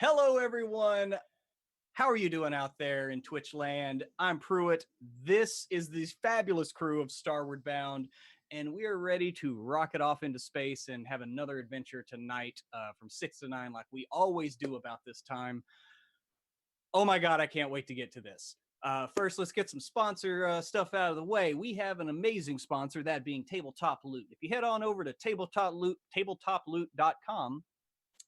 Hello, everyone. How are you doing out there in Twitch land? I'm Pruitt. This is the fabulous crew of Starward Bound, and we are ready to rocket off into space and have another adventure tonight from 6 to 9 like we always do about this time. Oh my god, I can't wait to get to this. First, let's get some sponsor stuff out of the way. We have an amazing sponsor, that being Tabletop Loot. If you head on over to tabletoploot.com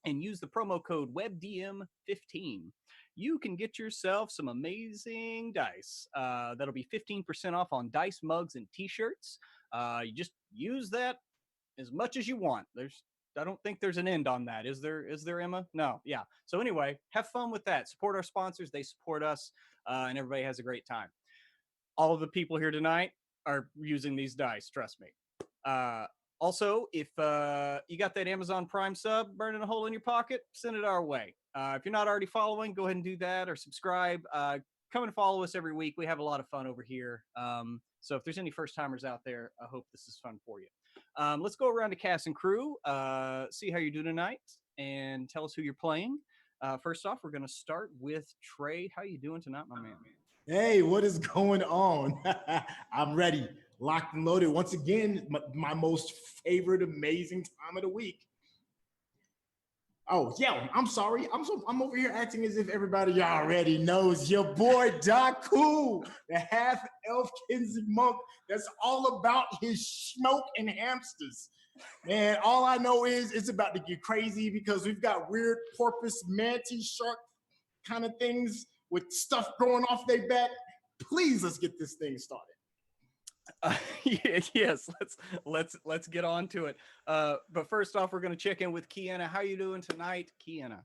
and use the promo code WebDM15, you can get yourself some amazing dice. That'll be 15% off on dice, mugs, and t-shirts. You just use that as much as you want. I don't think there's an end on that. Is there, Emma? No. Yeah. So anyway, have fun with that. Support our sponsors. They support us, and everybody has a great time. All of the people here tonight are using these dice. Trust me. Also, if you got that Amazon Prime sub burning a hole in your pocket, send it our way. If you're not already following, go ahead and do that or subscribe. Come and follow us every week. We have a lot of fun over here. So if there's any first timers out there, I hope this is fun for you. Let's go around to cast and crew, see how you do tonight, and tell us who you're playing. First off, we're going to start with Trey. How you doing tonight, my man? Hey, what is going on? I'm ready, locked and loaded. Once again, my most favorite, amazing time of the week. Oh, yeah, I'm sorry. I'm over here acting as if everybody already knows. Your boy, Daku, the half-elf Kinsey monk that's all about his smoke and hamsters. Man, all I know is it's about to get crazy because we've got weird porpoise, mantis, shark kind of things with stuff growing off their back. Please, let's get this thing started. Yes, let's get on to it. But first off, we're going to check in with Kiana. How are you doing tonight, Kiana?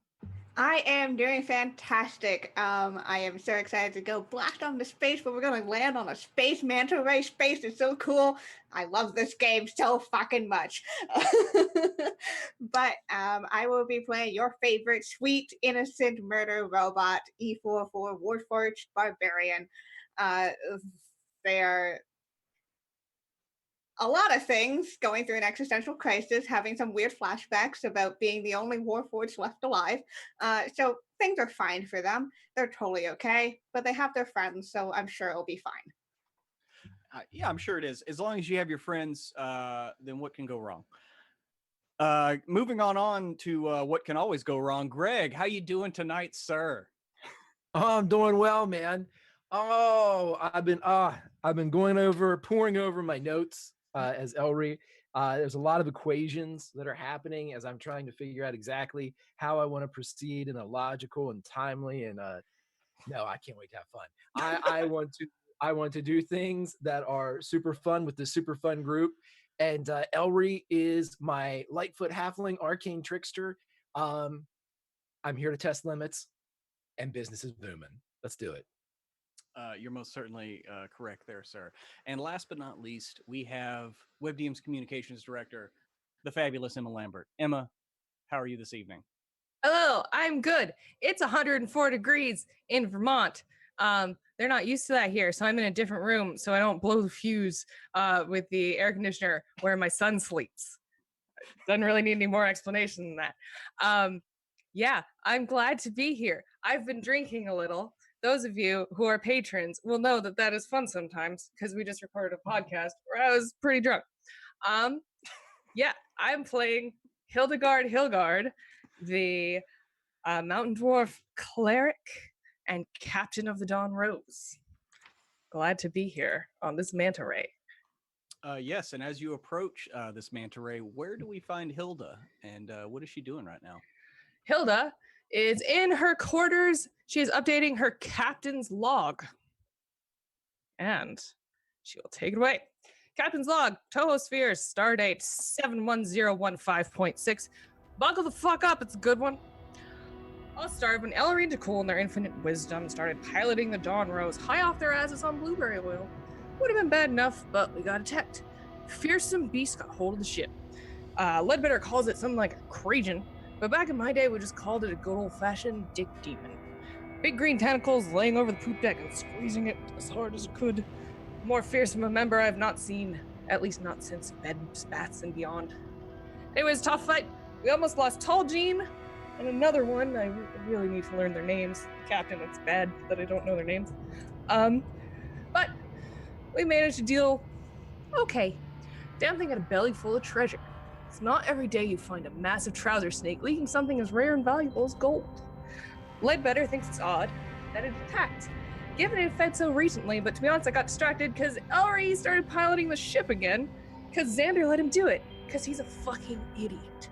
I am doing fantastic. I am so excited to go blast off into space, but we're going to land on a space manta ray. Space is so cool. I love this game so fucking much. But I will be playing your favorite sweet, innocent murder robot, E44 Warforged Barbarian. They are a lot of things, going through an existential crisis, having some weird flashbacks about being the only Warforged left alive. So things are fine for them. They're totally okay, but they have their friends, so I'm sure it'll be fine. Yeah, I'm sure it is. As long as you have your friends, then what can go wrong? Moving on to what can always go wrong. Greg, how you doing tonight, sir? Oh, I'm doing well, man. Oh, I've been pouring over my notes as Elry. There's a lot of equations that are happening as I'm trying to figure out exactly how I want to proceed in a logical and timely and no, I can't wait to have fun. I want to do things that are super fun with this super fun group. And Elry is my Lightfoot Halfling Arcane Trickster. I'm here to test limits, and business is booming. Let's do it. You're most certainly correct there, sir. And last but not least, we have WebDM's Communications Director, the fabulous Emma Lambert. Emma, how are you this evening? Hello, I'm good. It's 104 degrees in Vermont. They're not used to that here, so I'm in a different room so I don't blow the fuse with the air conditioner where my son sleeps. Doesn't really need any more explanation than that. Yeah, I'm glad to be here. I've been drinking a little. Those of you who are patrons will know that that is fun sometimes because we just recorded a podcast where I was pretty drunk. Yeah, I'm playing Hildegarde, the mountain dwarf cleric and captain of the Dawn Rose. Glad to be here on this manta ray. Yes, and as you approach this manta ray, where do we find Hilda, and what is she doing right now? Hilda is in her quarters. She is updating her captain's log. And she will take it away. Captain's log, Toho Spheres, stardate 71015.6. Buckle the fuck up, it's a good one. I'll start when Ellery and Dakul in their infinite wisdom started piloting the Dawn Rose high off their asses on blueberry oil. Would have been bad enough, but we got attacked. Fearsome beasts got hold of the ship. Ledbetter calls it something like a Krajan, but back in my day, we just called it a good old-fashioned dick demon. Big green tentacles laying over the poop deck and squeezing it as hard as it could. More fearsome a member I have not seen, at least not since bed spats and beyond. Anyways, tough fight. We almost lost Tall Jean, and another one. I really need to learn their names. Captain, it's bad that I don't know their names. But we managed to deal okay. Damn thing had a belly full of treasure. It's not every day you find a massive trouser snake leaking something as rare and valuable as gold. Ledbetter thinks it's odd that it attacked, given it fed so recently, but to be honest, I got distracted because Ellery started piloting the ship again, because Xander let him do it, because he's a fucking idiot.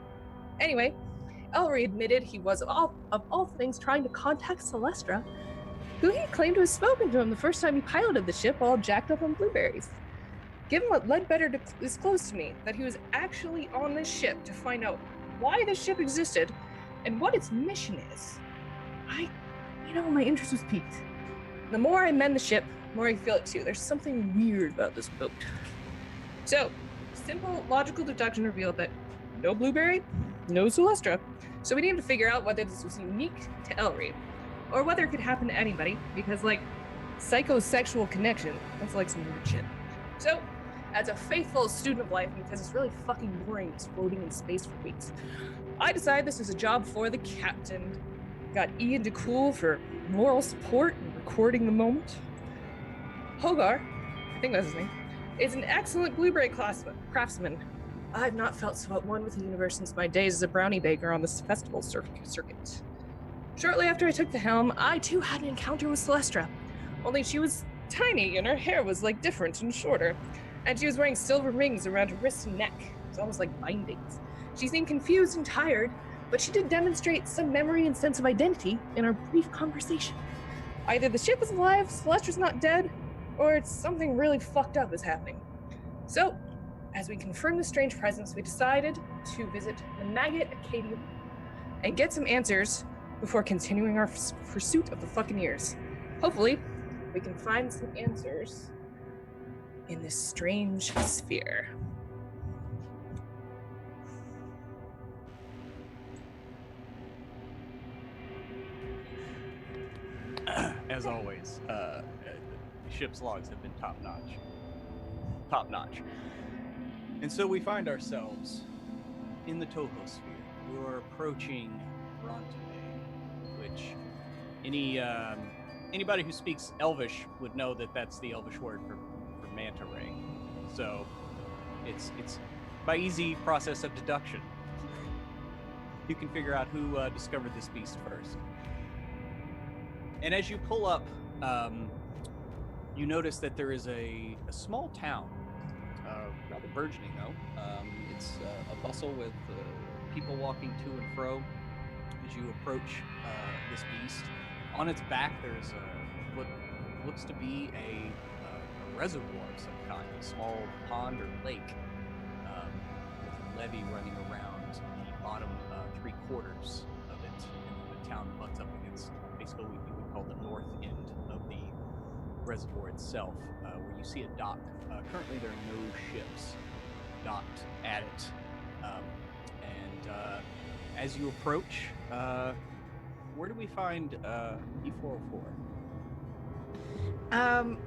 Anyway, Ellery admitted he was, of all things, trying to contact Celestra, who he claimed to have spoken to him the first time he piloted the ship all jacked up on blueberries. Given what Ledbetter disclosed to me, that he was actually on this ship to find out why the ship existed and what its mission is, my interest was piqued. The more I mend the ship, the more I feel it too. There's something weird about this boat. So, simple logical deduction revealed that no blueberry, no Celestra. So we needed to figure out whether this was unique to Ellery, or whether it could happen to anybody, because psychosexual connection, that's like some weird shit. So, as a faithful student of life, because it's really fucking boring just floating in space for weeks, I decided this was a job for the captain. Got Ian DeCool for moral support and recording the moment. Hogar, I think that's his name, is an excellent blueberry craftsman. I've not felt so at one with the universe since my days as a brownie baker on this festival circuit. Shortly after I took the helm, I too had an encounter with Celestra, only she was tiny and her hair was different and shorter, and she was wearing silver rings around her wrists and neck. It was almost like bindings. She seemed confused and tired, but she did demonstrate some memory and sense of identity in our brief conversation. Either the ship is alive, Celestra's not dead, or it's something really fucked up is happening. So, as we confirmed the strange presence, we decided to visit the Maggot Acadium and get some answers before continuing our pursuit of the fucking ears. Hopefully, we can find some answers in this strange sphere. As always, the ship's logs have been top notch. And so we find ourselves in the Toho sphere. We are approaching Bronte, which anybody who speaks Elvish would know that that's the Elvish word for manta ray. So it's by easy process of deduction, you can figure out who discovered this beast first. And as you pull up, you notice that there is a small town, rather burgeoning though. It's a bustle with people walking to and fro. As you approach this beast, on its back there's what looks to be a reservoir of some kind, a small pond or lake, with a levee running around the bottom 3/4 of it. And the town butts up against basically what you would call the north end of the reservoir itself, where you see a dock. Currently there are no ships docked at it. As you approach, where do we find E404?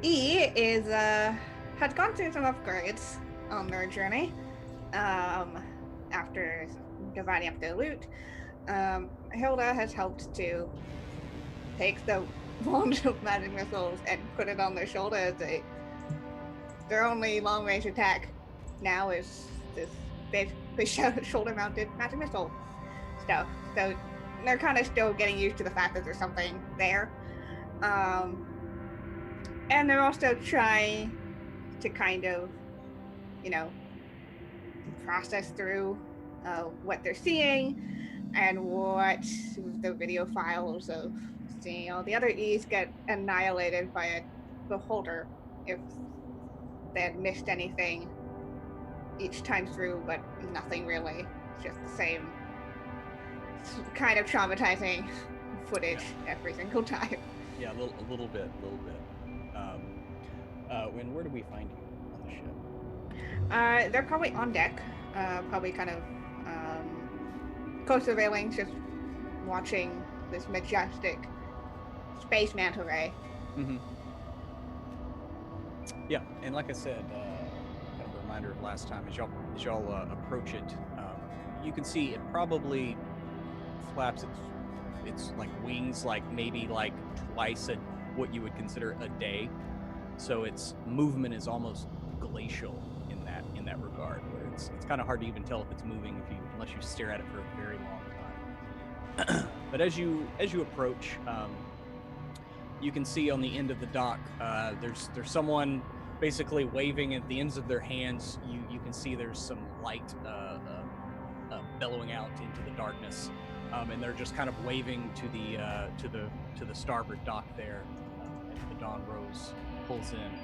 E is had gone through some upgrades on their journey. After dividing up their loot, Hilda has helped to take the wand of magic missiles and put it on their shoulder as their only long range attack now is this basically shoulder mounted magic missile stuff. So they're kind of still getting used to the fact that there's something there. And they're also trying to kind of, process through what they're seeing and what the video files of seeing all the other E's get annihilated by a beholder if they had missed anything each time through, but nothing really. It's just the same kind of traumatizing footage every single time. Yeah, a little bit. And where do we find you on the ship? They're probably on deck, probably kind of co-surveilling, just watching this majestic space manta ray. Mm-hmm. Yeah, and like I said, kind of a reminder of last time, as y'all approach it, you can see it probably flaps its like wings like maybe like twice what you would consider a day. So its movement is almost glacial in that regard, where it's kind of hard to even tell if it's moving unless you stare at it for a very long time. But as you approach, you can see on the end of the dock, there's someone basically waving at the ends of their hands. You can see there's some light bellowing out into the darkness, and they're just kind of waving to the starboard dock there. As the Dawn Rose pulls in,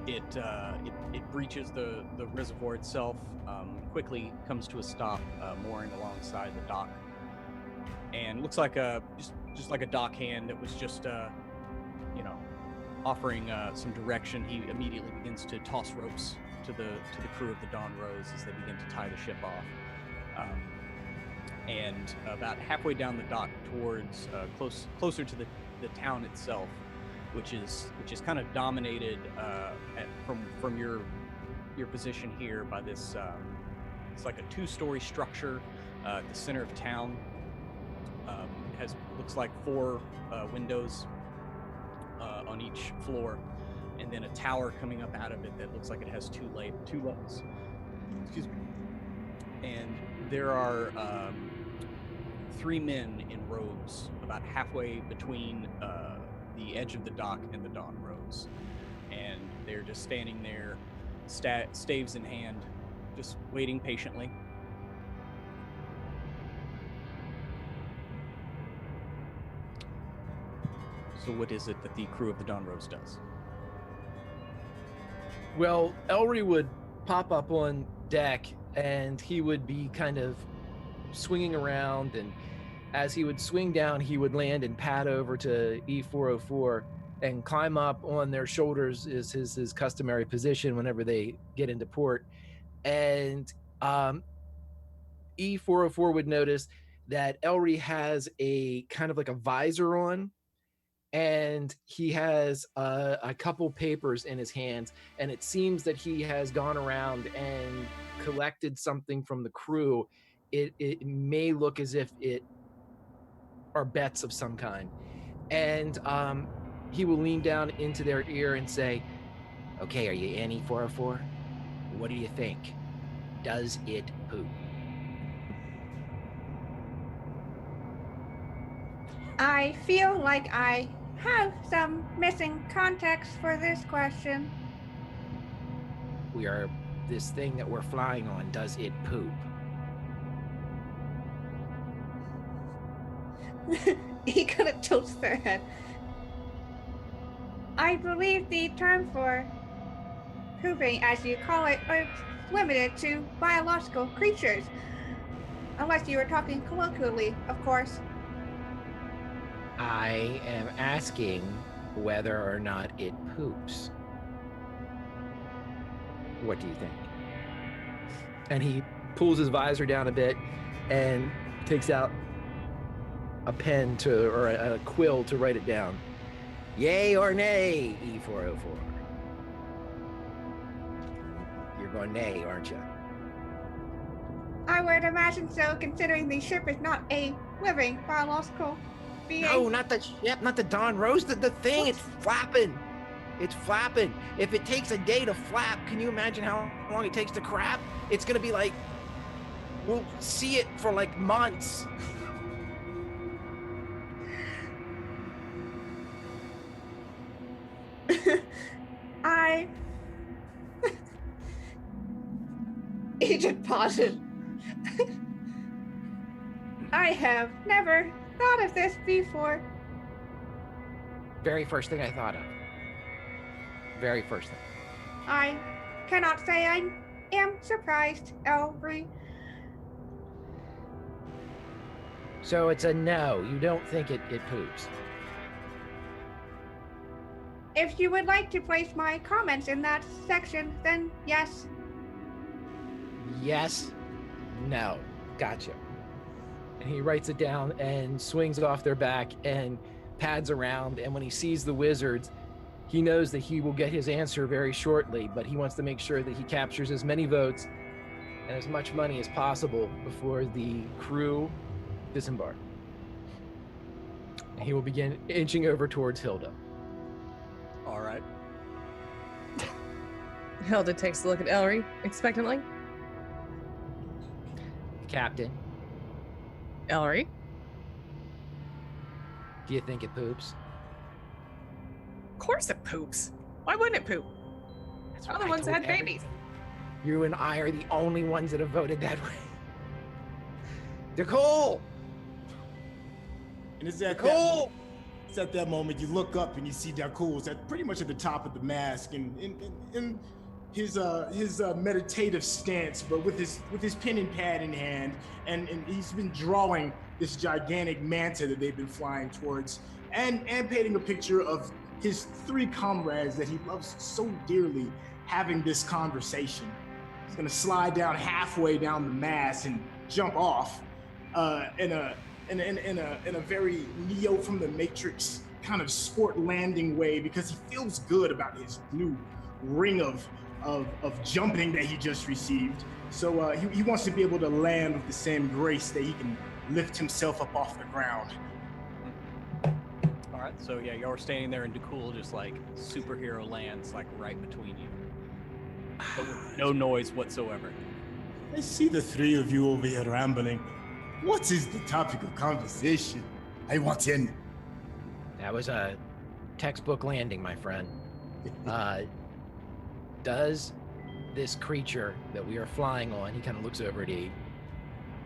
it breaches the reservoir itself, quickly comes to a stop, mooring alongside the dock, and looks like just like a dock hand that was just offering some direction. He immediately begins to toss ropes to the crew of the Dawn Rose as they begin to tie the ship off. And about halfway down the dock towards closer to the town itself, which is kind of dominated from your position here by this it's like a 2-story structure at the center of town. It looks like 4 windows on each floor, and then a tower coming up out of it that looks like it has 2 levels. Excuse me. And there are 3 men in robes about halfway between the edge of the dock and the Dawn Rose, and they're just standing there, staves in hand, just waiting patiently. So what is it that the crew of the Dawn Rose does? Well, Elry would pop up on deck, and he would be kind of swinging around, and as he would swing down, he would land and pad over to E404 and climb up on their shoulders is his customary position whenever they get into port. And E404 would notice that Elry has a kind of like a visor on, and he has a couple papers in his hands, and it seems that he has gone around and collected something from the crew. It may look as if it are bets of some kind, and he will lean down into their ear and say, "Okay, are you in, E404? What do you think? Does it poop?" I feel like I have some missing context for this question. This thing that we're flying on, does it poop? He kind of tilts their head. I believe the term for pooping, as you call it, is limited to biological creatures. Unless you were talking colloquially, of course. I am asking whether or not it poops. What do you think? And he pulls his visor down a bit and takes out a pen or a quill to write it down. Yay or nay, E404? You're going nay, aren't you? I would imagine so, considering the ship is not a living biological being. No, not the ship, not the Dawn Rose. The thing, it's flapping. It's flapping. If it takes a day to flap, can you imagine how long it takes to crap? It's going to be like, we'll see it for like months. Agent pauses. I have never thought of this before. Very first thing I thought of. Very first thing. I cannot say I am surprised, Elry. So it's a no. You don't think it poops? If you would like to place my comments in that section, then yes. Yes. No. Gotcha. And he writes it down and swings it off their back and pads around. And when he sees the wizards, he knows that he will get his answer very shortly, but he wants to make sure that he captures as many votes and as much money as possible before the crew disembark. And he will begin inching over towards Hilda. All right. Hilda takes a look at Ellery expectantly. Captain, Ellery. do you think it poops? Of course it poops. Why wouldn't it poop? That's We're what the I ones that told had babies. You and I are the only ones that have voted that way. Nicole! And it's at Nicole! it's at that moment you look up and you see Dakul's at pretty much at the top of the mask and in his meditative stance, but with his pen and pad in hand, and he's been drawing this gigantic manta that they've been flying towards, and painting a picture of his 3 comrades that he loves so dearly having this conversation. He's gonna slide down halfway down the mast and jump off in a very Neo from the Matrix kind of sport landing way, because he feels good about his new ring of jumping that he just received. So he wants to be able to land with the same grace that he can lift himself up off the ground. All right. So yeah, you're standing there, and Dakul just like superhero lands like right between you, but with no noise whatsoever. I see the 3 of you over here rambling. What is the topic of conversation? I want in. That was a textbook landing, my friend. Does this creature that we are flying on, he kind of looks over at Eve.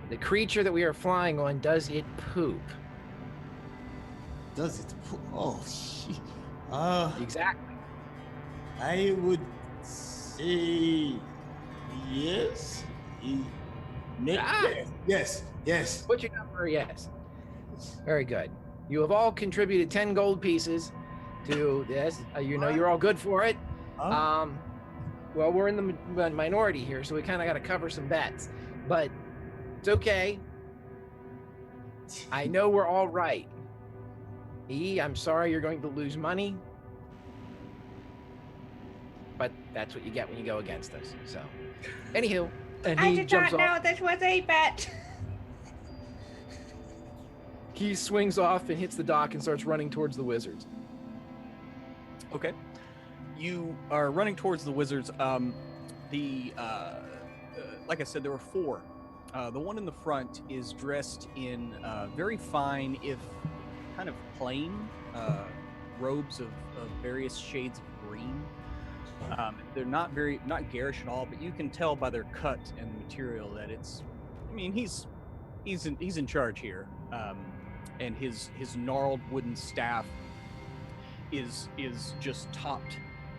The creature that we are flying on, does it poop? Does it? Oh, shit. Exactly. I would say yes. Yes. Put your number, yes. Very good. You have all contributed 10 gold pieces to this. You know you're all good for it. Well, we're in the minority here, so we kind of got to cover some bets. But it's okay. I know we're all right. E, I'm sorry you're going to lose money. But that's what you get when you go against us. So, anywho, and I he did jumps not know off. this was a bet. He swings off and hits the dock and starts running towards the wizards. Okay. You are running towards the wizards. Like I said, there were 4. The one in the front is dressed in very fine, if kind of plain, robes of various shades of green. They're not garish at all, but you can tell by their cut and the material that it's. I mean, he's in charge here, and his gnarled wooden staff is just topped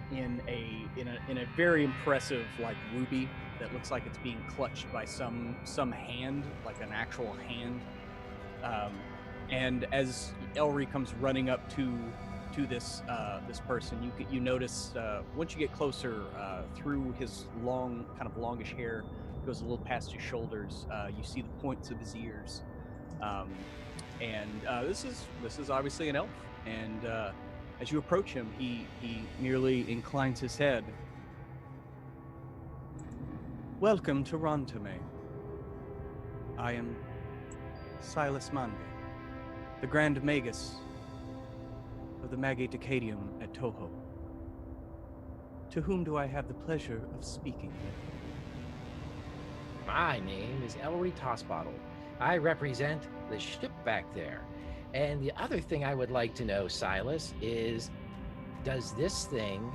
in a very impressive like ruby that looks like it's being clutched by some hand, like an actual hand. And as Ellery comes running up to this person, you notice once you get closer through his longish hair, goes a little past his shoulders. You see the points of his ears, and this is obviously an elf. And as you approach him, he merely inclines his head. Welcome to Rontame. I am Silas Mande, the Grand Magus of the Magi Decadium at Toho. To whom do I have the pleasure of speaking with? My name is Ellery Tossbottle. I represent the ship back there. And the other thing I would like to know, Silas, is does this thing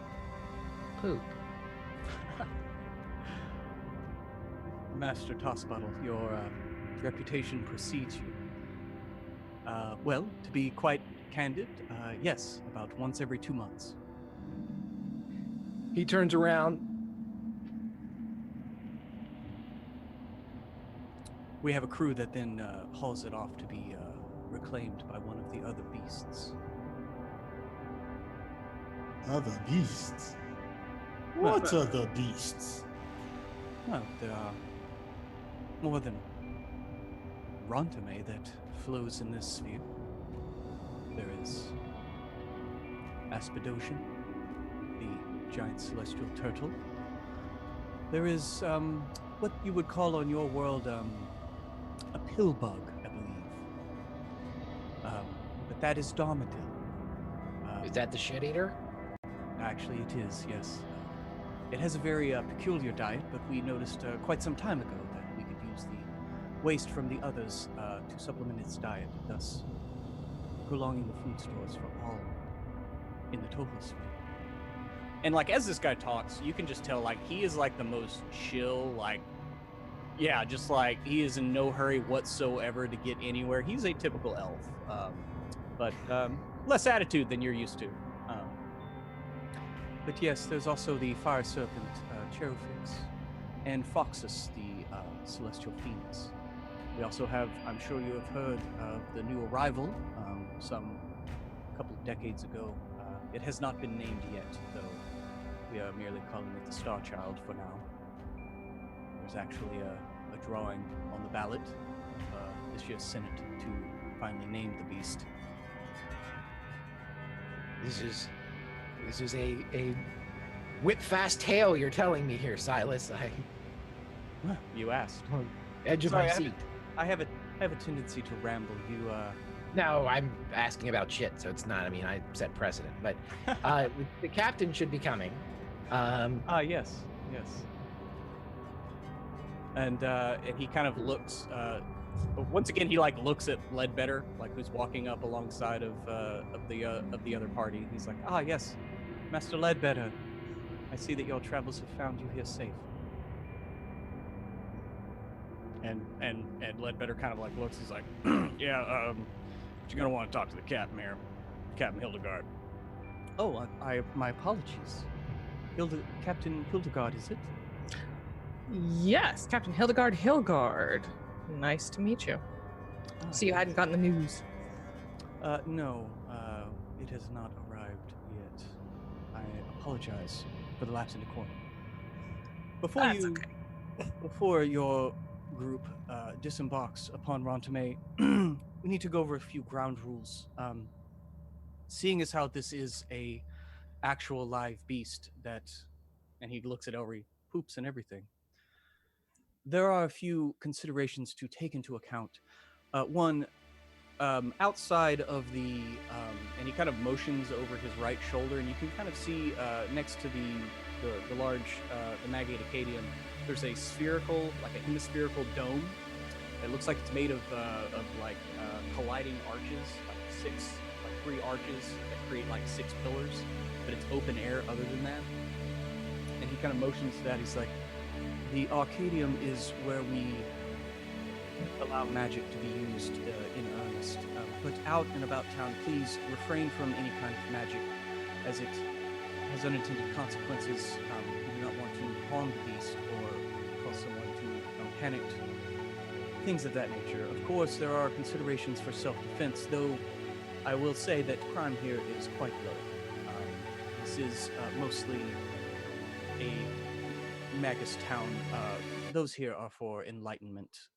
poop? Master Tossbottle, your reputation precedes you. Well, to be quite candid, yes, about once every 2 months. He turns around. We have a crew that then hauls it off to be reclaimed by one of the other beasts. Other beasts? What other beasts? Well, there are more than Rontame that flows in this sphere. There is Aspidocian, the giant celestial turtle. There is what you would call on your world a pillbug, I believe. That is Darmadil. Is that the shit eater? Actually, it is, yes. It has a very peculiar diet, but we noticed quite some time ago that we could use the waste from the others to supplement its diet, thus prolonging the food stores for all in the total sphere. And like as this guy talks, you can just tell like he is like the most chill, like yeah, just like he is in no hurry whatsoever to get anywhere. He's a typical elf, but less attitude than you're used to. But yes, there's also the fire serpent Cherofix and Foxus, the celestial phoenix. We also have, I'm sure you have heard of the new arrival, some couple of decades ago. It has not been named yet, though. We are merely calling it the Star Child for now. There's actually a drawing on the ballot of this year's Senate to finally name the beast. This is a whip-fast tale you're telling me here, Silas. You asked. Edge of my seat. I have a tendency to ramble. No, I'm asking about shit, so it's not. I mean, I set precedent, but the captain should be coming. Yes. And he kind of looks. Once again, he like looks at Ledbetter, like who's walking up alongside of the other party. He's like, yes, Master Ledbetter. I see that your travels have found you here safe. And Ledbetter kind of like looks. He's like, yeah. You're gonna want to talk to the captain here, Captain Hildegard. Oh, my apologies. Captain Hildegard, is it? Yes, Captain Hildegard Hilgard. Nice to meet you. So you hadn't gotten the news? No, it has not arrived yet. I apologize for the lapse in decorum. Before your group disembarks upon Rontamay, we need to go over a few ground rules. Seeing as how this is a actual live beast and he looks at Elry, poops and everything, there are a few considerations to take into account. One, outside of the, and he kind of motions over his right shoulder, and you can kind of see next to the large, the Magate Acadium, there's a spherical, like a hemispherical dome. It looks like it's made of colliding arches, like 3 arches that create like 6 pillars, but it's open air other than that. And he kind of motions to that. He's like, the Arcadium is where we allow magic to be used in earnest. But out and about town, please refrain from any kind of magic, as it has unintended consequences. We do not want to harm the beast or cause someone to become panicked. Things of that nature. Of course, there are considerations for self-defense, though I will say that crime here is quite low. This is mostly a Magus town. Those here are for enlightenment,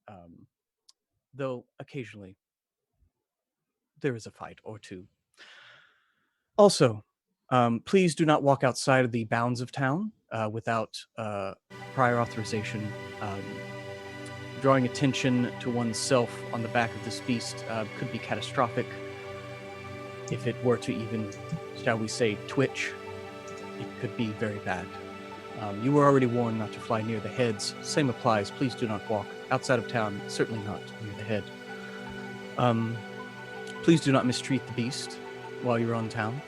though occasionally there is a fight or two. Also, please do not walk outside of the bounds of town without prior authorization. Drawing attention to oneself on the back of this beast could be catastrophic. If it were to even, shall we say, twitch, it could be very bad. You were already warned not to fly near the heads. Same applies. Please do not walk outside of town, certainly not near the head. Please do not mistreat the beast while you're on town.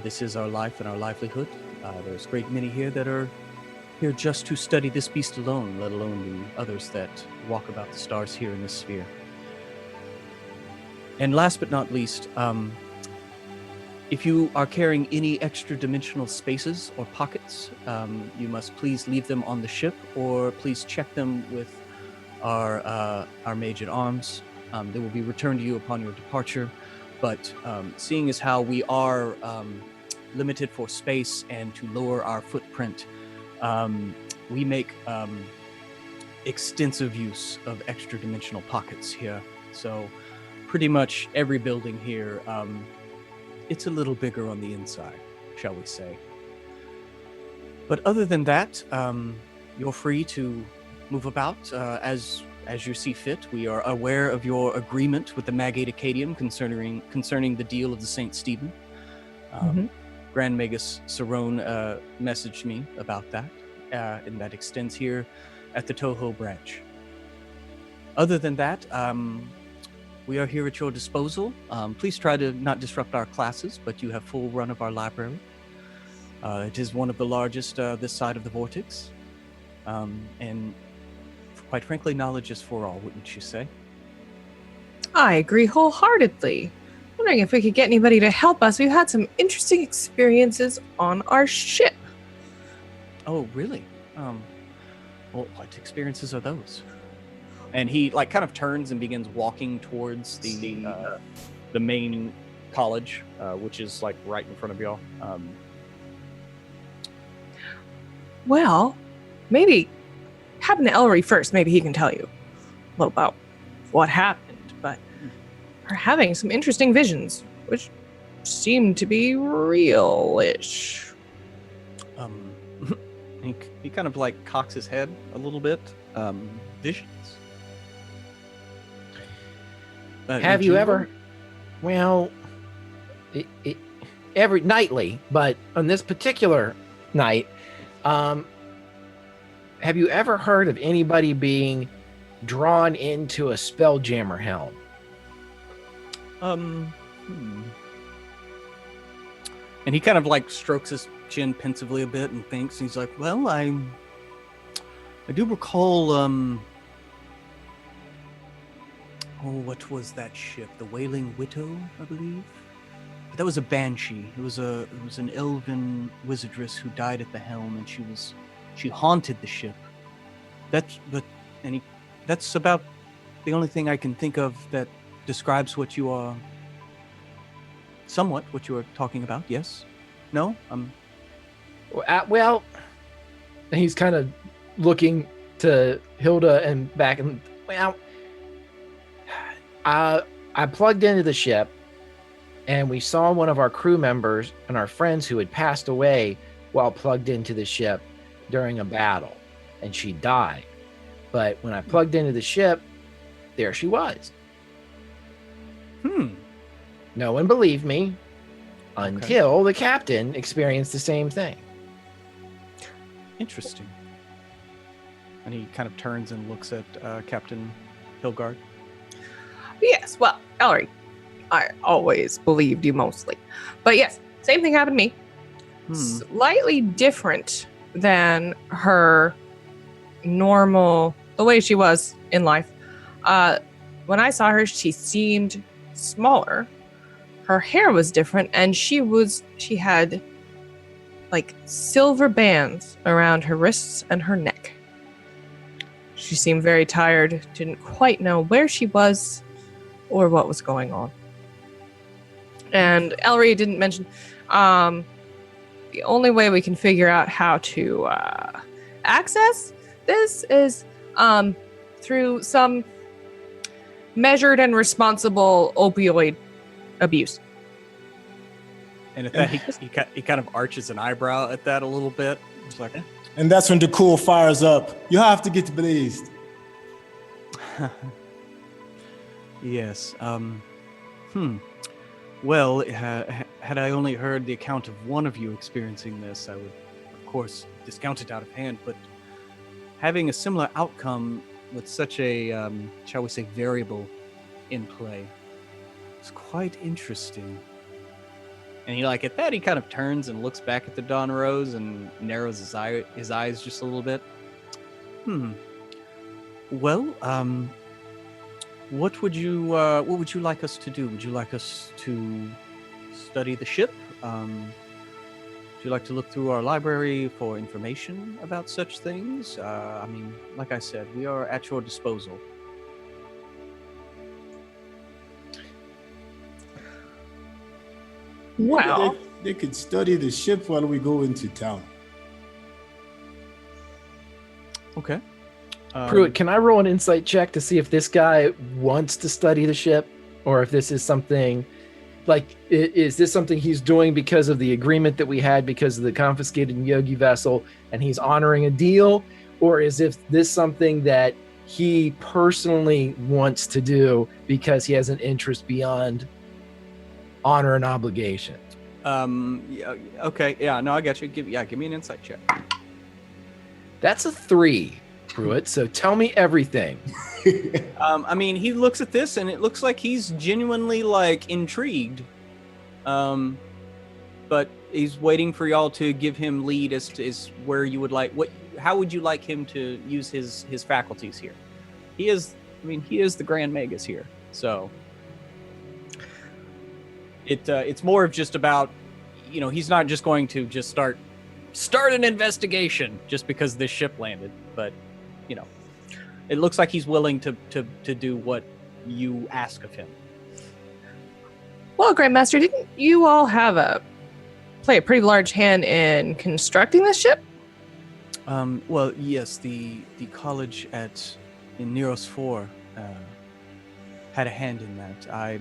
This is our life and our livelihood. There's a great many here that are here just to study this beast alone, let alone the others that walk about the stars here in this sphere. And last but not least, if you are carrying any extra dimensional spaces or pockets, you must please leave them on the ship, or please check them with our mage at arms. They will be returned to you upon your departure. But seeing as how we are limited for space and to lower our footprint, we make extensive use of extra dimensional pockets here. So pretty much every building here, it's a little bigger on the inside, shall we say. But other than that, you're free to move about as as you see fit. We are aware of your agreement with the Magate Acadium concerning the deal of the St. Stephen. Grand Magus Cerrone messaged me about that, and that extends here at the Toho branch. Other than that, we are here at your disposal. Please try to not disrupt our classes, but you have full run of our library. It is one of the largest this side of the Vortex. And quite frankly, knowledge is for all, wouldn't you say? I agree wholeheartedly. Wondering if we could get anybody to help us. We've had some interesting experiences on our ship. Oh, really? Well, what experiences are those? And he kind of turns and begins walking towards the main college, which is right in front of y'all. Well, maybe happen to Ellery first. Maybe he can tell you a little about what happened. But we're having some interesting visions, which seem to be real-ish. He kind of cocks his head a little bit. Visions. Have you ever? Well, every nightly, but on this particular night, have you ever heard of anybody being drawn into a Spelljammer helm? And he kind of strokes his chin pensively a bit and thinks. He's like, well, I do recall, what was that ship? The Wailing Widow, I believe. But that was a banshee. It was an elven wizardress who died at the helm, and she haunted the ship. That's about the only thing I can think of that describes what you are. Somewhat what you are talking about. Yes. No. Well, he's kind of looking to Hilda and back, and well, I plugged into the ship, and we saw one of our crew members and our friends who had passed away while plugged into the ship during a battle, and she died. But when I plugged into the ship, there she was. No one believed me until the captain experienced the same thing. Interesting. And he kind of turns and looks at Captain Hilgard. Yes, well, Ellery, I always believed you mostly. But yes, same thing happened to me. Slightly different than her normal, the way she was in life. When I saw her, she seemed smaller. Her hair was different, and she had silver bands around her wrists and her neck. She seemed very tired, didn't quite know where she was or what was going on. And Ellery didn't mention, the only way we can figure out how to access this is through some measured and responsible opioid abuse. And at that, he kind of arches an eyebrow at that a little bit. He's like, and that's when DeCool fires up. You have to get blazed. Yes. Well, had I only heard the account of one of you experiencing this, I would, of course, discount it out of hand. But having a similar outcome with such a, shall we say, variable in play is quite interesting. And at that, he kind of turns and looks back at the Dawn Rose and narrows his eyes just a little bit. Well, what would you like us to do? Would you like us to study the ship? Would you like to look through our library for information about such things? Like I said, we are at your disposal. Well, they could study the ship while we go into town. Okay. Pruitt, can I roll an insight check to see if this guy wants to study the ship, or if this is something is this something he's doing because of the agreement that we had because of the confiscated Yogi vessel and he's honoring a deal, or is this something that he personally wants to do because he has an interest beyond honor and obligation. Yeah, okay, yeah, no, I got you. Give me an insight check. That's a 3, Pruitt. So tell me everything. I mean, he looks at this and it looks like he's genuinely like intrigued. But he's waiting for y'all to give him lead as to where you would like how would you like him to use his faculties here? He is the Grand Magus here. So it's more of just about, he's not just going to just start an investigation just because this ship landed, but it looks like he's willing to do what you ask of him. Well, Grandmaster, didn't you all play a pretty large hand in constructing this ship? Well, yes, the college in Neros 4 had a hand in that. I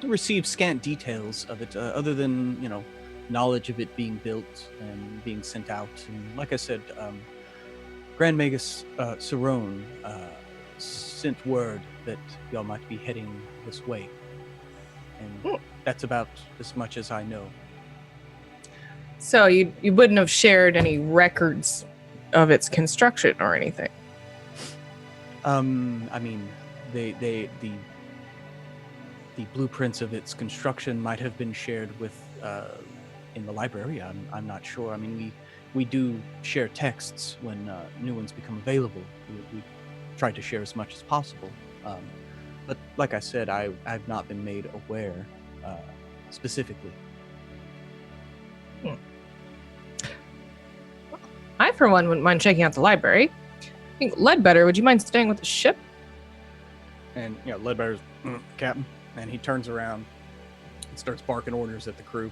received scant details of it, other than knowledge of it being built and being sent out. And like I said, Grand Magus Cerrone sent word that y'all might be heading this way, and that's about as much as I know. So you wouldn't have shared any records of its construction or anything? I mean, the blueprints of its construction might have been shared with in the library. I'm not sure. I mean, we do share texts when new ones become available. We try to share as much as possible. But like I said, I've not been made aware specifically. I, for one, wouldn't mind checking out the library. I think Ledbetter, would you mind staying with the ship? And Ledbetter's Captain, and he turns around and starts barking orders at the crew.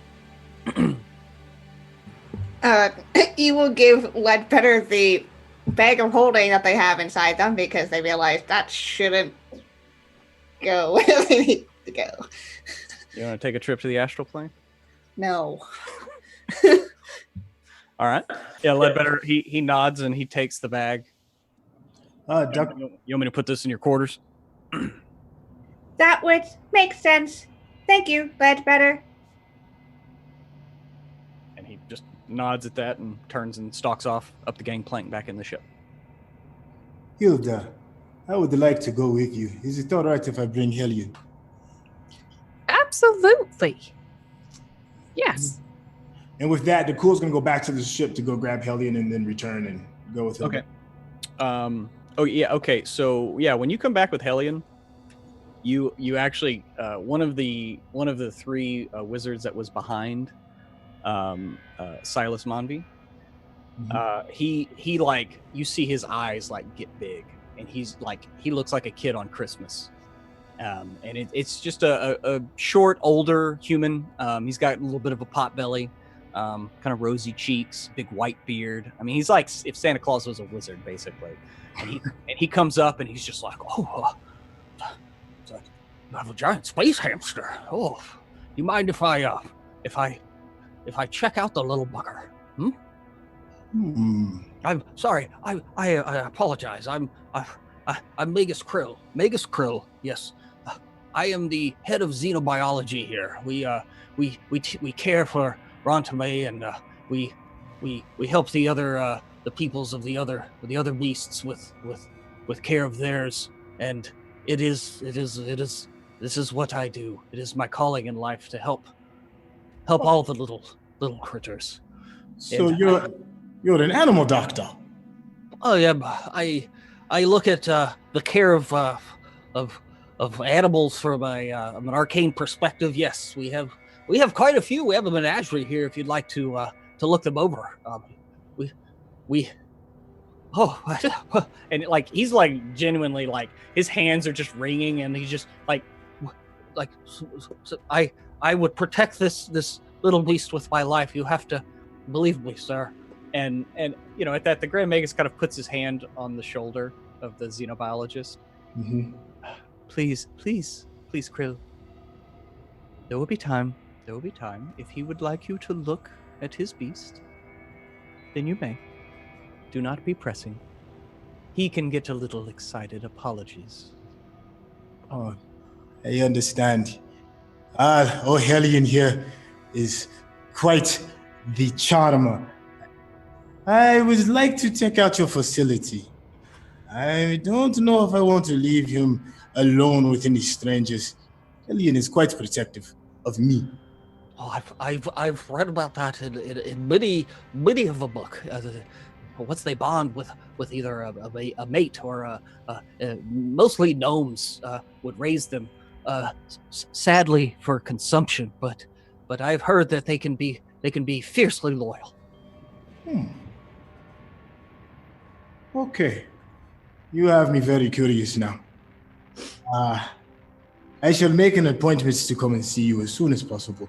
You will give Ledbetter the bag of holding that they have inside them because they realize that shouldn't go where they need to go. You want to take a trip to the astral plane? No. All right. Yeah, Ledbetter, he nods and he takes the bag. Duck. You want me to put this in your quarters? That would make sense. Thank you, Ledbetter. And he just nods at that and turns and stalks off up the gangplank back in the ship. Hilda, I would like to go with you. Is it all right if I bring Hellion? Absolutely. Yes. And with that, the crew's gonna go back to the ship to go grab Hellion and then return and go with Hilda. Okay. Oh yeah. Okay. So yeah, when you come back with Hellion, you actually one of the 3 wizards that was behind Silas Monvi. He like, you see his eyes like get big, and he's like, he looks like a kid on Christmas. And it's just a short, older human. He's got a little bit of a pot belly, kind of rosy cheeks, big white beard. I mean, he's like if Santa Claus was a wizard, basically. And he comes up and he's just like, you have a giant space hamster. Oh, you mind if I check out the little bugger? I'm sorry. I apologize. I'm Magus Krill. Magus Krill. Yes. I am the head of xenobiology here. We care for Rontame, and we help the other the peoples of the other beasts with care of theirs. And this is what I do. It is my calling in life to help all the little critters. So you're an animal doctor. Oh yeah, I look at the care of animals from an arcane perspective. Yes, we have quite a few. We have a menagerie here. If you'd like to look them over, and like he's like genuinely like his hands are just ringing, and he's just like I would protect this little beast with my life. You have to believe me, sir. And at that, the Grand Magus kind of puts his hand on the shoulder of the xenobiologist. Please, Krill. There will be time. If he would like you to look at his beast, then you may. Do not be pressing. he can get a little excited. Apologies. Oh, I understand. Hellion here is quite the charmer. I would like to check out your facility. I don't know if I want to leave him alone with any strangers. Hellion is quite protective of me. Oh, I've read about that in many of a book. Once they bond with either a mate or mostly gnomes would raise them, sadly for consumption. But I've heard that they can be fiercely loyal. Okay. You have me very curious now. I shall make an appointment to come and see you as soon as possible.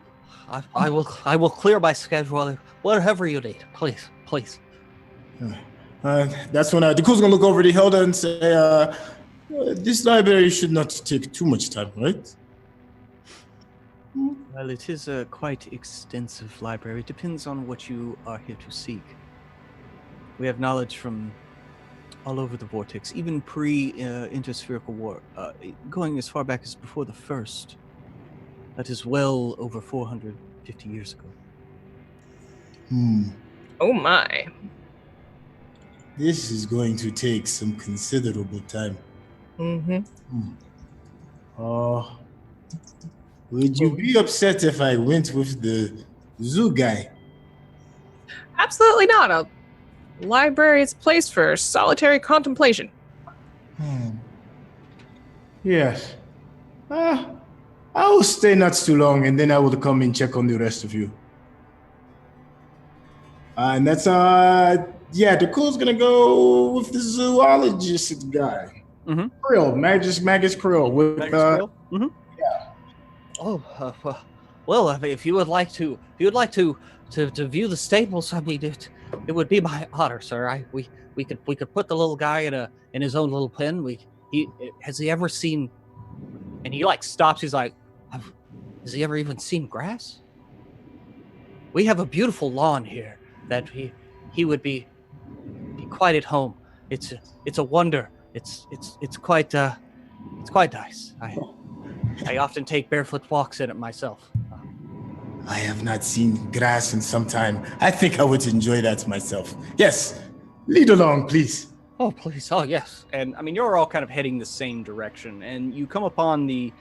I will clear my schedule whatever you need. Please. That's when the crew's gonna look over the Hilda and say, this library should not take too much time, right? Well, it is a quite extensive library. It depends on what you are here to seek. We have knowledge from all over the vortex, even pre-interspherical war, going as far back as before the First. That is well over 450 years ago. Oh my. This is going to take some considerable time. Would you be upset if I went with the zoo guy? Absolutely not. A library is a place for solitary contemplation. Yes. I will stay not too long, and then I will come and check on the rest of you. And that's, the crew's gonna go with the zoologist guy. Krill, Magus Krill. With, Magus Krill? Oh, well, if you would like to view the stables, I mean, it would be my honor, sir. We could put the little guy in his own little pen. Has he ever seen? And he like stops. He's like, has he ever even seen grass? We have a beautiful lawn here that he would be quite at home. It's a wonder. It's quite nice. I often take barefoot walks in it myself. I have not seen grass in some time. I think I would enjoy that myself. Yes, lead along, please. Oh, please. Oh, yes. And I mean, you're all kind of heading the same direction, and you come upon the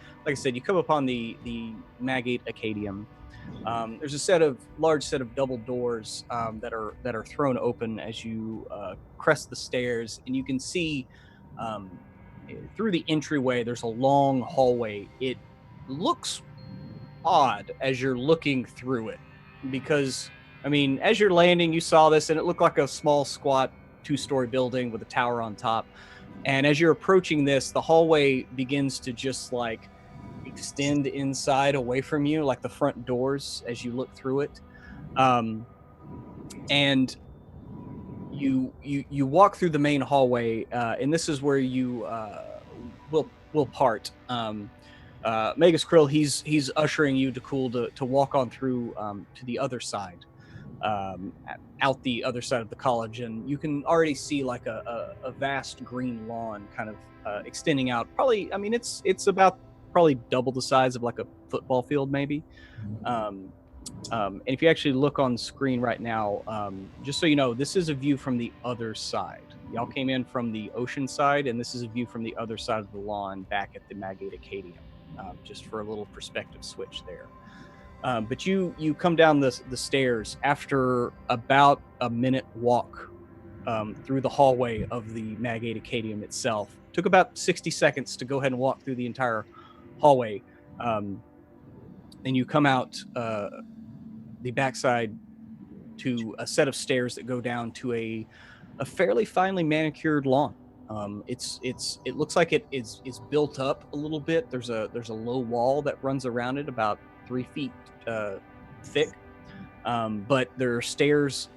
Magate Acadium. There's a large set of double doors that are thrown open as you crest the stairs, and you can see through the entryway. There's a long hallway. It looks odd as you're looking through it, because I mean, as you're landing, you saw this, and it looked like a small, squat, 2-story building with a tower on top. And as you're approaching this, the hallway begins to just like extend inside away from you, like the front doors as you look through it. And you walk through the main hallway, and this is where you will part. Magus Krill, he's ushering you to walk on through to the other side, out the other side of the college, and you can already see like a vast green lawn kind of extending out. Probably, I mean, it's about probably double the size of like a football field, maybe. And if you actually look on screen right now, just so you know, this is a view from the other side. Y'all came in from the ocean side, and this is a view from the other side of the lawn back at the Magate Acadium, just for a little perspective switch there. But you come down the stairs after about a minute walk through the hallway of the Magate Acadium itself. Took about 60 seconds to go ahead and walk through the entire hallway. And you come out the backside to a set of stairs that go down to a fairly finely manicured lawn. It looks like it is built up a little bit. There's a low wall that runs around it about 3 feet thick, but there are stairs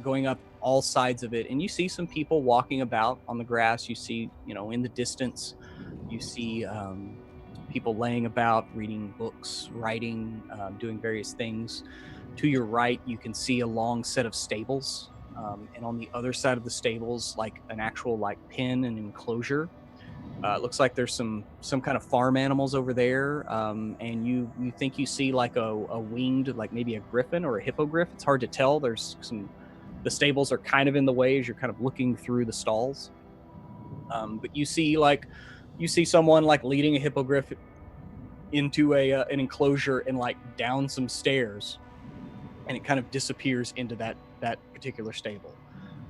going up all sides of it, and you see some people walking about on the grass. You see, in the distance, you see people laying about, reading books, writing, doing various things. To your right, you can see a long set of stables and on the other side of the stables, like an actual like pen and enclosure. It looks like there's some kind of farm animals over there, and you think you see like a winged, like maybe a griffin or a hippogriff. It's hard to tell. There's the stables are kind of in the way as you're kind of looking through the stalls. But you see someone like leading a hippogriff into an enclosure and like down some stairs, and it kind of disappears into that particular stable.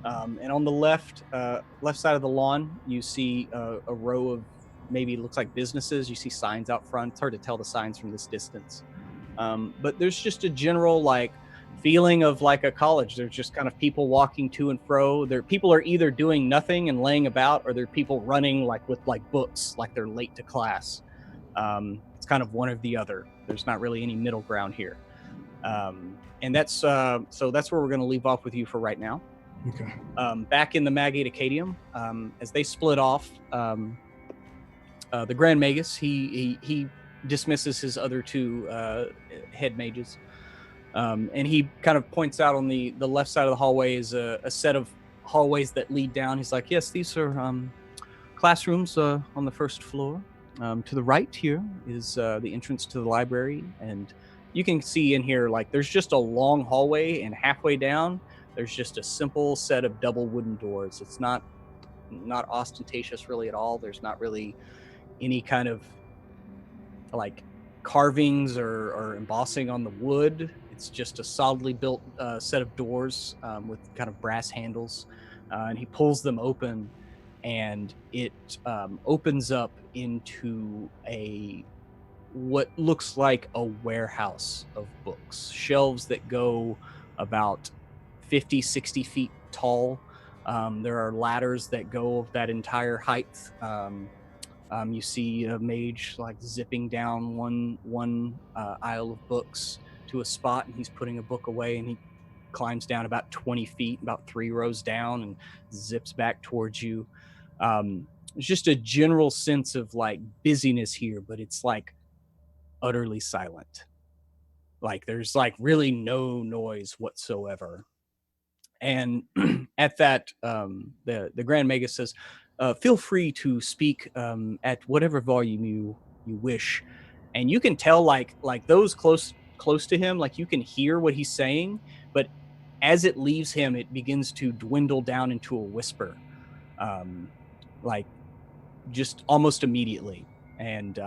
And on the left side of the lawn, you see a row of maybe looks like businesses. You see signs out front. It's hard to tell the signs from this distance. But there's just a general like feeling of like a college. There's just kind of people walking to and fro. People are either doing nothing and laying about, or there are people running like with like books, like they're late to class. It's kind of one or the other. There's not really any middle ground here. And that's so that's where we're going to leave off with you for right now. Okay. Back in the Magate Acadium, as they split off, the Grand Magus he dismisses his other two head mages, and he kind of points out on the left side of the hallway is a set of hallways that lead down. He's like, yes, these are classrooms on the first floor. To the right here is the entrance to the library, and you can see in here like there's just a long hallway, and halfway down there's just a simple set of double wooden doors. It's not ostentatious really at all. There's not really any kind of like carvings or embossing on the wood. It's just a solidly built set of doors with kind of brass handles, and he pulls them open, and it opens up into what looks like a warehouse of books, shelves that go about 50-60 feet tall. There are ladders that go that entire height. You see a mage like zipping down one aisle of books to a spot, and he's putting a book away, and he climbs down about 20 feet, about 3 rows down, and zips back towards you. It's just a general sense of like busyness here, but it's like utterly silent. Like there's like really no noise whatsoever. And at that, the Grand Magus says, feel free to speak at whatever volume you wish. And you can tell like those close to him, like you can hear what he's saying, but as it leaves him, it begins to dwindle down into a whisper, like just almost immediately. And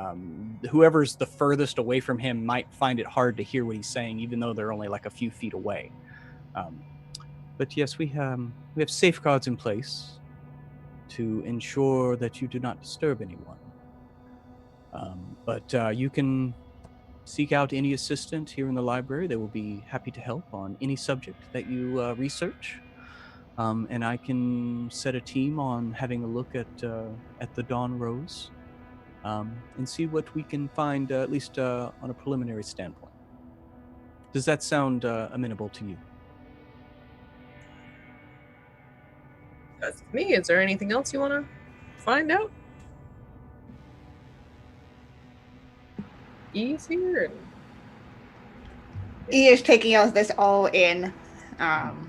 whoever's the furthest away from him might find it hard to hear what he's saying, even though they're only like a few feet away. But yes, we have safeguards in place to ensure that you do not disturb anyone. But you can seek out any assistant here in the library. They will be happy to help on any subject that you research. And I can set a team on having a look at the Dawn Rose and see what we can find, at least on a preliminary standpoint. Does that sound amenable to you? That's me. Is there anything else you want to find out? E's here. He is taking all this all in. And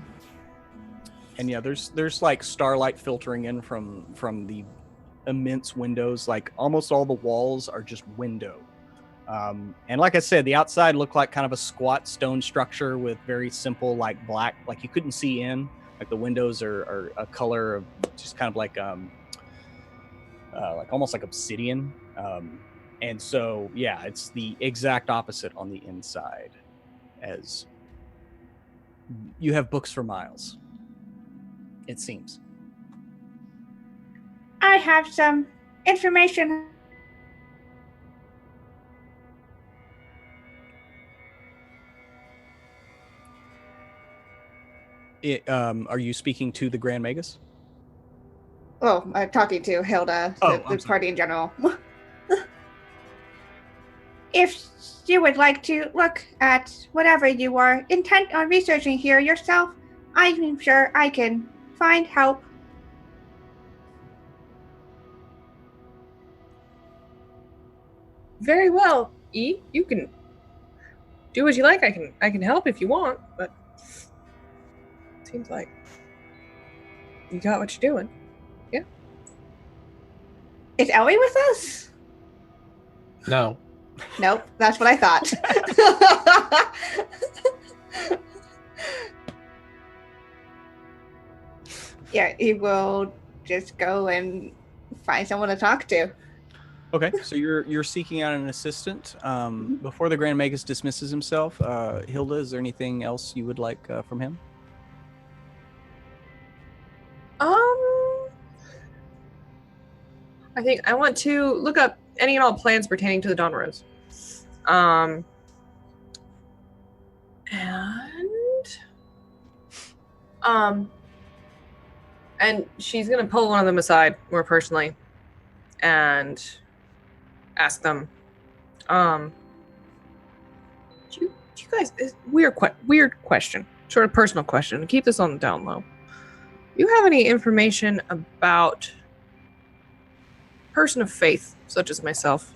yeah, there's like starlight filtering in from the immense windows. Like almost all the walls are just window. And like I said, the outside looked like kind of a squat stone structure with very simple like black, like you couldn't see in. Like the windows are a color of just kind of like almost like obsidian. And so yeah, it's the exact opposite on the inside, as you have books for miles, it seems. I have some information. Are you speaking to the Grand Magus? Oh, talking to Hilda, the party in general. If you would like to look at whatever you are intent on researching here yourself, I'm sure I can find help. Very well, E. You can do what you like. I can help if you want, but seems like you got what you're doing. Is Ellie with us? No. Nope, that's what I thought. Yeah, he will just go and find someone to talk to. Okay, so you're seeking out an assistant. Before the Grand Magus dismisses himself, Hilda, is there anything else you would like from him? I think I want to look up any and all plans pertaining to the Dawn Rose. And she's gonna pull one of them aside more personally and ask them, do you guys, weird question, sort of personal question, keep this on the down low. You have any information about a person of faith, such as myself,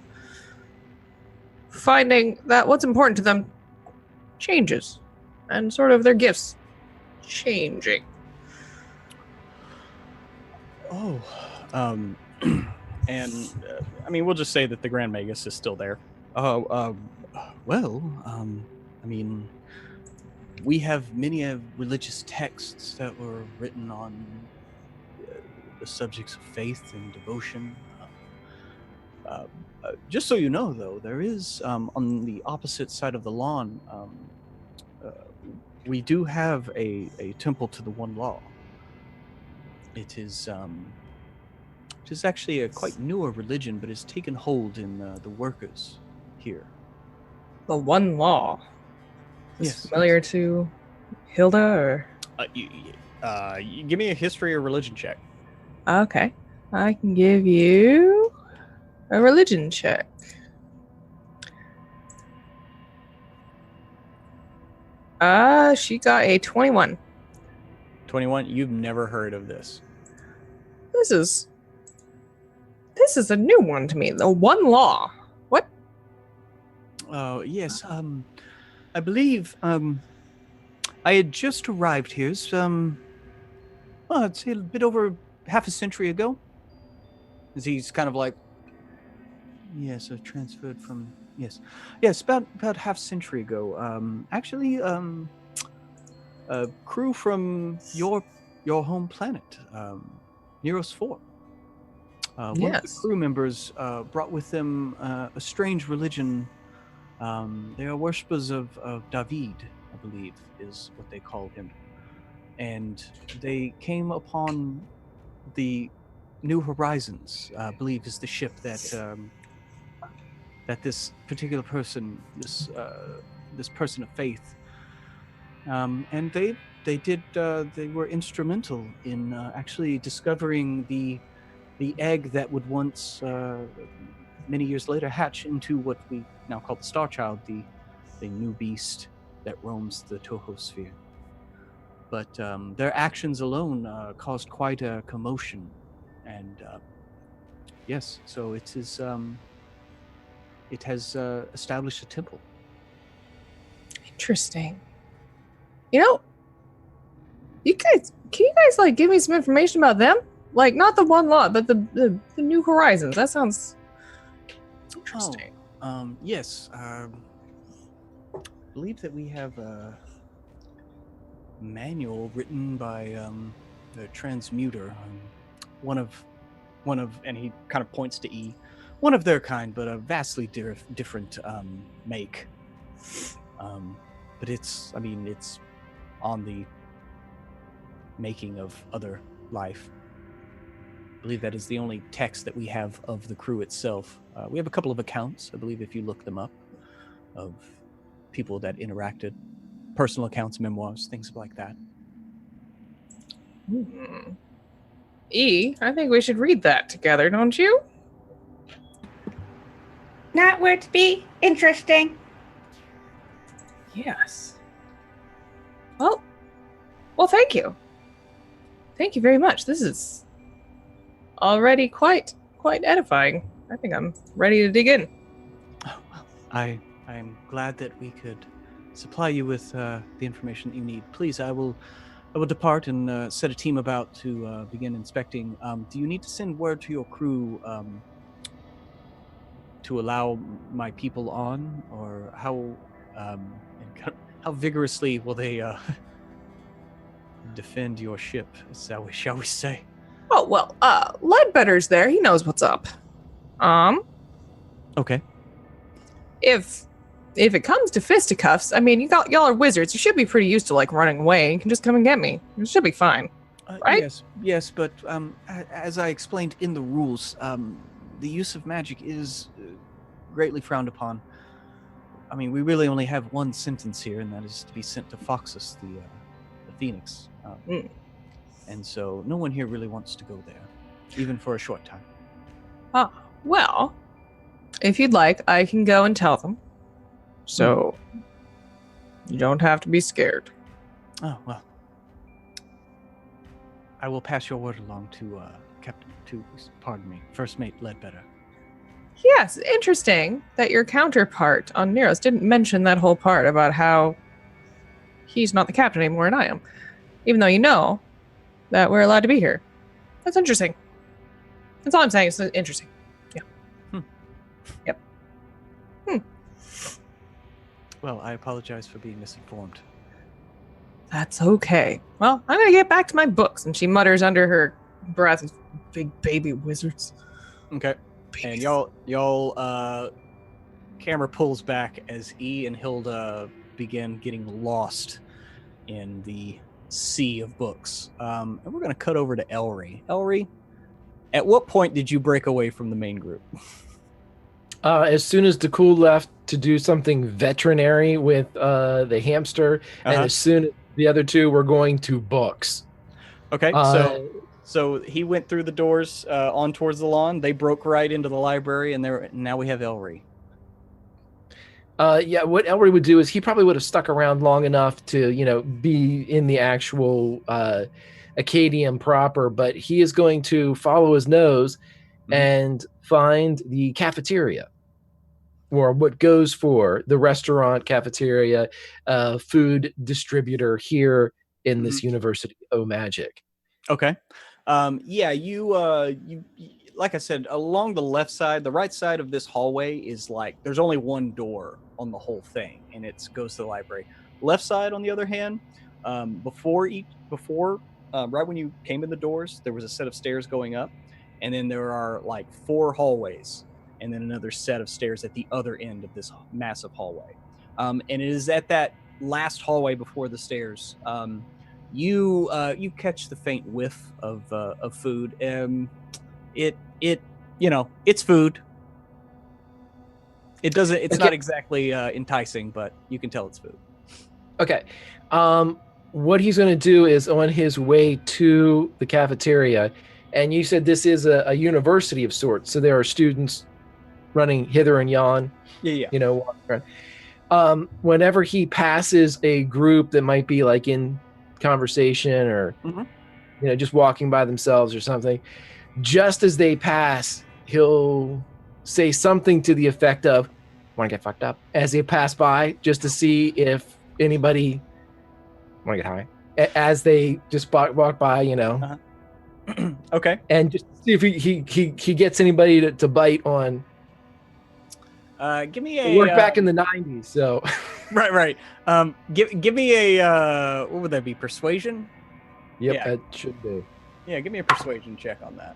finding that what's important to them changes, and sort of their gifts changing? Oh, and I mean, we'll just say that the Grand Magus is still there. Well, I mean, we have many religious texts that were written on the subjects of faith and devotion. Just so you know, though, there is on the opposite side of the lawn. We do have a temple to the One Law. It is actually a quite newer religion, but it's taken hold in the workers here. The One Law. Is Yes. this familiar to Hilda, or? You give me a history or religion check. Okay, I can give you a religion check. She got a 21. 21. You've never heard of this. This is a new one to me. The One Law. What? Oh, yes. I believe I had just arrived here. Well, I'd say a bit over half a century ago. As he's kind of like, yes, I transferred from, yes, about half a century ago. Actually, a crew from your home planet, Neros 4. One of the Yes. crew members brought with them a strange religion. They are worshippers of David, I believe, is what they call him. And they came upon the New Horizons, I believe, is the ship that that this particular person, this person of faith, and they were instrumental in actually discovering the egg that would once, many years later, hatch into what we now call the Star Child, the new beast that roams the Toho sphere. But their actions alone caused quite a commotion, and yes, so it has established a temple. Interesting. You know, can you guys like give me some information about them? Like not the One Law, but the New Horizons. That sounds interesting. Yes. I believe that we have a manual written by the transmuter, one of, and he kind of points to E, one of their kind, but a vastly different make. But it's on the making of other life. I believe that is the only text that we have of the crew itself. We have a couple of accounts, I believe, if you look them up, of people that interacted, personal accounts, memoirs, things like that. E, I think we should read that together, don't you? That would be interesting. Yes. Well, thank you. Thank you very much. This is already quite edifying. I think I'm ready to dig in. Oh, well, I'm glad that we could supply you with the information that you need. Please, I will I will depart and set a team about to begin inspecting. Do you need to send word to your crew to allow my people on, or how vigorously will they defend your ship? Shall we say? Oh well, Ledbetter's there. He knows what's up. Okay. If it comes to fisticuffs, I mean, y'all are wizards. You should be pretty used to like running away. You can just come and get me. It should be fine, right? Yes, but as I explained in the rules, the use of magic is greatly frowned upon. I mean, we really only have one sentence here, and that is to be sent to Foxus, the Phoenix. And so no one here really wants to go there, even for a short time. Well, if you'd like, I can go and tell them. So you don't have to be scared. Oh, well. I will pass your word along to First Mate Ledbetter. Yes, interesting that your counterpart on Nero's didn't mention that whole part about how he's not the captain anymore and I am. Even though you know that we're allowed to be here. That's interesting. That's all I'm saying. It's interesting. Yeah. Yep. Well, I apologize for being misinformed. That's okay. Well, I'm gonna get back to my books. And she mutters under her breath, big baby wizards. Okay. Babies. And y'all camera pulls back as E and Hilda begin getting lost in the sea of books. And we're going to cut over to Elry. Elry, at what point did you break away from the main group? As soon as Dakul left to do something veterinary with the hamster, and as soon as the other two were going to books. Okay, so he went through the doors on towards the lawn. They broke right into the library, and now we have Elry. Yeah, what Elry would do is he probably would have stuck around long enough to, be in the actual Acadium proper, but he is going to follow his nose and find the cafeteria, or what goes for the restaurant, cafeteria, food distributor here in this University of Magic. Okay. Yeah, you like I said, along the left side, the right side of this hallway is like there's only one door on the whole thing, and it goes to the library. Left side, on the other hand, before right when you came in the doors, there was a set of stairs going up, and then there are like 4 hallways, and then another set of stairs at the other end of this massive hallway. And it is at that last hallway before the stairs. You catch the faint whiff of food. It's food. It's not exactly enticing, but you can tell it's food. Okay. What he's going to do is on his way to the cafeteria, and you said this is a university of sorts, so there are students running hither and yon. Yeah. Walking around. Whenever he passes a group that might be like in conversation or just walking by themselves or something, just as they pass, he'll say something to the effect of, "Want to get fucked up?" as they pass by, just to see if anybody want to get high as they just walk by, Okay. And just see if he gets anybody to bite on. Give me a work back in the 90s, so right. Give me a what would that be? Persuasion? Yep, yeah. That should be. Yeah, give me a persuasion check on that.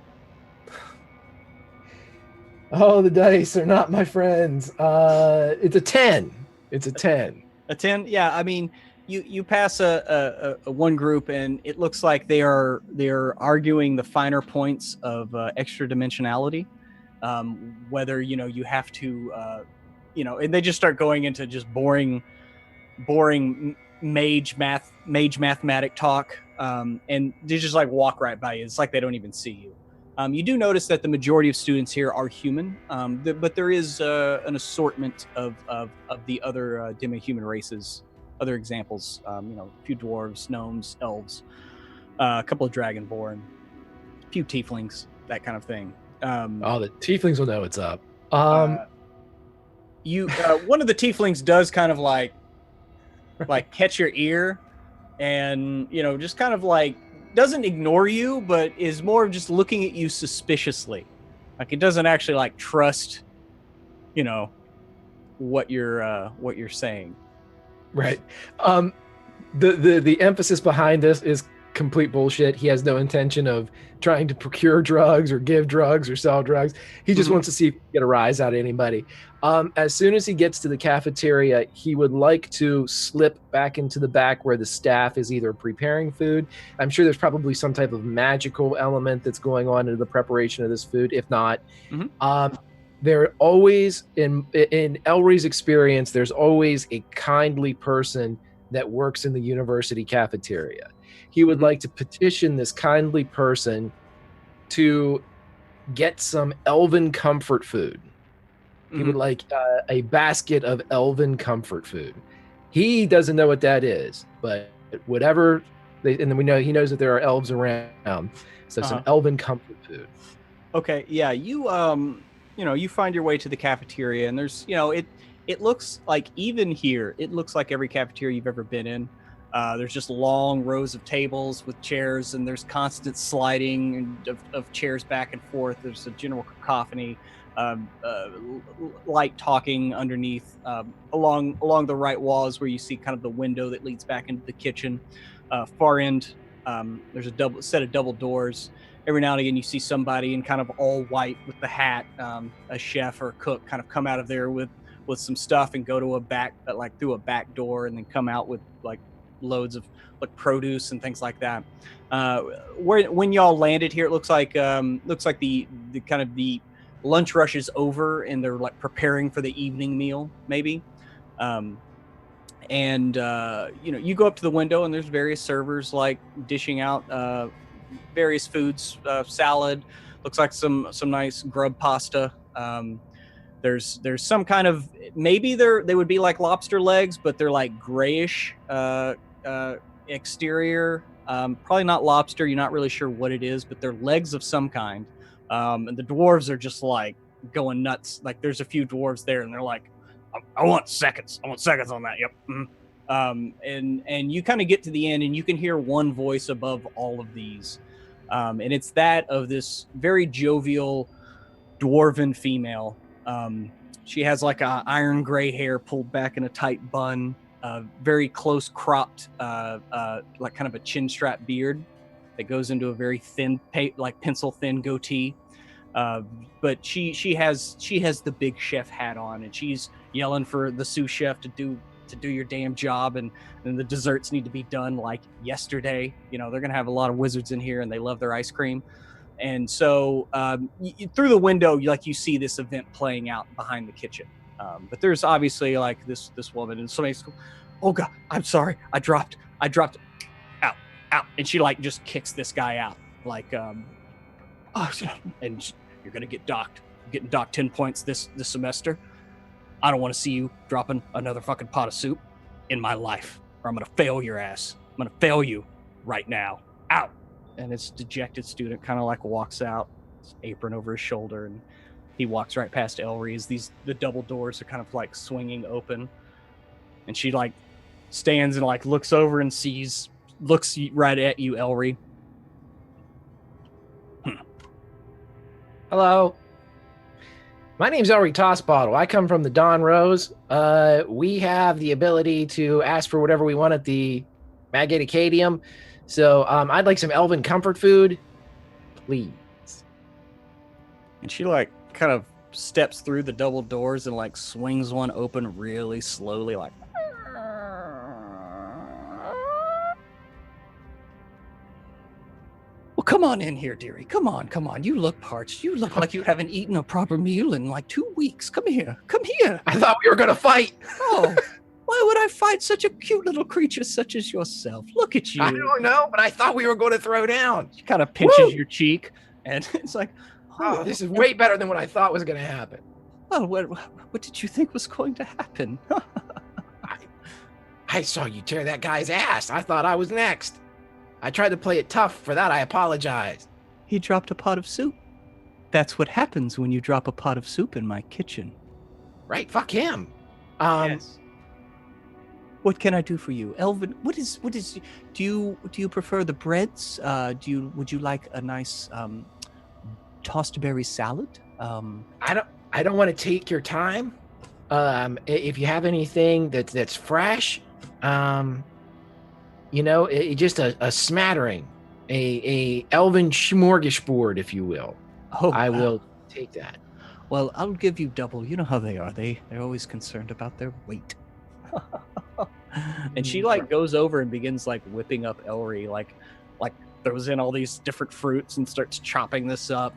Oh, the dice are not my friends. It's a 10. It's a 10. A 10? Yeah, I mean, you pass a one group, and it looks like they're arguing the finer points of extra dimensionality. Whether you have to and they just start going into just boring mage mathematic talk, and they just like walk right by you. It's like they don't even see you. You do notice that the majority of students here are human, but there is an assortment of the other demi-human races, other examples. A few dwarves, gnomes, elves, a couple of dragonborn, a few tieflings, that kind of thing. The tieflings will know what's up. One of the tieflings does kind of like catch your ear, and just kind of like doesn't ignore you, but is more of just looking at you suspiciously. Like it doesn't actually like trust, what you're saying. Right. The emphasis behind this is complete bullshit. He has no intention of trying to procure drugs or give drugs or sell drugs. He just wants to see if he can get a rise out of anybody. As soon as he gets to the cafeteria, he would like to slip back into the back where the staff is either preparing food. I'm sure there's probably some type of magical element that's going on in the preparation of this food. If not, there always, in Elry's experience, there's always a kindly person that works in the university cafeteria. He would like to petition this kindly person to get some elven comfort food. He would like a basket of elven comfort food. He doesn't know what that is, but whatever, and then we know he knows that there are elves around. So some elven comfort food. Okay, yeah, you you find your way to the cafeteria, and there's it looks like, even here, it looks like every cafeteria you've ever been in. There's just long rows of tables with chairs, and there's constant sliding of chairs back and forth. There's a general cacophony, light talking underneath. Along the right walls where you see kind of the window that leads back into the kitchen. Far end, there's a set of double doors. Every now and again, you see somebody in kind of all white with the hat, a chef or a cook, kind of come out of there with some stuff and go to through a back door, and then come out with like loads of like produce and things like that. When y'all landed here, it looks like the kind of the lunch rush is over, and they're like preparing for the evening meal, maybe. You go up to the window, and there's various servers like dishing out various foods, salad, looks like some nice grub pasta. There's some kind of, maybe they would be like lobster legs, but they're like grayish exterior. Probably not lobster. You're not really sure what it is, but they're legs of some kind. And the dwarves are just like going nuts. Like there's a few dwarves there, and they're like, I want seconds. I want seconds on that. Yep. And you kind of get to the end, and you can hear one voice above all of these. And it's that of this very jovial dwarven female. She has like a iron gray hair pulled back in a tight bun, very close cropped, like kind of a chin strap beard that goes into a very thin, like pencil thin goatee. But she has the big chef hat on, and she's yelling for the sous chef to do your damn job, and the desserts need to be done like yesterday. They're gonna have a lot of wizards in here, and they love their ice cream. And so through the window, you see this event playing out behind the kitchen. But there's obviously like this woman, and somebody's, oh God, I'm sorry, I dropped out, and she like just kicks this guy out, like, and you're gonna get docked. I'm getting docked 10 points this semester. I don't want to see you dropping another fucking pot of soup in my life, or I'm gonna fail your ass. I'm gonna fail you right now. Out. And this dejected student kind of like walks out, his apron over his shoulder, and he walks right past Elry as the double doors are kind of like swinging open. And she like stands and like looks over and looks right at you, Elry. Hello. My name's Elry Tossbottle. I come from the Dawn Rose. We have the ability to ask for whatever we want at the Magate Acadium. So I'd like some elven comfort food, please. And she like kind of steps through the double doors and like swings one open really slowly, like. Well, come on in here, dearie. Come on. You look parched. You look like you haven't eaten a proper meal in like 2 weeks. Come here. I thought we were gonna fight. Oh. Why would I fight such a cute little creature such as yourself? Look at you. I don't know, but I thought we were going to throw down. She kind of pinches your cheek, and it's like, oh, this is way better than what I thought was going to happen. Oh, what did you think was going to happen? I saw you tear that guy's ass. I thought I was next. I tried to play it tough. For that, I apologize. He dropped a pot of soup. That's what happens when you drop a pot of soup in my kitchen. Right, fuck him. Yes. What can I do for you, Elvin? What is? Do you prefer the breads? Would you like a nice tossed berry salad? I don't want to take your time. If you have anything that's fresh, just a smattering, a elven smorgasbord, if you will. Oh, I will take that. Well, I'll give you double. You know how they are. They're always concerned about their weight. And she like goes over and begins like whipping up Elry, like throws in all these different fruits and starts chopping this up.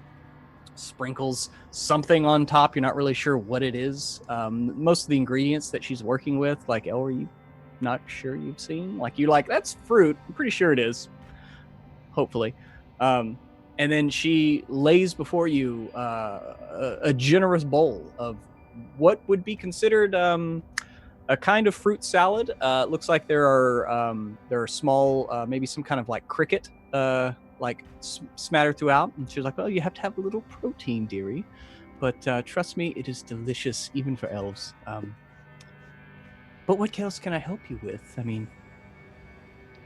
Sprinkles something on top. You're not really sure what it is. Most of the ingredients that she's working with, like Elry, not sure you've seen. Like you're like, that's fruit. I'm pretty sure it is. Hopefully. And then she lays before you a generous bowl of what would be considered a kind of fruit salad. It looks like there are small, maybe some kind of like cricket, like smattered throughout. And she's like, "Well, you have to have a little protein, dearie, but trust me, it is delicious even for elves." But what else can I help you with? I mean,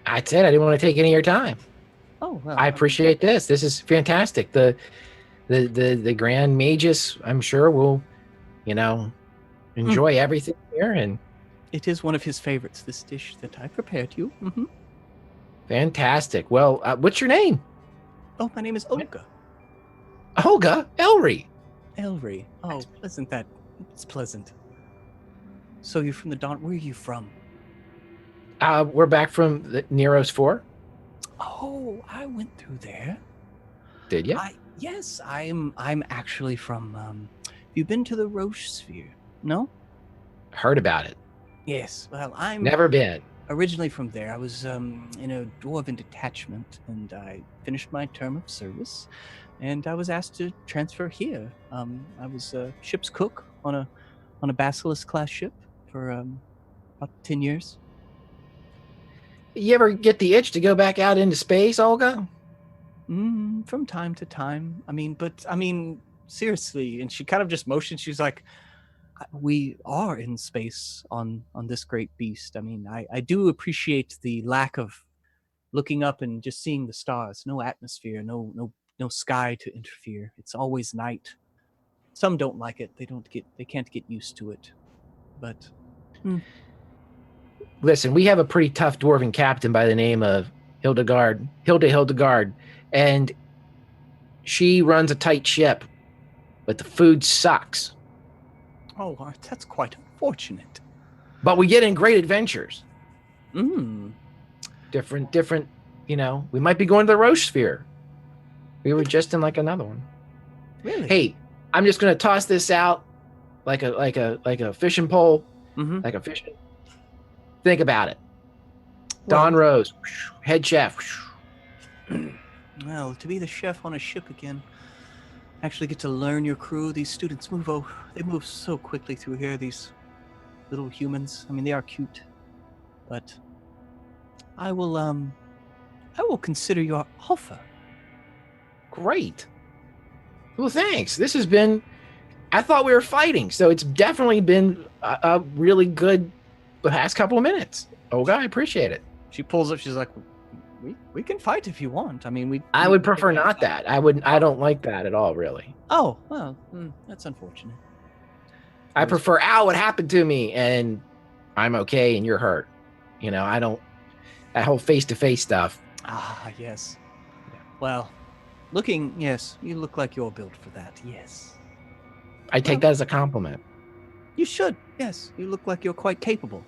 I said I didn't want to take any of your time. Oh, well, I appreciate this. This is fantastic. The Grand Magus, I'm sure, will, enjoy everything here, and it is one of his favorites. This dish that I prepared you. Mm-hmm. Fantastic. Well, what's your name? Oh, my name is Olga. Olga? Elry. Elry. Oh, isn't that? It's pleasant. So you're from the Dawn. Where are you from? We're back from the Nero's 4. Oh, I went through there. Did you? Yes, I'm actually from. Have you been to the Roche Sphere? No. Heard about it. Yes. Well, I'm never been. Originally from there. I was in a dwarven detachment, and I finished my term of service, and I was asked to transfer here. I was a ship's cook on a Basilisk class ship for about 10 years. You ever get the itch to go back out into space, Olga? From time to time. I mean, seriously. And she kind of just motioned. She's like, we are in space on this great beast. I mean, I do appreciate the lack of looking up and just seeing the stars. No atmosphere, no sky to interfere. It's always night. Some don't like it. They can't get used to it. But listen, we have a pretty tough dwarven captain by the name of Hilda, and she runs a tight ship, but the food sucks. Oh, that's quite unfortunate. But we get in great adventures. Different, we might be going to the Roche Sphere. We were just in like another one. Really? Hey, I'm just gonna toss this out like a fishing pole, like a fishing. Think about it. Don Rose, head chef. Well, to be the chef on a ship again, actually get to learn your crew. These students they move so quickly through here. These little humans. I mean, they are cute, but I will consider your offer. Great. Well, thanks. This has been. I thought we were fighting, so it's definitely been a really good past couple of minutes. Olga, I appreciate it. She pulls up. She's like, "We can fight if you want. I mean, I would prefer not that. I don't like that at all, really. Oh, well, that's unfortunate. I prefer, what happened to me, and I'm okay, and you're hurt. I don't. That whole face-to-face stuff. Ah, yes. Well, yes, you look like you're built for that. Yes. I take that as a compliment. You should. Yes, you look like you're quite capable.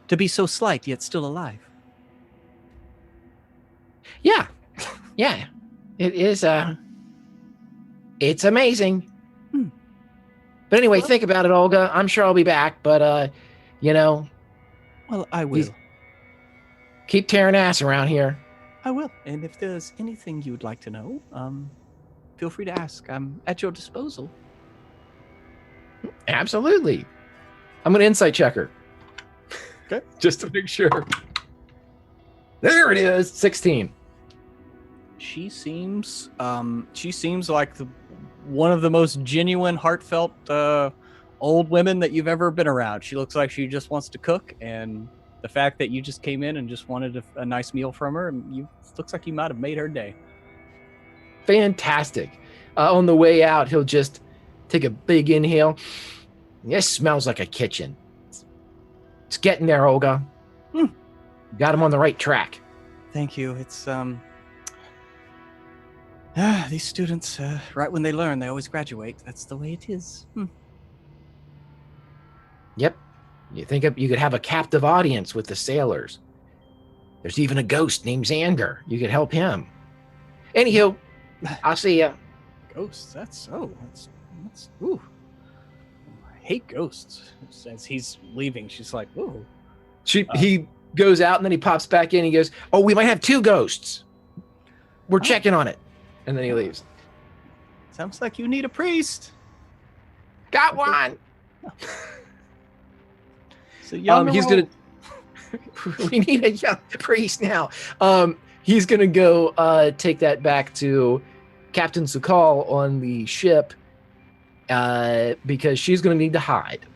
To be so slight yet still alive. Yeah. It is. It's amazing. But anyway, think about it, Olga. I'm sure I'll be back, but Well, I will. Keep tearing ass around here. I will. And if there's anything you'd like to know, feel free to ask. I'm at your disposal. Absolutely. I'm gonna insight check her. Okay. Just to make sure. There it is. 16. She seems like one of the most genuine, heartfelt old women that you've ever been around. She looks like she just wants to cook, and the fact that you just came in and just wanted a nice meal from her, and looks like you might have made her day. Fantastic. On the way out, he'll just take a big inhale. This smells like a kitchen. It's getting there, Olga. Got him on the right track. Thank you. It's these students, right when they learn, they always graduate. That's the way it is. Yep. You think you could have a captive audience with the sailors. There's even a ghost named Xander. You could help him. Anywho, I'll see ya. Ghosts? That's ooh. I hate ghosts. As he's leaving, she's like, ooh. He goes out and then he pops back in. He goes, oh, we might have 2 ghosts. We're checking on it. And then he leaves. Sounds like you need a priest. Got one. So he's gonna. We need a young priest now. He's gonna go take that back to Captain Sukal on the ship because she's gonna need to hide,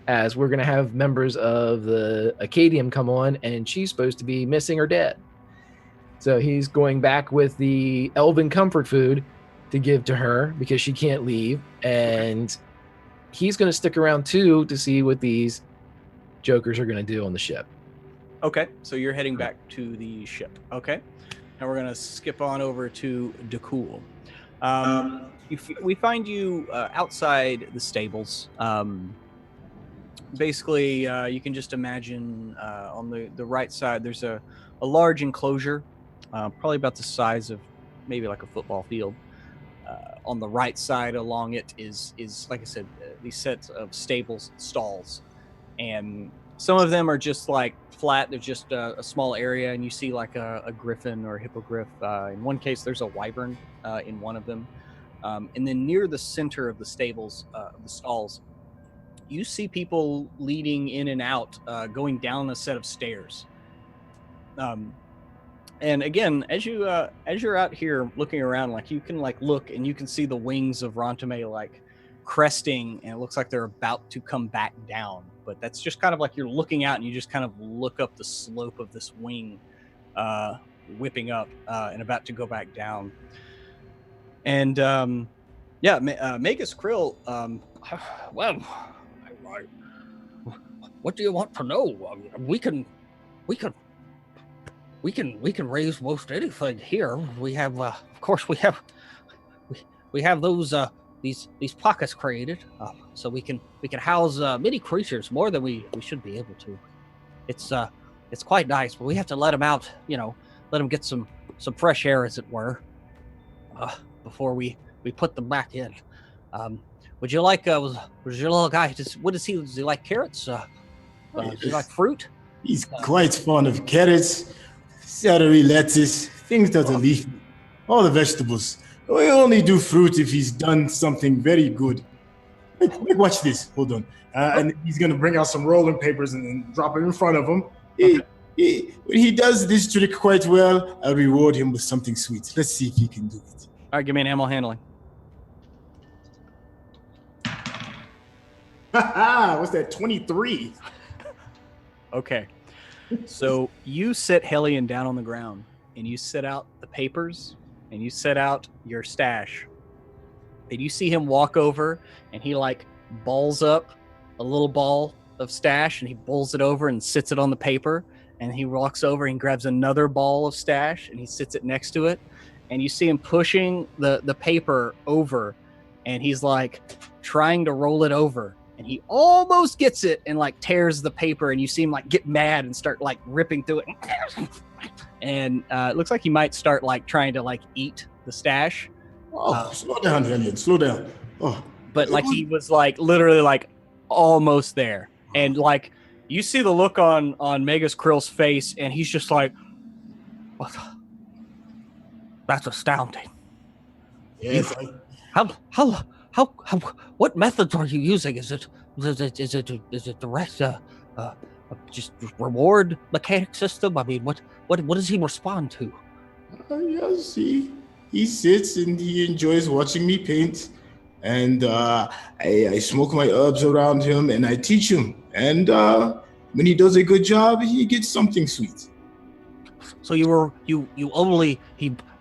as we're gonna have members of the Acadium come on, and she's supposed to be missing or dead. So he's going back with the elven comfort food to give to her because she can't leave, and he's gonna stick around too to see what these jokers are gonna do on the ship. Okay, so you're heading back to the ship. Okay, now we're gonna skip on over to Dakul. We find you outside the stables. Basically, you can just imagine on the right side, there's a large enclosure, probably about the size of maybe like a football field. On the right side along it is like I said, these sets of stables, stalls, and some of them are just like flat. They're just a small area, and you see like a griffin or a hippogriff. In one case, there's a wyvern in one of them. And then near the center of the stables, the stalls, you see people leading in and out, going down a set of stairs. And again, as you're out here looking around, like you can like look and you can see the wings of Rontame like cresting, and it looks like they're about to come back down. But that's just kind of like you're looking out and you just kind of look up the slope of this wing, whipping up and about to go back down. And Magus Krill, Well, what do you want to know? We can raise most anything here. We have, of course, we have those these pockets created, so we can house many creatures, more than we should be able to. It's quite nice, but we have to let them out. Let them get some fresh air, as it were, before we put them back in. Would you like? Was your little guy? Does he like carrots? Does he like fruit? He's quite fond of carrots, celery, lettuce, things that are leafy. All the vegetables. We only do fruit if he's done something very good. Watch this. Hold on. And he's going to bring out some rolling papers and drop it in front of him. When he does this trick quite well, I'll reward him with something sweet. Let's see if he can do it. all right, give me an animal handling. What's that, 23? Okay. So you sit Hellion down on the ground, and you set out the papers, and you set out your stash. And you see him walk over, and he like balls up a little ball of stash, and he bowls it over and sits it on the paper. And he walks over and grabs another ball of stash, and he sits it next to it. And you see him pushing the paper over, and he's like trying to roll it over. And he almost gets it and like tears the paper, and you see him like get mad and start like ripping through it. And it looks like he might start like trying to like eat the stash. Oh, slow down, Hellion. Slow down. Oh, but like he was like literally like almost there. And like you see the look on Magus Krill's face, and he's just like, what? That's astounding. yes. How what methods are you using? Is it direct just reward mechanic system? I mean, what does he respond to? Yes, he sits and he enjoys watching me paint, and I smoke my herbs around him, and I teach him, and when he does a good job, he gets something sweet. So you only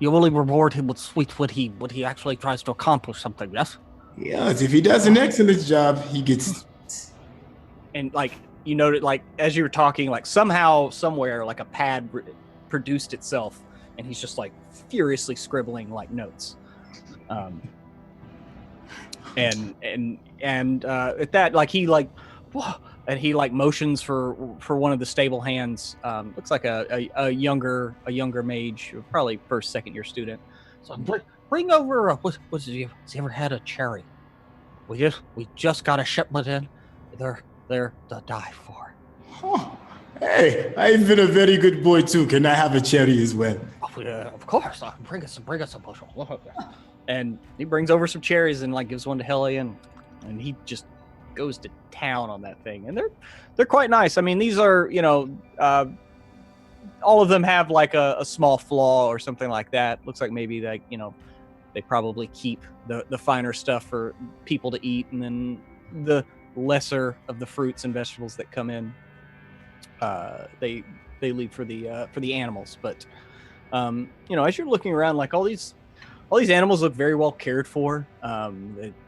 reward him with sweets when he actually tries to accomplish something, yes? Yes, if he does an excellent job, he gets. And like you noted, like as you were talking, like somehow, somewhere, like a pad produced itself, and he's just like furiously scribbling like notes. And at that, like he like, whoa, and he like motions for one of the stable hands. Looks like a younger mage, probably first, second year student. So bring over. Has he ever had a cherry? We just got a shipment in. They're to die for. Huh. Hey, I've been a very good boy too. Can I have a cherry as well? Oh, yeah, of course. Bring us a bushel. And he brings over some cherries and like gives one to Hellion, and he just goes to town on that thing. And they're quite nice. I mean, these are, all of them have like a small flaw or something like that. Looks like maybe like, they probably keep the finer stuff for people to eat, and then the lesser of the fruits and vegetables that come in, they leave for the animals. But as you're looking around, like all these animals look very well cared for.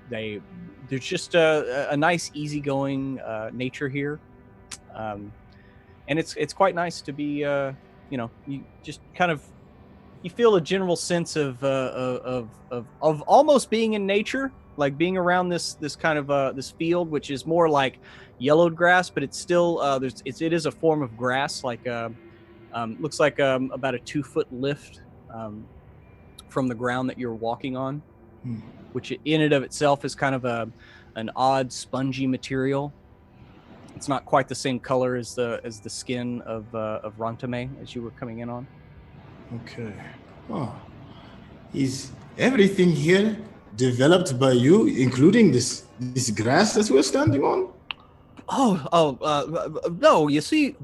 There's just a nice, easygoing nature here, and it's quite nice to be. You just kind of you feel a general sense of almost being in nature, like being around this kind of this field, which is more like yellowed grass, but it's still it is a form of grass. Like looks like about a 2-foot lift from the ground that you're walking on, which in and of itself is kind of an odd spongy material. It's not quite the same color as the skin of Rantame as you were coming in on. Okay. Oh. Is everything here developed by you, including this grass that we're standing on? No. You see,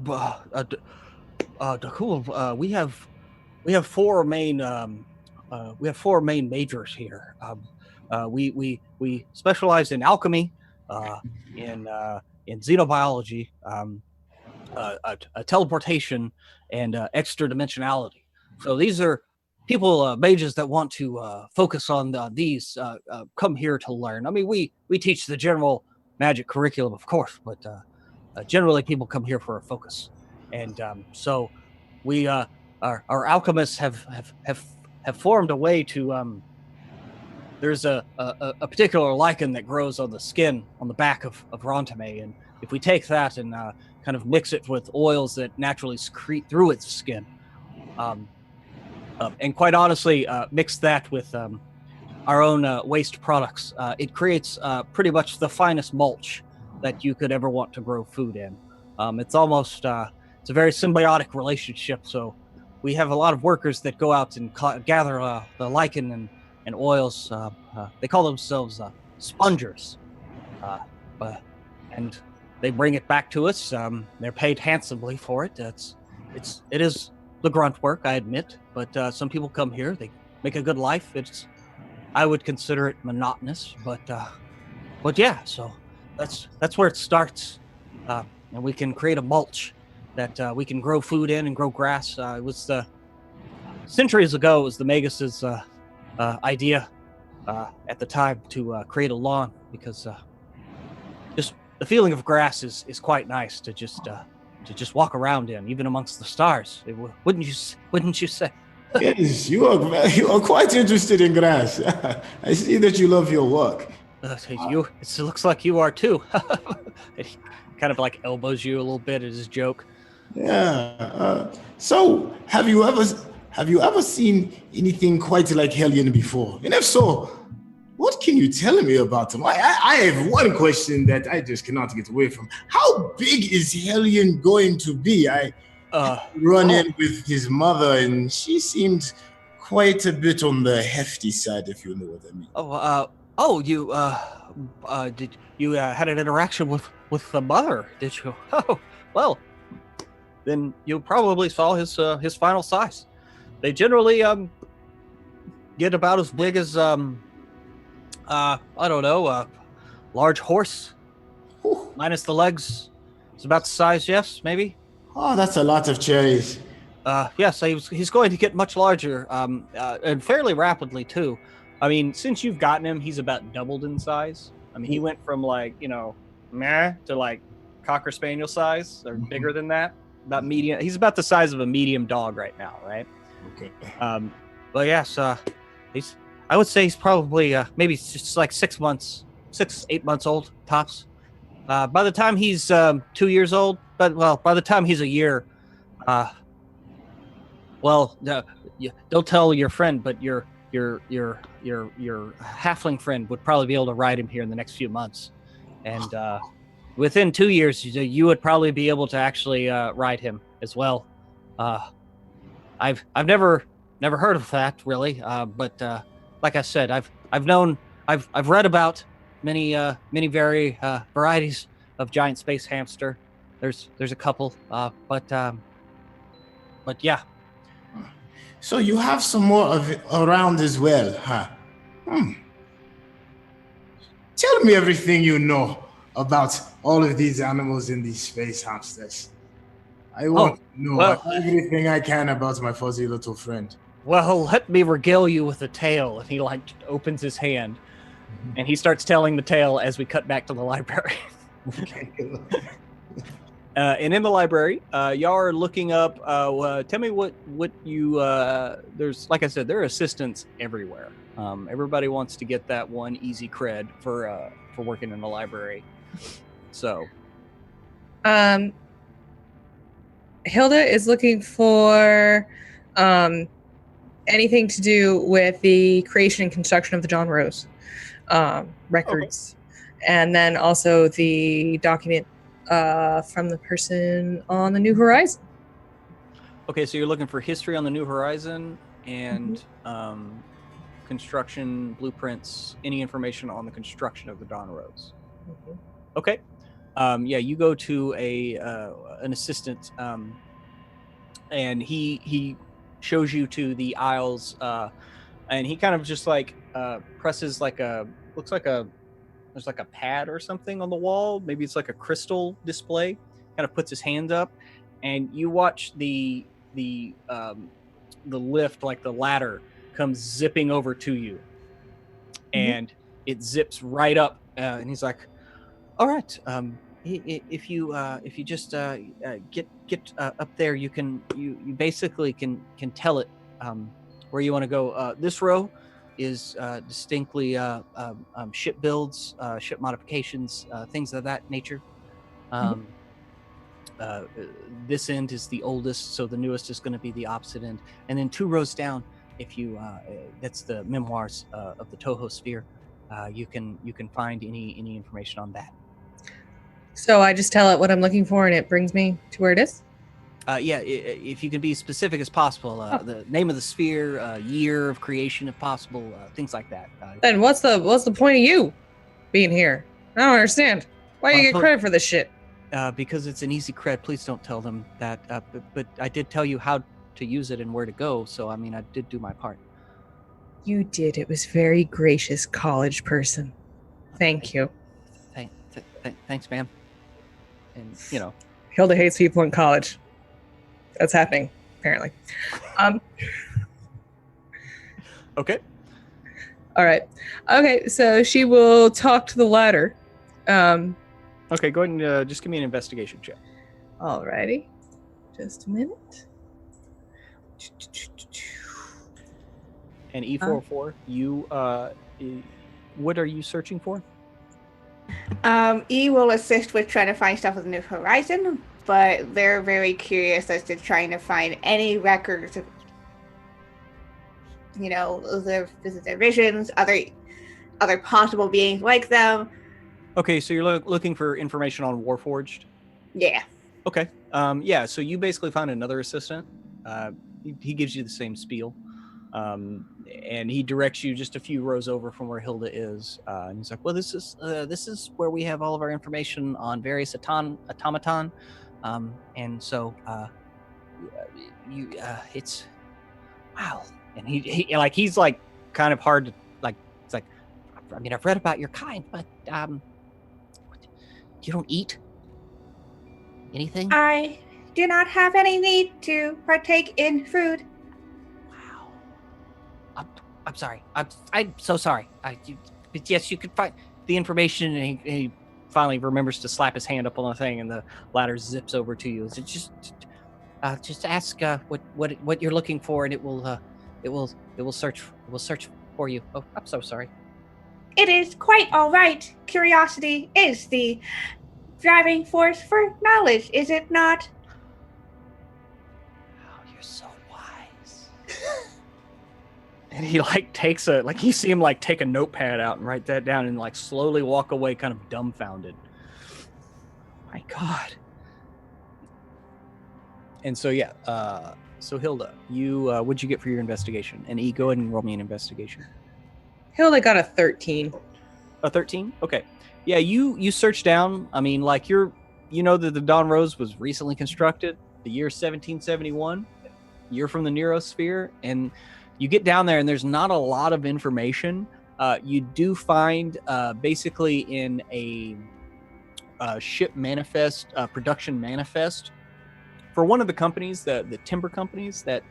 Dakul, we have four main majors here. We specialize in alchemy, in xenobiology, teleportation, and extra dimensionality. So these are people, mages that want to focus on these. Come here to learn. I mean, we teach the general magic curriculum, of course, but generally people come here for a focus. And so we our alchemists have formed a way to. There's a particular lichen that grows on the skin on the back of Rantame, and if we take that and kind of mix it with oils that naturally secrete through its skin, and quite honestly, mix that with our own waste products, it creates pretty much the finest mulch that you could ever want to grow food in. It's almost it's a very symbiotic relationship. So we have a lot of workers that go out and gather the lichen and oils. They call themselves spongers, and they bring it back to us. They're paid handsomely for it. It is the grunt work, I admit, but some people come here. They make a good life. I would consider it monotonous, but yeah. So that's where it starts, and we can create a mulch that we can grow food in and grow grass. It was centuries ago. It was the Magus's idea at the time to create a lawn, because just the feeling of grass is quite nice to just walk around in, even amongst the stars. Wouldn't you say? Yes, you are quite interested in grass. I see that you love your work. It looks like you are too. He kind of like elbows you a little bit as his joke. Yeah. So, have you ever seen anything quite like Hellion before? And if so, what can you tell me about him? I have one question that I just cannot get away from. How big is Hellion going to be? I run in with his mother, and she seemed quite a bit on the hefty side, if you know what I mean. Did you had an interaction with the mother? Did you? Oh, well, then you probably saw his final size. They generally get about as big as I don't know, large horse, minus the legs, It's about the size, yes, maybe. Oh, that's a lot of cherries. Yes, he's going to get much larger, and fairly rapidly too. I mean, since you've gotten him, he's about doubled in size. I mean, he went from like, meh to like Cocker Spaniel size, or bigger than that. About medium. He's about the size of a medium dog right now, right? Okay. But yes, I would say he's probably maybe just like 8 months old tops. By the time he's 2 years old, by the time he's a year, don't tell your friend, but your halfling friend would probably be able to ride him here in the next few months, and within 2 years, you would probably be able to actually ride him as well. I've never heard of that really, but like I said, I've read about many varieties of giant space hamster. There's a couple, but yeah. So you have some more of it around as well, huh? Tell me everything you know about all of these animals in these space hamsters. I want to know everything I can about my fuzzy little friend. Well, let me regale you with a tale. And he like opens his hand, and he starts telling the tale as we cut back to the library. Okay. And in the library, y'all are looking up. Tell me what you. There's, like I said, there are assistants everywhere. Everybody wants to get that one easy cred for working in the library. So, Hilda is looking for anything to do with the creation and construction of the John Rose records, and then also the document from the person on the New Horizon. Okay, so you're looking for history on the New Horizon and construction blueprints, any information on the construction of the Dawn Rose. Okay. Yeah, you go to an assistant, and he shows you to the aisles, and he kind of just like presses like looks like there's like a pad or something on the wall. Maybe it's like a crystal display. Kind of puts his hands up, and you watch the lift, like the ladder, comes zipping over to you, and it zips right up, and he's like, "All right, if you just get up there, you basically can tell it where you want to go. This row is distinctly ship builds, ship modifications, things of that nature. This end is the oldest, so the newest is going to be the opposite end. And then 2 rows down, if you that's the memoirs of the Toho Sphere. You can find any information on that. So I just tell it what I'm looking for, and it brings me to where it is? Yeah, if you can be specific as possible, the name of the sphere, year of creation if possible, things like that. Then what's the point of you being here? I don't understand. Why do you get credit for this shit? Because it's an easy cred. Please don't tell them that. But I did tell you how to use it and where to go, so I mean, I did do my part. You did. It was very gracious, college person. Thank you. Thanks, ma'am. And Hilda hates people in college. That's happening, apparently. Okay. All right. Okay, so she will talk to the ladder. Okay, go ahead and just give me an investigation check. Alrighty. Just a minute. And E44, you, what are you searching for? E will assist with trying to find stuff with New Horizon, but they're very curious as to trying to find any records of, their visions, other possible beings like them. Okay, so you're looking for information on Warforged? Yeah. Okay. Yeah, so you basically find another assistant. He gives you the same spiel. And he directs you just a few rows over from where Hilda is. And he's like, well, this is where we have all of our information on various automaton. And so it's wow. And he's like kind of hard to like. It's like, I mean, I've read about your kind, but you don't eat. Anything? I do not have any need to partake in food. Wow. I'm sorry. I'm so sorry. But yes, you could find the information, and he finally remembers to slap his hand up on the thing, and the ladder zips over to you. Is it just ask what you're looking for, and it will search for you. Oh, I'm so sorry. It is quite all right. Curiosity is the driving force for knowledge, is it not? Oh, you're so wise. And he like takes you see him like take a notepad out and write that down and like slowly walk away kind of dumbfounded. My God. And so yeah, so Hilda, you what'd you get for your investigation? And E, go ahead and roll me an investigation. Hilda got a 13. A 13? Okay. Yeah, you search down. I mean, like you know that the Dawn Rose was recently constructed, the year 1771. You're from the Neurosphere, and you get down there, and there's not a lot of information. You do find basically in a ship manifest, production manifest for one of the companies, the timber companies that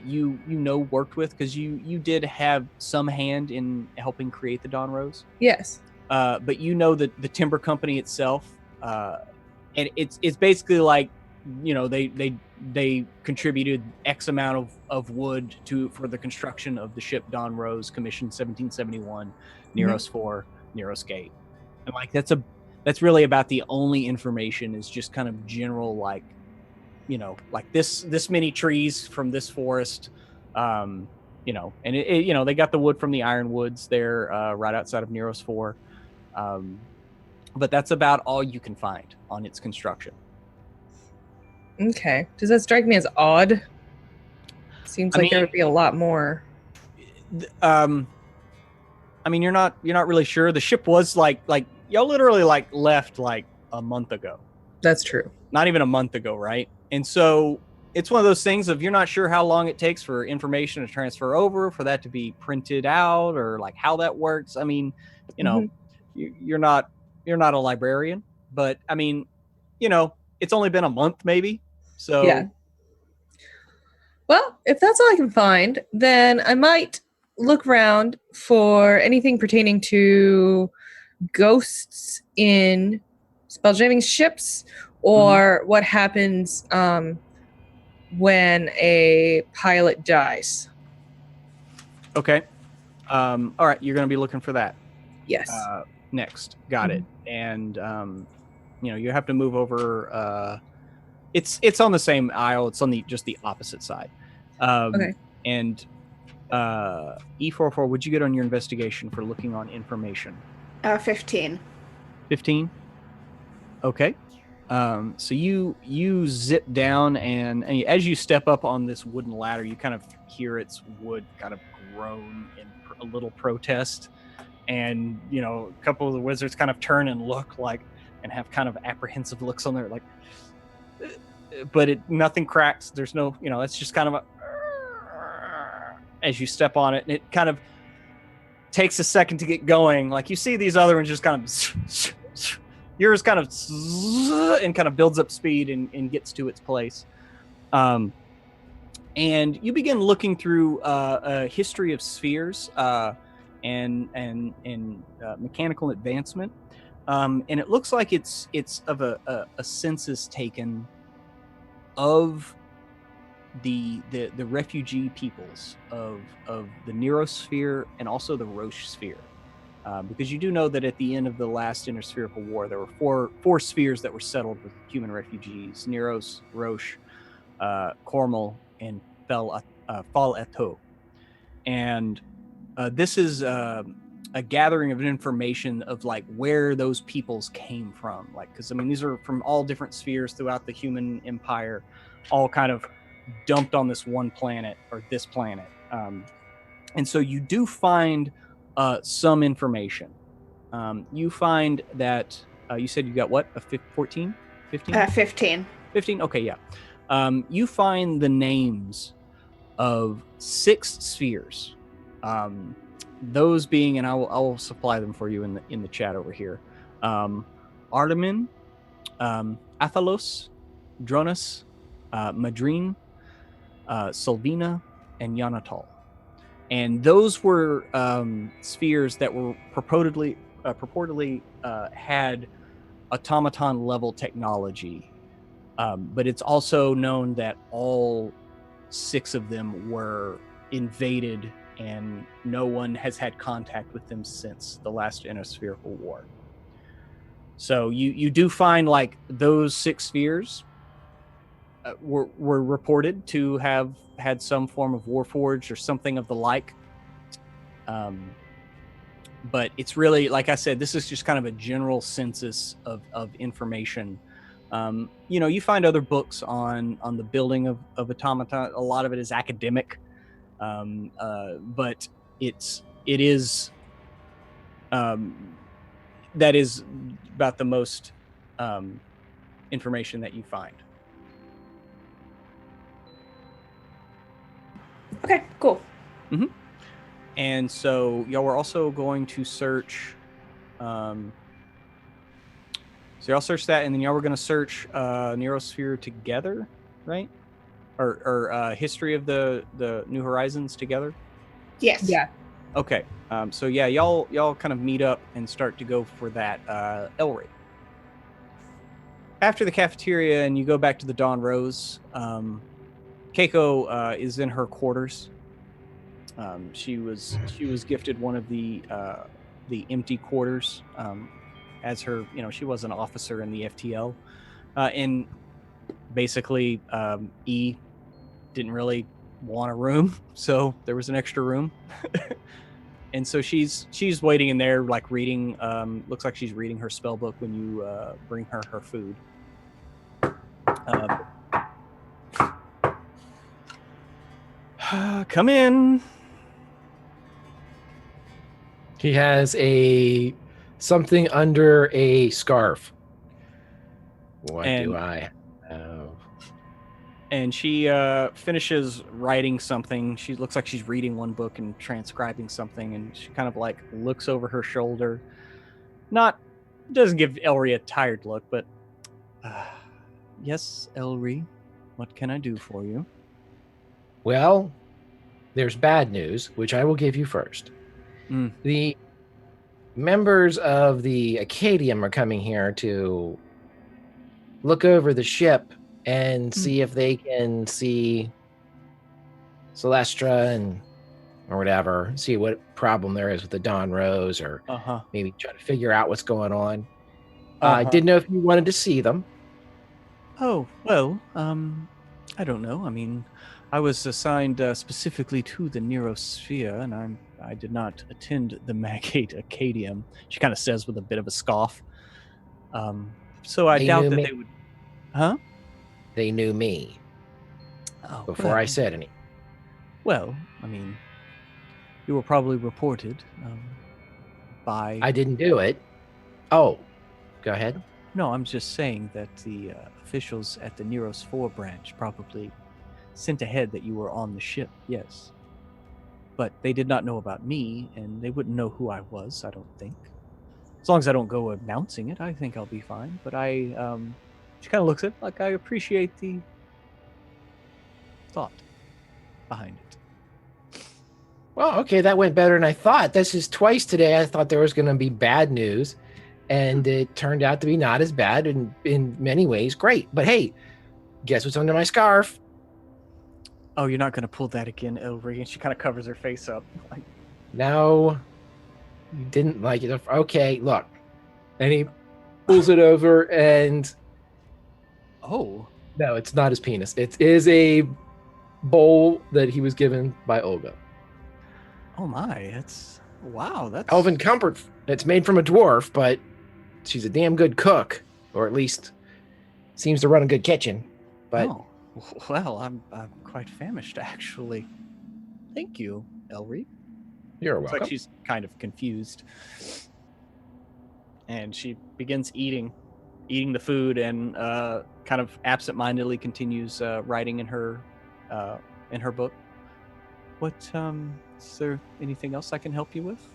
you worked with, because you did have some hand in helping create the Dawn Rose. Yes. But you know that the timber company itself, and it's basically like, you know, they contributed X amount of wood for the construction of the ship Dawn Rose, commissioned 1771, Neros 4, Neros Gate, and like that's really about the only information, is just kind of general, like, you know, like this many trees from this forest, you know, and it you know, they got the wood from the ironwoods there, right outside of Neros 4, but that's about all you can find on its construction. Okay. Does that strike me as odd? Seems like there would be a lot more. I mean, you're not really sure. The ship was like y'all literally like left like a month ago. That's true. Not even a month ago, right? And so it's one of those things of, you're not sure how long it takes for information to transfer over, for that to be printed out, or like how that works. I mean, you know, you're not a librarian, but I mean, you know, it's only been a month maybe. So yeah. Well, if that's all I can find, then I might look around for anything pertaining to ghosts in spelljamming ships, or what happens when a pilot dies. Okay. All right, you're going to be looking for that. Yes. Next. Got it. And you know, you have to move over. It's on the same aisle. It's on just the opposite side. Okay. And E44, would you get on your investigation for looking on information? 15. 15? Okay. So you zip down, and as you step up on this wooden ladder, you kind of hear its wood kind of groan in a little protest. And, you know, a couple of the wizards kind of turn and look like, and have kind of apprehensive looks on there, like, but nothing cracks. There's no, you know, it's just kind of a, as you step on it, and it kind of takes a second to get going. Like, you see these other ones just kind of, yours kind of, and kind of builds up speed and gets to its place. And you begin looking through a history of spheres and mechanical advancement. And it looks like it's of a census taken of the refugee peoples of the Neurosphere and also the Roche sphere, because you do know that at the end of the last interspherical war, there were four spheres that were settled with human refugees: Neros, Roche, Cormel, and Fall Eto. And this is a gathering of information of like where those peoples came from, like, because I mean, these are from all different spheres throughout the human empire, all kind of dumped on this one planet, or this planet. And so you do find some information. You find that you said you got what, a 14 15 15. 15. Okay, yeah. You find the names of 6 spheres, those being, and I will supply them for you in the chat over here: Artemin, Athalos, Dronus, Madrine, Solvina, and Yanatal. And those were spheres that were purportedly had automaton level technology. But it's also known that all 6 of them were invaded and no one has had contact with them since the last Innospherical War. So you do find like those 6 spheres were reported to have had some form of Warforged or something of the like. But it's really, like I said, this is just kind of a general census of information. You find other books on the building of automata. A lot of it is academic, but it is that is about the most information that you find. Okay, cool. Mm-hmm. And so y'all were also going to search. So y'all search that, and then y'all were going to search Neurosphere together, right? Or History of the New Horizons together. Yes. Yeah. Okay. So yeah, y'all kind of meet up and start to go for that Ellery. After the cafeteria, and you go back to the Dawn Rose. Keiko is in her quarters. She was gifted one of the empty quarters as her. She was an officer in the FTL, and basically E didn't really want a room, so there was an extra room. And so she's waiting in there, like reading. Looks like she's reading her spell book when you bring her food. Come in. He has something under a scarf. What do I have? And she finishes writing something. She looks like she's reading one book and transcribing something, and she kind of like looks over her shoulder. Doesn't give Elry a tired look, but yes, Elry, what can I do for you? Well, there's bad news, which I will give you first. The members of the Acadium are coming here to look over the ship and see if they can see Celestra or whatever, see what problem there is with the Dawn Rose, or maybe try to figure out what's going on. I didn't know if you wanted to see them. Oh, well, I don't know. I mean, I was assigned specifically to the Neurosphere, and I did not attend the Magate Acadium. She kind of says with a bit of a scoff. So I doubt that they would... Huh? They knew me before I said anything. Well, I mean, you were probably reported by... I didn't do it. Oh, go ahead. No, I'm just saying that the officials at the Neros 4 branch probably sent ahead that you were on the ship, yes. But they did not know about me, and they wouldn't know who I was, I don't think. As long as I don't go announcing it, I think I'll be fine. But she kind of looks at it like, I appreciate the thought behind it. Well, okay, that went better than I thought. This is twice today. I thought there was going to be bad news, and it turned out to be not as bad, and in many ways, great. But hey, guess what's under my scarf? Oh, you're not going to pull that again, Elry? And she kind of covers her face up. Like, no, you didn't like it. Okay, look. And he pulls it over, and... Oh. No, it's not his penis. It is a bowl that he was given by Olga. Oh my, wow, that's... Elven comfort. It's made from a dwarf, but she's a damn good cook, or at least seems to run a good kitchen. But... Oh. Well, I'm quite famished, actually. Thank you, Elry. You're welcome. Looks like she's kind of confused. And she begins eating the food, and kind of absentmindedly continues writing in her book. What, is there anything else I can help you with?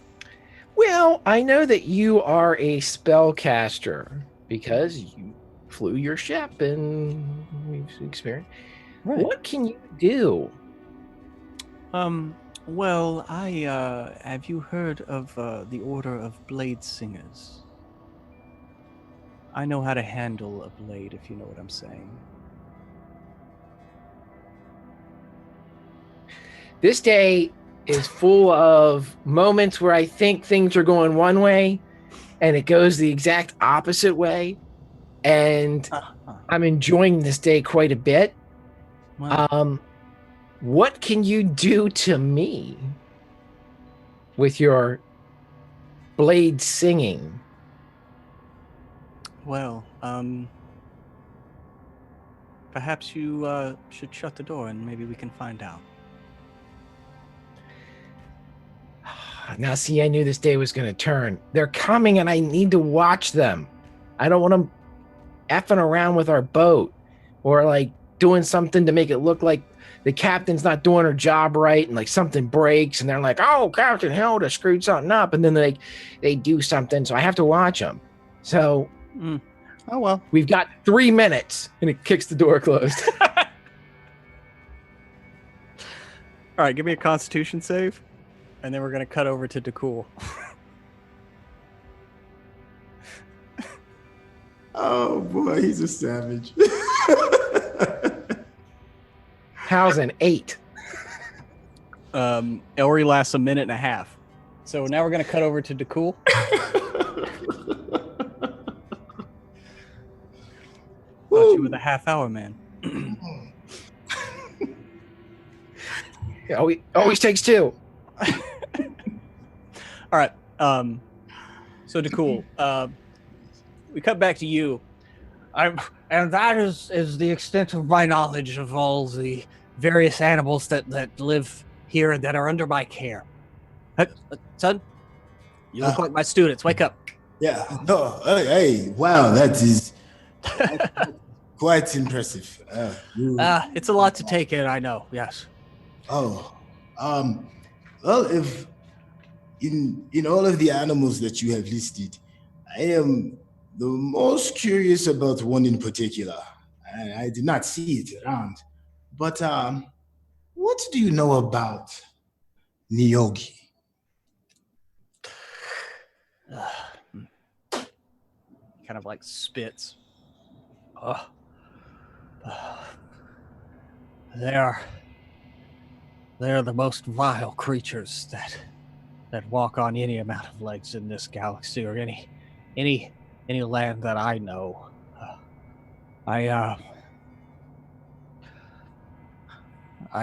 Well, I know that you are a spellcaster because you flew your ship and we've experienced. Right. What can you do? Well, have you heard of the Order of Blade Singers? I know how to handle a blade, if you know what I'm saying. This day is full of moments where I think things are going one way and it goes the exact opposite way. And I'm enjoying this day quite a bit. Well, What can you do to me with your blade singing? well, perhaps you should shut the door and maybe we can find out. Now, see, I knew this day was going to turn. They're coming and I need to watch them. I don't want them effing around with our boat or like doing something to make it look like the captain's not doing her job right and like something breaks and they're like, oh, Captain Hilda screwed something up. And then they do something. So I have to watch them. So Oh, well. we've got 3 minutes and it kicks the door closed. All right, give me a Constitution save, and then we're going to cut over to DeCool. Oh boy, he's a savage. How's an 8? Elry lasts a minute and a half. So now we're going to cut over to DeCool. Thought you were the half-hour man. It always takes 2. All right. So DeCool, we cut back to you. And that is the extent of my knowledge of all the various animals that live here and that are under my care. Son, you look like my students. Wake up. Yeah. No. Hey. Wow. That is quite impressive. It's a lot to take in, I know. Yes. Oh. Well, if in all of the animals that you have listed, I am the most curious about one in particular. I did not see it around. But what do you know about Nyogi? Kind of like spits. They are the most vile creatures that walk on any amount of legs in this galaxy or any land that I know. I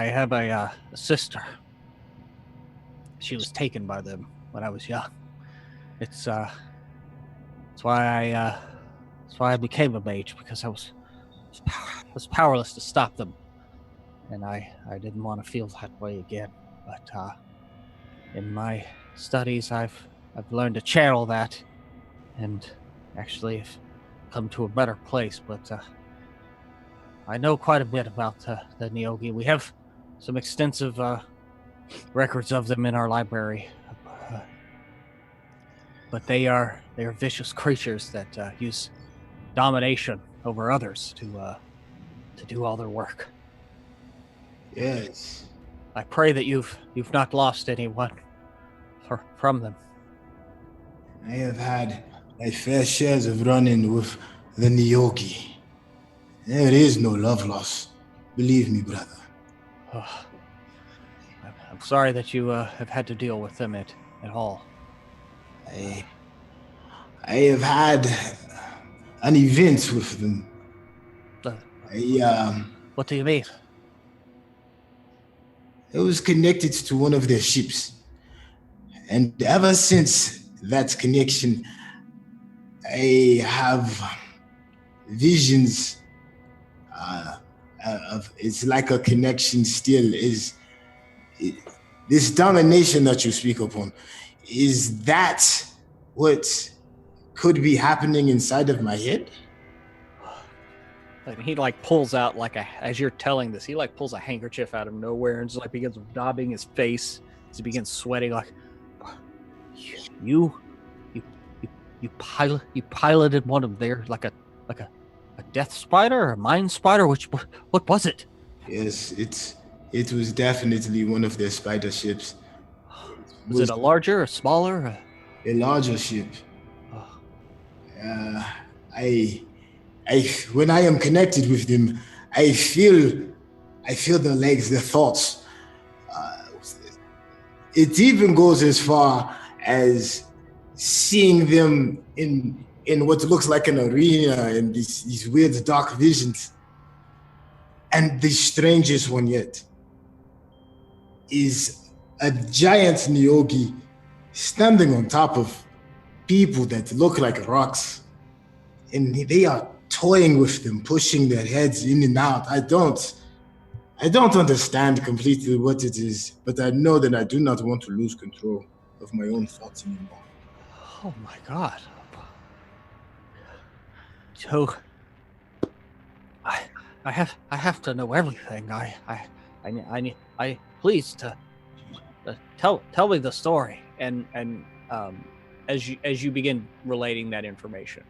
have a sister. She was taken by them when I was young. That's why I became a mage, because I was powerless to stop them, and I didn't want to feel that way again. But in my studies, I've learned to channel that, and actually have come to a better place. But I know quite a bit about the Nyogi. We have some extensive records of them in our library. But they are vicious creatures that use domination over others to do all their work. Yes. I pray that you've not lost anyone from them. I have had my fair shares of running with the Nyogi. There is no love loss. Believe me, brother. I'm sorry that you have had to deal with them at all. I have had an event with them. What do you mean? It was connected to one of their ships. And ever since that connection, I have visions of, it's like a connection still is this domination that you speak upon. Is that what could be happening inside of my head? And he like pulls out as you're telling this, he like pulls a handkerchief out of nowhere and just like begins daubing his face as he begins sweating. Like, you piloted one of their like a death spider, a mind spider? What was it? Yes, it was definitely one of their spider ships. Was it a larger, a smaller? A larger ship. Oh, Uh, I, when I am connected with them, I feel their legs, their thoughts. It even goes as far as seeing them in what looks like an arena and these weird dark visions. And the strangest one yet is a giant Nyogi standing on top of people that look like rocks. And they are toying with them, pushing their heads in and out. I don't understand completely what it is, but I know that I do not want to lose control of my own thoughts anymore. oh my God. So, I have to know everything. I please to tell me the story. And as you begin relating that information,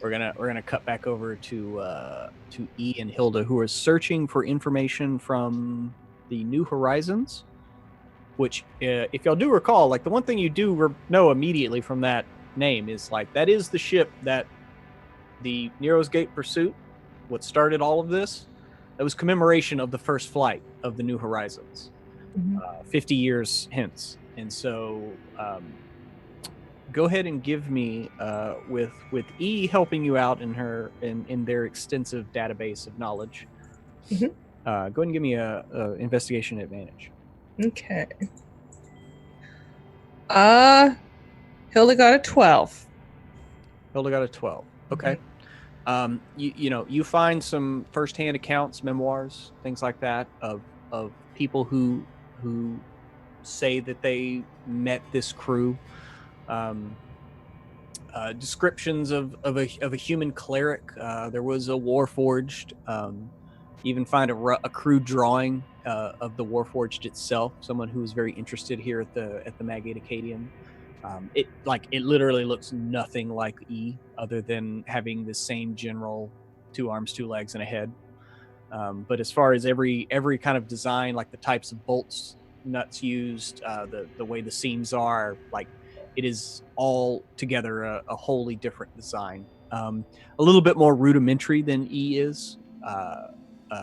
we're gonna cut back over to E and Hilda, who are searching for information from the New Horizons. Which, if y'all do recall, like the one thing you do know immediately from that name is like that is the ship that the Nero's Gate pursuit, what started all of this. That was commemoration of the first flight of the New Horizons, 50 years hence. And so, go ahead and give me with E helping you out in their extensive database of knowledge. Go ahead and give me a investigation advantage. Okay. Hilda got a 12. Hilda got a 12. Okay. You find some firsthand accounts, memoirs, things like that of people who say that they met this crew. Descriptions of a human cleric. There was a Warforged. Even find a crude drawing of the Warforged itself. Someone who was very interested here at the Magate Acadium. It literally looks nothing like E, other than having the same general 2 arms, 2 legs, and a head. But as far as every kind of design, like the types of bolts, nuts used, the way the seams are, like it is all together a wholly different design. A little bit more rudimentary than E is.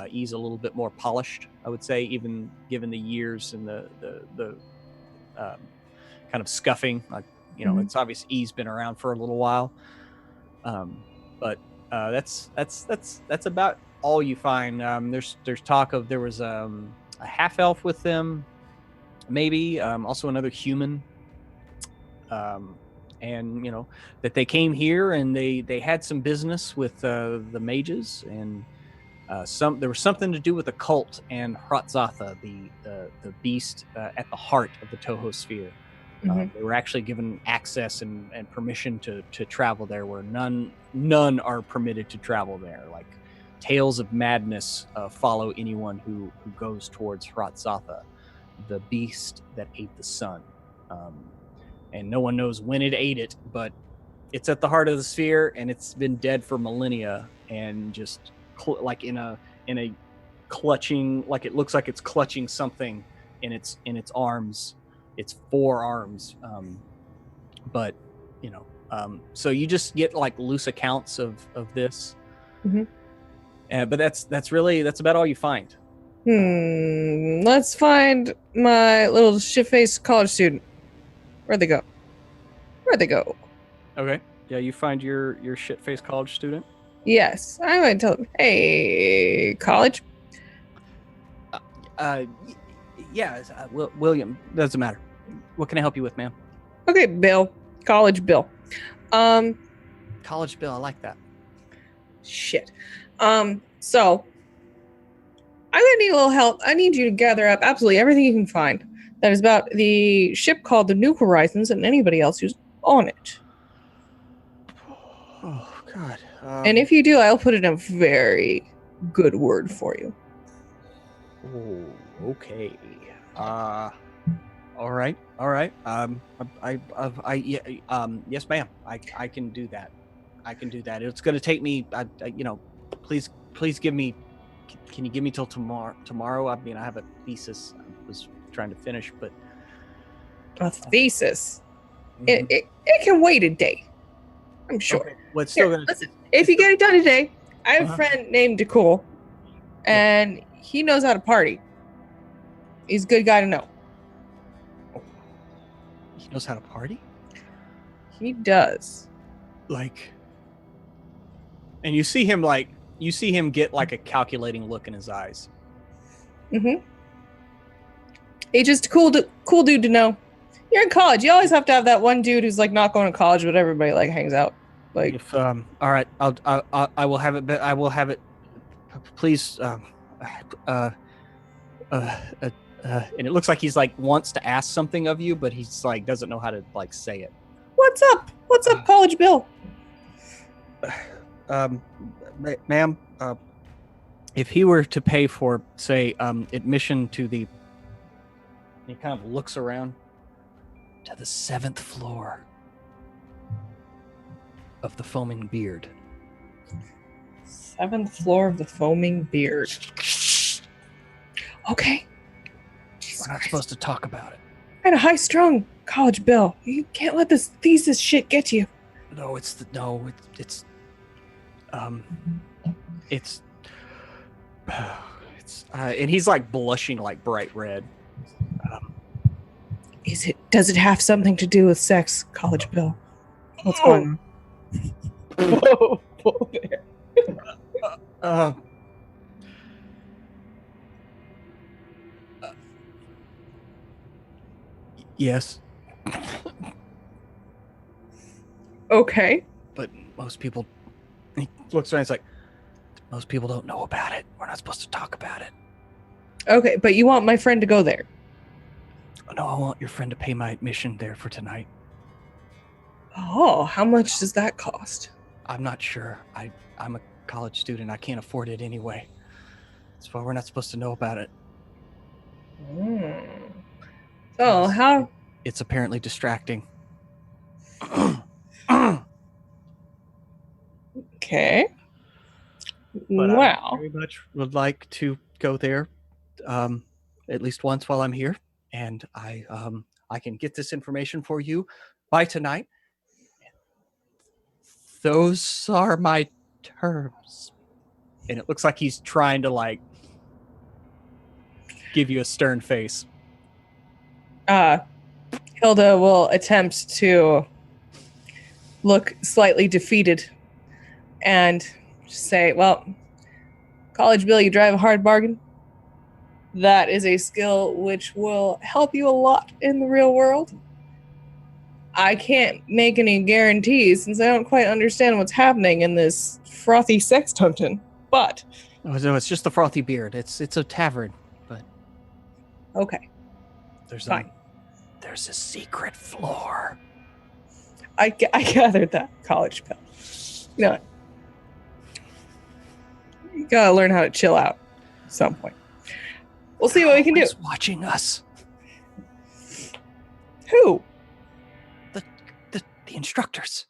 E's a little bit more polished, I would say, even given the years and the kind of scuffing. Like, it's obvious E's been around for a little while. But that's about all you find. There's talk of there was a half elf with them, maybe also another human. And that they came here and they had some business with the mages, and there was something to do with the cult and Hratzatha, the beast at the heart of the Toho sphere. They were actually given access and permission to travel there, where none are permitted to travel there. Like tales of madness follow anyone who goes towards Hratzatha, the beast that ate the sun. And no one knows when it ate it, but it's at the heart of the sphere, and it's been dead for millennia, and just like in a clutching, like it looks like it's clutching something in its arms, its 4 arms. But so you just get like loose accounts of this. But that's about all you find. Let's find my little shit-faced college student. Where'd they go? Okay. Yeah, you find your shit-faced college student. Yes, I'm going to tell him, hey, college. Yeah, William. Doesn't matter. What can I help you with, ma'am? Okay, Bill. College Bill. College Bill. I like that. Shit. So I'm gonna need a little help. I need you to gather up absolutely everything you can find that is about the ship called the New Horizons and anybody else who's on it. Oh God. And if you do, I'll put in a very good word for you. Oh, okay. All right. Yes, ma'am. I can do that. I can do that. It's going to take me, please give me. Can you give me till tomorrow? I mean, I have a thesis I was trying to finish, but A thesis. It can wait a day. I'm sure. Okay. Well, it's still Here, gonna. listen, if you get it done today, I have Uh-huh. a friend named Decole, and he knows how to party. He's a good guy to know. He knows how to party. He does. Like, and you see him get like a calculating look in his eyes. Mm-hmm. He's just a cool dude to know. You're in college. You always have to have that one dude who's like not going to college, but everybody like hangs out. Like, If all right, I will have it. I will have it. Please, and it looks like he's like wants to ask something of you, but he's like doesn't know how to like say it. what's up? What's up, College Bill? Ma'am, if he were to pay for, say, admission to the, he kind of looks around to the 7th floor of the Foaming Beard. 7th floor of the Foaming Beard. Okay. We're not supposed to talk about it. Kind of high-strung, College Bill. You can't let this thesis shit get you. No, it's and he's like blushing like bright red. Does it have something to do with sex, College Bill? What's going on? Whoa there. Yes, Okay. but most people, he looks around, he's like, most people don't know about it. We're not supposed to talk about it. Okay, but you want my friend to go there? No, I want your friend to pay my admission there for tonight. Oh, how much does that cost? I'm not sure. I'm a college student. I can't afford it anyway. That's why we're not supposed to know about it. So, how? It's apparently distracting. Okay. But I Wow. very much would like to go there at least once while I'm here. And I can get this information for you by tonight. Those are my terms. And it looks like he's trying to like give you a stern face. Hilda will attempt to look slightly defeated and say, well, College Bill, you drive a hard bargain. That is a skill which will help you a lot in the real world. I can't make any guarantees since I don't quite understand what's happening in this frothy sex dungeon, but... Oh, no, it's just the Frothy Beard. It's a tavern, but... Okay. There's Fine. There's a secret floor. I gathered that, College Bill. You know, you gotta learn how to chill out at some point. We'll see what we can do. Who's watching us? Who? The instructors.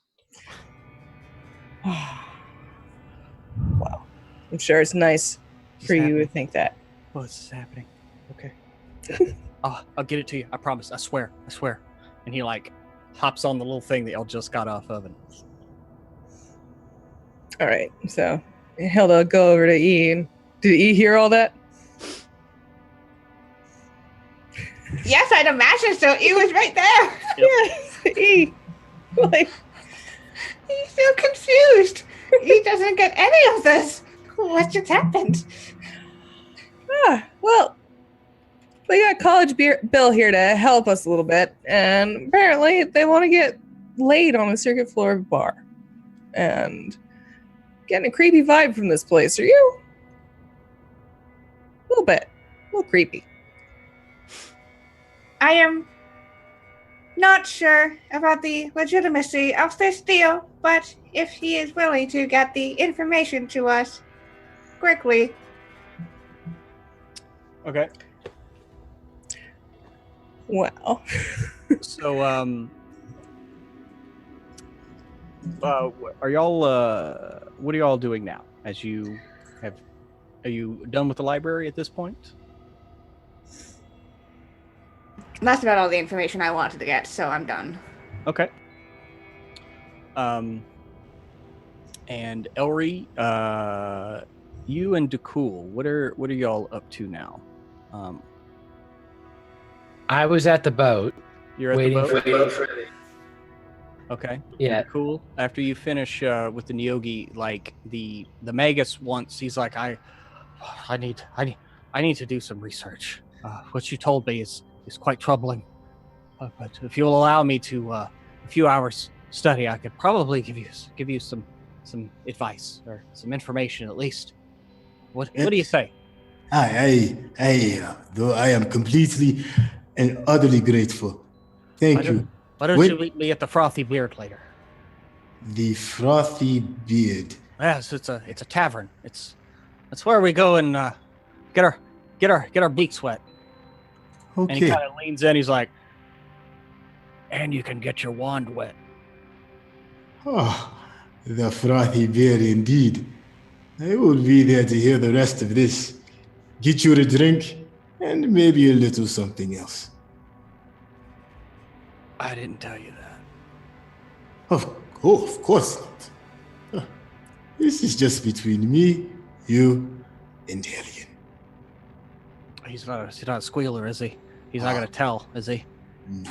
Well, I'm sure it's nice for you to think that. What's happening? Okay. I'll get it to you. I promise. I swear. And he like hops on the little thing that y'all just got off of. And All right, so Hilda, go over to E. Did E hear all that? Yes, I'd imagine so. He was right there. Yes, E. Like, He's so confused. He doesn't get any of this. What just happened? well, we got College Bill here to help us a little bit, and apparently they want to get laid on the circuit floor of a bar. And getting a creepy vibe from this place. Are you? A little bit. A little creepy. I am not sure about the legitimacy of this deal, but if he is willing to get the information to us quickly. okay. Well. So Are y'all? What are y'all doing now? As you have, are you done with the library at this point? That's about all the information I wanted to get, so I'm done. Okay. And Elry, you and Dakul, what are y'all up to now? I was at the boat. You're at waiting the boat. for Okay. Yeah. Cool. After you finish with the Nyogi, like the Magus wants, he's like, I need to do some research. What you told me is quite troubling. But if you'll allow me to a few hours study, I could probably give you some advice or some information at least. What do you say? Though I am completely and utterly grateful. Thank you. Why don't you meet me at the Frothy Beard later? The Frothy Beard. Yes, it's a tavern. That's where we go and get our beaks wet. Okay. And he kind of leans in. He's like, and you can get your wand wet. Oh, the Frothy Beard indeed. I will be there to hear the rest of this. Get you a drink and maybe a little something else. I didn't tell you that. Of course not. This is just between me, you, and Hellion. He's not a squealer, is he? He's not going to tell, is he? Nah.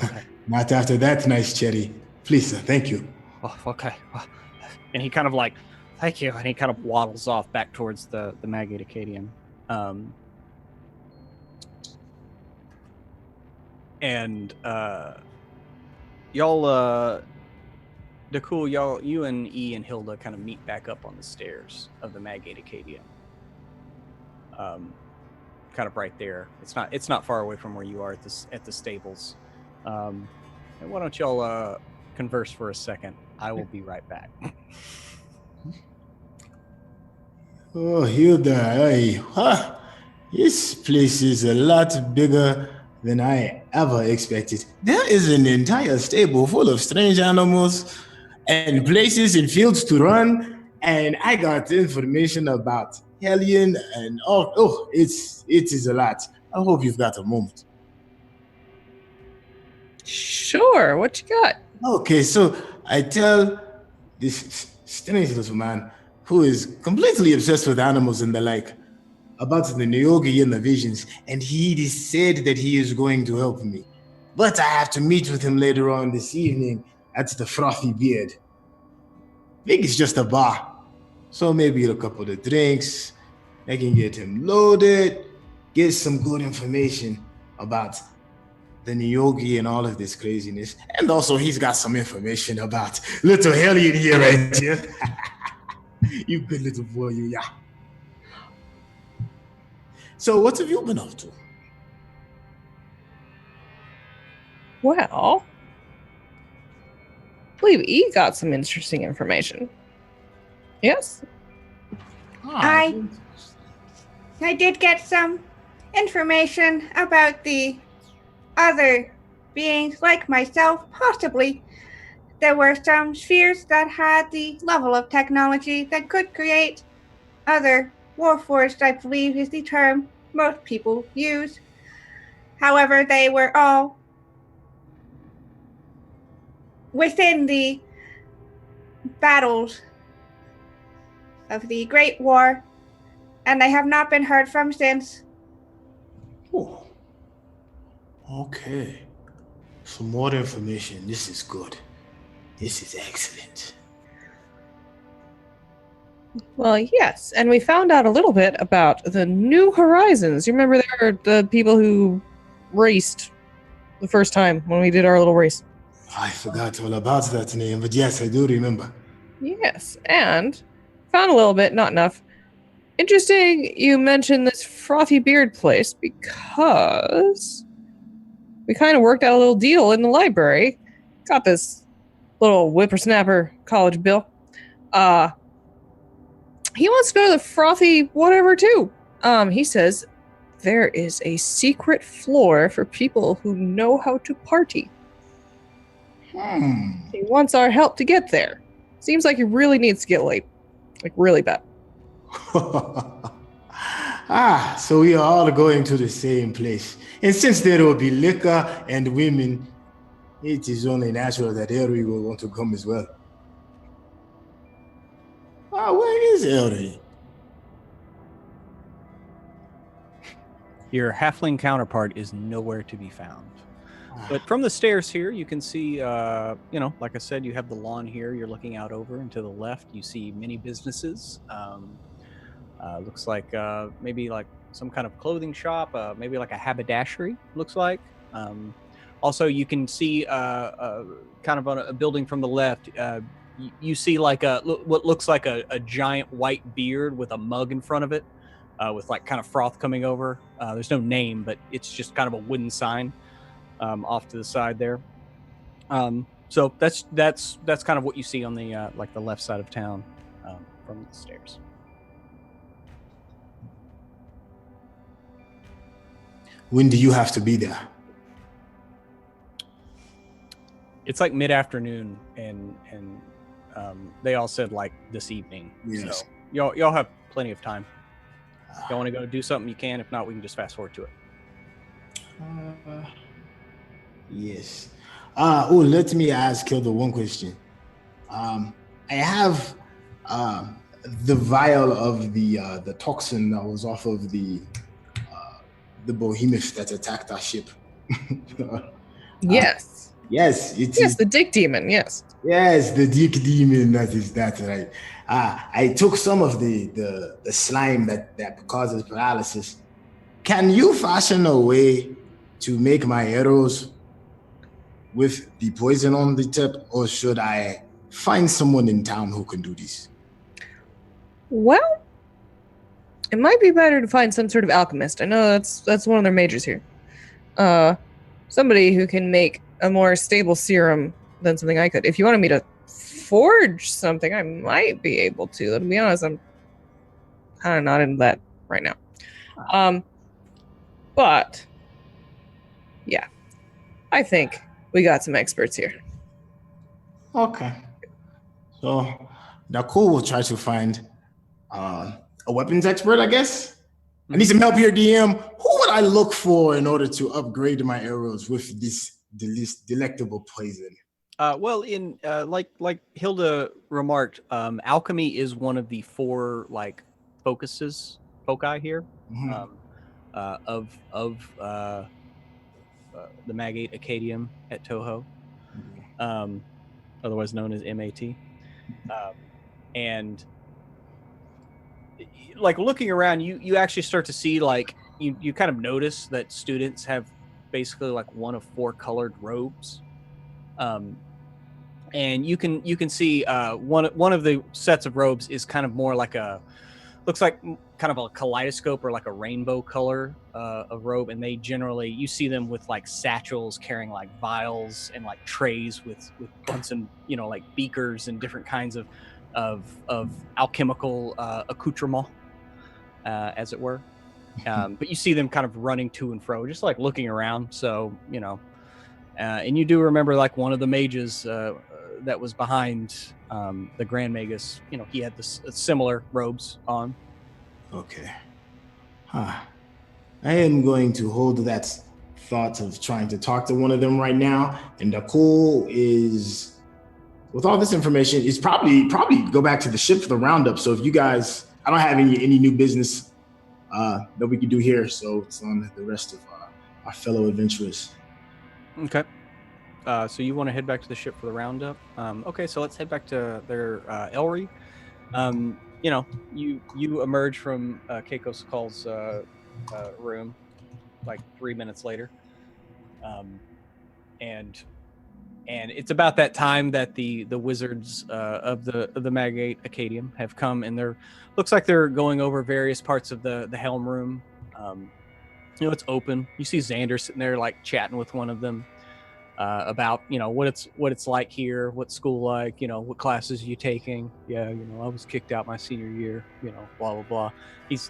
Okay. Not after that, nice cherry. Please, sir, thank you. Oh, okay. And he kind of like, thank you. And he kind of waddles off back towards the Magate Acadian. Y'all, Dakul, you and E and Hilda kind of meet back up on the stairs of the Magate Acadian. Kind of right there. It's not far away from where you are at the stables. And why don't y'all converse for a second? I will be right back. Oh, Hilda, this place is a lot bigger than I ever expected. There is an entire stable full of strange animals and places and fields to run, and I got information about Hellion and it is a lot. I hope you've got a moment. Sure, what you got? Okay, so I tell this strange little man who is completely obsessed with animals and the like about the Nyogi and the visions, and he said that he is going to help me. But I have to meet with him later on this evening at the Frothy Beard. I think it's just a bar, so maybe a couple of drinks. I can get him loaded, get some good information about the Nyogi and all of this craziness. And also he's got some information about little Hellion here, right here. You good little boy, you, yeah. So what have you been up to? Well, I believe E got some interesting information. Yes? I did get some information about the other beings like myself, possibly. There were some spheres that had the level of technology that could create other warforged, I believe is the term most people use. However, they were all within the battles of the Great War, and they have not been heard from since. Oh. Okay. Some more information. This is good. This is excellent. Well, yes, and we found out a little bit about the New Horizons. You remember there were the people who raced the first time when we did our little race? I forgot all about that name, but yes, I do remember. Yes, and found a little bit, not enough. Interesting you mentioned this Frothy Beard place because we kind of worked out a little deal in the library. Got this little whippersnapper college bill. He wants to go to the Frothy whatever too. He says there is a secret floor for people who know how to party. He wants our help to get there. Seems like he really needs to get late. Like, really bad. So we are all going to the same place. And since there will be liquor and women, it is only natural that Elry will want to come as well. Where is Elry? Your halfling counterpart is nowhere to be found. But from the stairs here, you can see, like I said, you have the lawn here. You're looking out over, and to the left, you see many businesses. Looks like maybe like some kind of clothing shop, maybe like a haberdashery, looks like. Also, you can see kind of on a building from the left, you see like what looks like a giant white beard with a mug in front of it, with like kind of froth coming over. There's no name, but it's just kind of a wooden sign off to the side there. So that's kind of what you see on the like the left side of town from the stairs. When do you have to be there? It's like mid-afternoon, and they all said like this evening. Yes. So y'all have plenty of time. If y'all want to go do something, you can. If not, we can just fast forward to it. Yes. Let me ask Kilda one question. I have the vial of the toxin that was off of the behemoth that attacked our ship. Yes. Yes, Yes, the dick demon, yes. Yes, the dick demon, that's right. I took some of the slime that causes paralysis. Can you fashion a way to make my arrows with the poison on the tip, or should I find someone in town who can do this? Well, it might be better to find some sort of alchemist. I know that's one of their majors here. Somebody who can make a more stable serum than something I could. If you wanted me to forge something, I might be able to. To be honest, I'm kind of not into that right now. But yeah, I think we got some experts here. Okay. So Nakul will try to find a weapons expert, I guess. I need some help here, DM. Who would I look for in order to upgrade my arrows with this delectable poison? Well, in like Hilda remarked, alchemy is one of the 4 like foci here, of the Magate Acadium at Toho, otherwise known as MAT, and like looking around, you actually start to see like you kind of notice that students have basically like one of 4 colored robes. And you can see one of the sets of robes is kind of more like looks like kind of a kaleidoscope or like a rainbow color of robe, and they generally, you see them with like satchels carrying like vials and like trays with Bunsen, like beakers and different kinds of alchemical accoutrement, as it were. But you see them kind of running to and fro, just like looking around. So and you do remember like one of the mages that was behind the Grand Magus, he had this similar robes on. Okay. I am going to hold that thought of trying to talk to one of them right now. And Nakul is, with all this information, is probably go back to the ship for the roundup. So if you guys, I don't have any new business that we can do here. So it's on the rest of our fellow adventurers. Okay. So you want to head back to the ship for the roundup? Okay, so let's head back to their Elry. You emerge from Keiko Skull's room like 3 minutes later, and it's about that time that the wizards of the Magate Acadium have come, and looks like they're going over various parts of the Helm room. It's open. You see Xander sitting there like chatting with one of them. About what it's like here, what school like, what classes you taking. Yeah, I was kicked out my senior year, blah blah blah. He's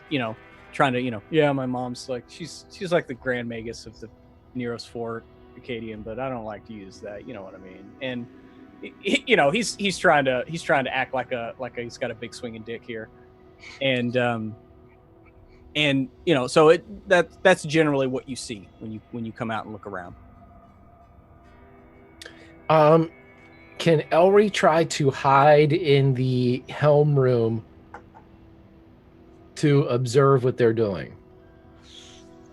trying to my mom's like she's like the Grand Magus of the Neros Fort, Acadian, but I don't like to use that. You know what I mean? And you know, he's trying to act like he's got a big swinging dick here, and you know, so that's generally what you see when you come out and look around. Can Elry try to hide in the helm room to observe what they're doing?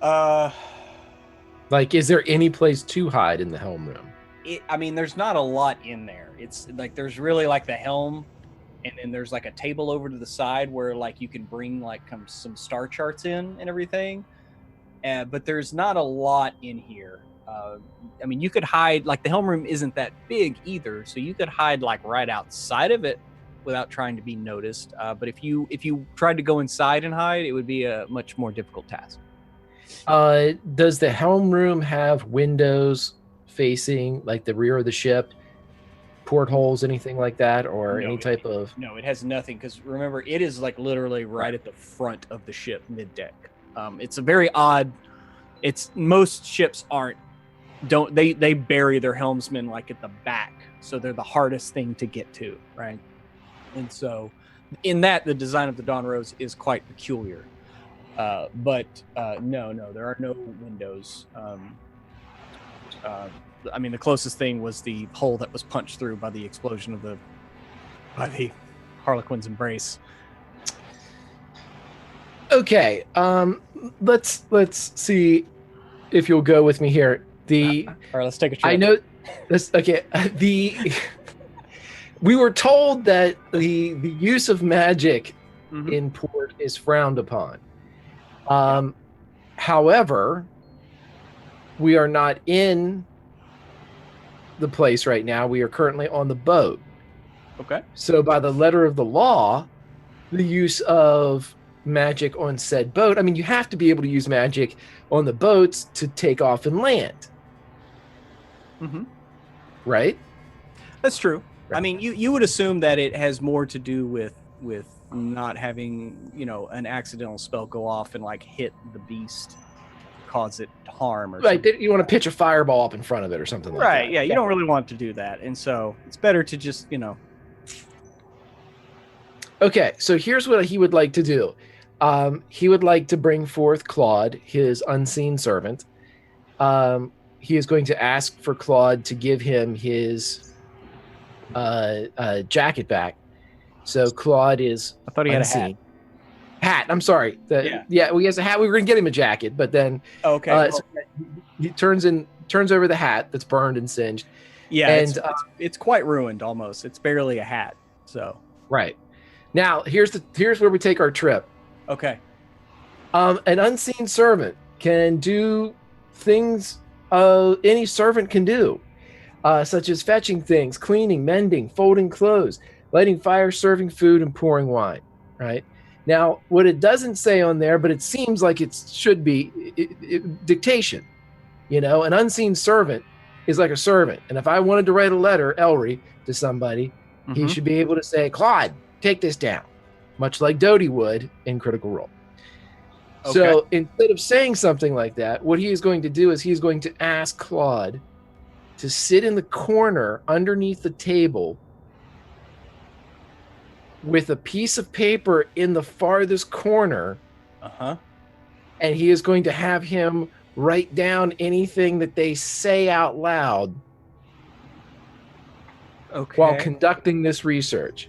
Like, is there any place to hide in the helm room? I mean, there's not a lot in there. It's like there's really like the helm, and then there's like a table over to the side where like you can bring like some star charts in and everything. But there's not a lot in here. I mean, you could hide, like the helm room isn't that big either, so you could hide like right outside of it without trying to be noticed. But if you tried to go inside and hide, it would be a much more difficult task. Does the helm room have windows facing like the rear of the ship, portholes, anything like that, or any type of? No, it has nothing, because remember, it is like literally right at the front of the ship, mid-deck. It's a very odd. It's most ships they bury their helmsmen like at the back, so they're the hardest thing to get to, right? And so, in that, the design of the Dawn Rose is quite peculiar. But no, there are no windows. I mean, the closest thing was the hole that was punched through by the explosion of the Harlequin's embrace. Okay, let's see if you'll go with me here. All right, let's take a trip. I know this. Okay, we were told that the use of magic in port is frowned upon. However, we are not in the place right now. We are currently on the boat. Okay. So by the letter of the law, the use of magic on said boat, I mean, you have to be able to use magic on the boats to take off and land. Right? That's true. Right. I mean, you would assume that it has more to do with not having, you know, an accidental spell go off and like hit the beast, cause it harm, or right. something. You want to pitch a fireball up in front of it or something like that. Right. Yeah. You don't really want to do that, and so it's better to just, you know. Okay. So here's what he would like to do. He would like to bring forth Claude, his unseen servant. He is going to ask for Claude to give him his jacket back. So Claude is. I thought he had unseen. a hat. Hat. I'm sorry. Yeah. Well, he has a hat. We were going to get him a jacket, but then. Okay. So he turns over the hat that's burned and singed. Yeah. And it's quite ruined almost. It's barely a hat. So. Right. Now here's where we take our trip. Okay. An unseen servant can do things any servant can do, such as fetching things, cleaning, mending, folding clothes, lighting fire, serving food, and pouring wine. Right? Now, what it doesn't say on there, but it seems like it should be dictation. You know, an unseen servant is like a servant. And if I wanted to write a letter, Elry, to somebody, he should be able to say, Claude, take this down, much like Doty would in Critical Role. Okay. So instead of saying something like that, what he is going to do is he's going to ask Claude to sit in the corner underneath the table with a piece of paper in the farthest corner. And he is going to have him write down anything that they say out loud while conducting this research.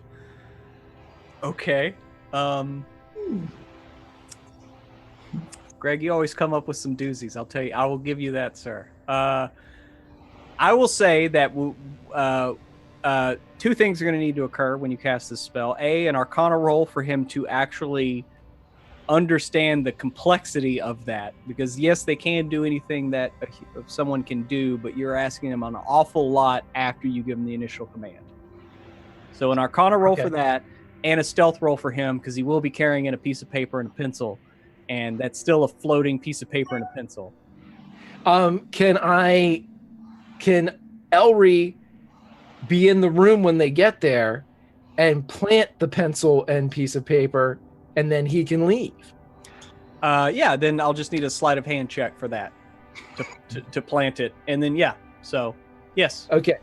Okay. Greg, you always come up with some doozies. I'll tell you. I will give you that, sir. I will say that two things are going to need to occur when you cast this spell. A, an Arcana roll for him to actually understand the complexity of that. Because, yes, they can do anything that someone can do, but you're asking them an awful lot after you give them the initial command. So an Arcana roll for that, and a stealth roll for him, because he will be carrying in a piece of paper and a pencil. And that's still a floating piece of paper and a pencil. Can Elry be in the room when they get there and plant the pencil and piece of paper, and then he can leave? Yeah, then I'll just need a sleight of hand check for that. to plant it, and then yeah. So yes. Okay.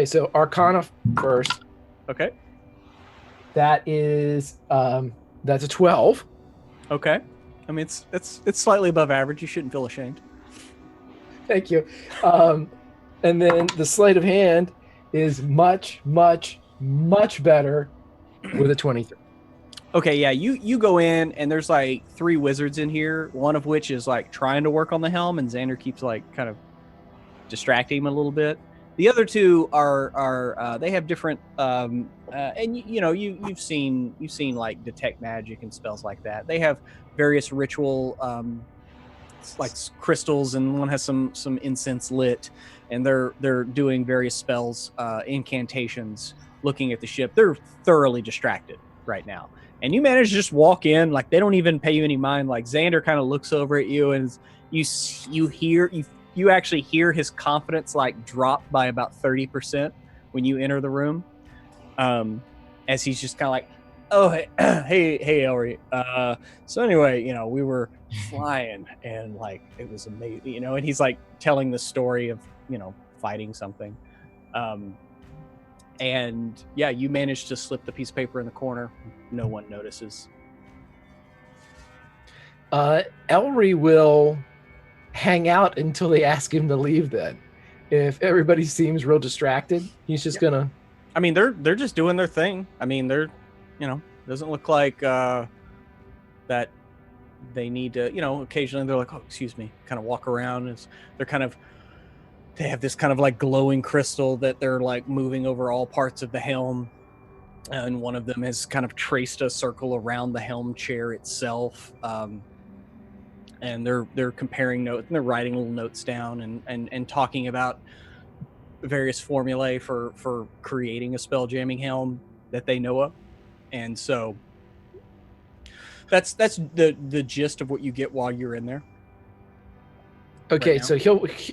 So Arcana first. Okay. That is that's a 12. Okay. I mean, it's slightly above average. You shouldn't feel ashamed. Thank you. And then the sleight of hand is much, much, much better with a 23. Okay, yeah, you go in and there's like 3 wizards in here, one of which is like trying to work on the helm, and Xander keeps like kind of distracting him a little bit. The other 2 are they have different and you've seen like detect magic and spells like that. They have various ritual like crystals, and one has some incense lit, and they're doing various spells, incantations, looking at the ship. They're thoroughly distracted right now. And you manage to just walk in, like they don't even pay you any mind. Like Xander kind of looks over at you, and you actually hear his confidence like drop by about 30% when you enter the room, as he's just kind of like, oh hey Elry. So anyway, we were flying, and like it was amazing, and he's like telling the story of fighting something, and yeah, you managed to slip the piece of paper in the corner. No one notices. Elry will hang out until they ask him to leave. Then, if everybody seems real distracted, he's just gonna. I mean, they're just doing their thing. I mean, they're, doesn't look like that they need to. Occasionally they're like, oh, excuse me, kind of walk around. They have this kind of like glowing crystal that they're like moving over all parts of the helm. And one of them has kind of traced a circle around the helm chair itself. And they're comparing notes, and they're writing little notes down and talking about various formulae for creating a spell jamming helm that they know of. And so that's the gist of what you get while you're in there. Okay, right so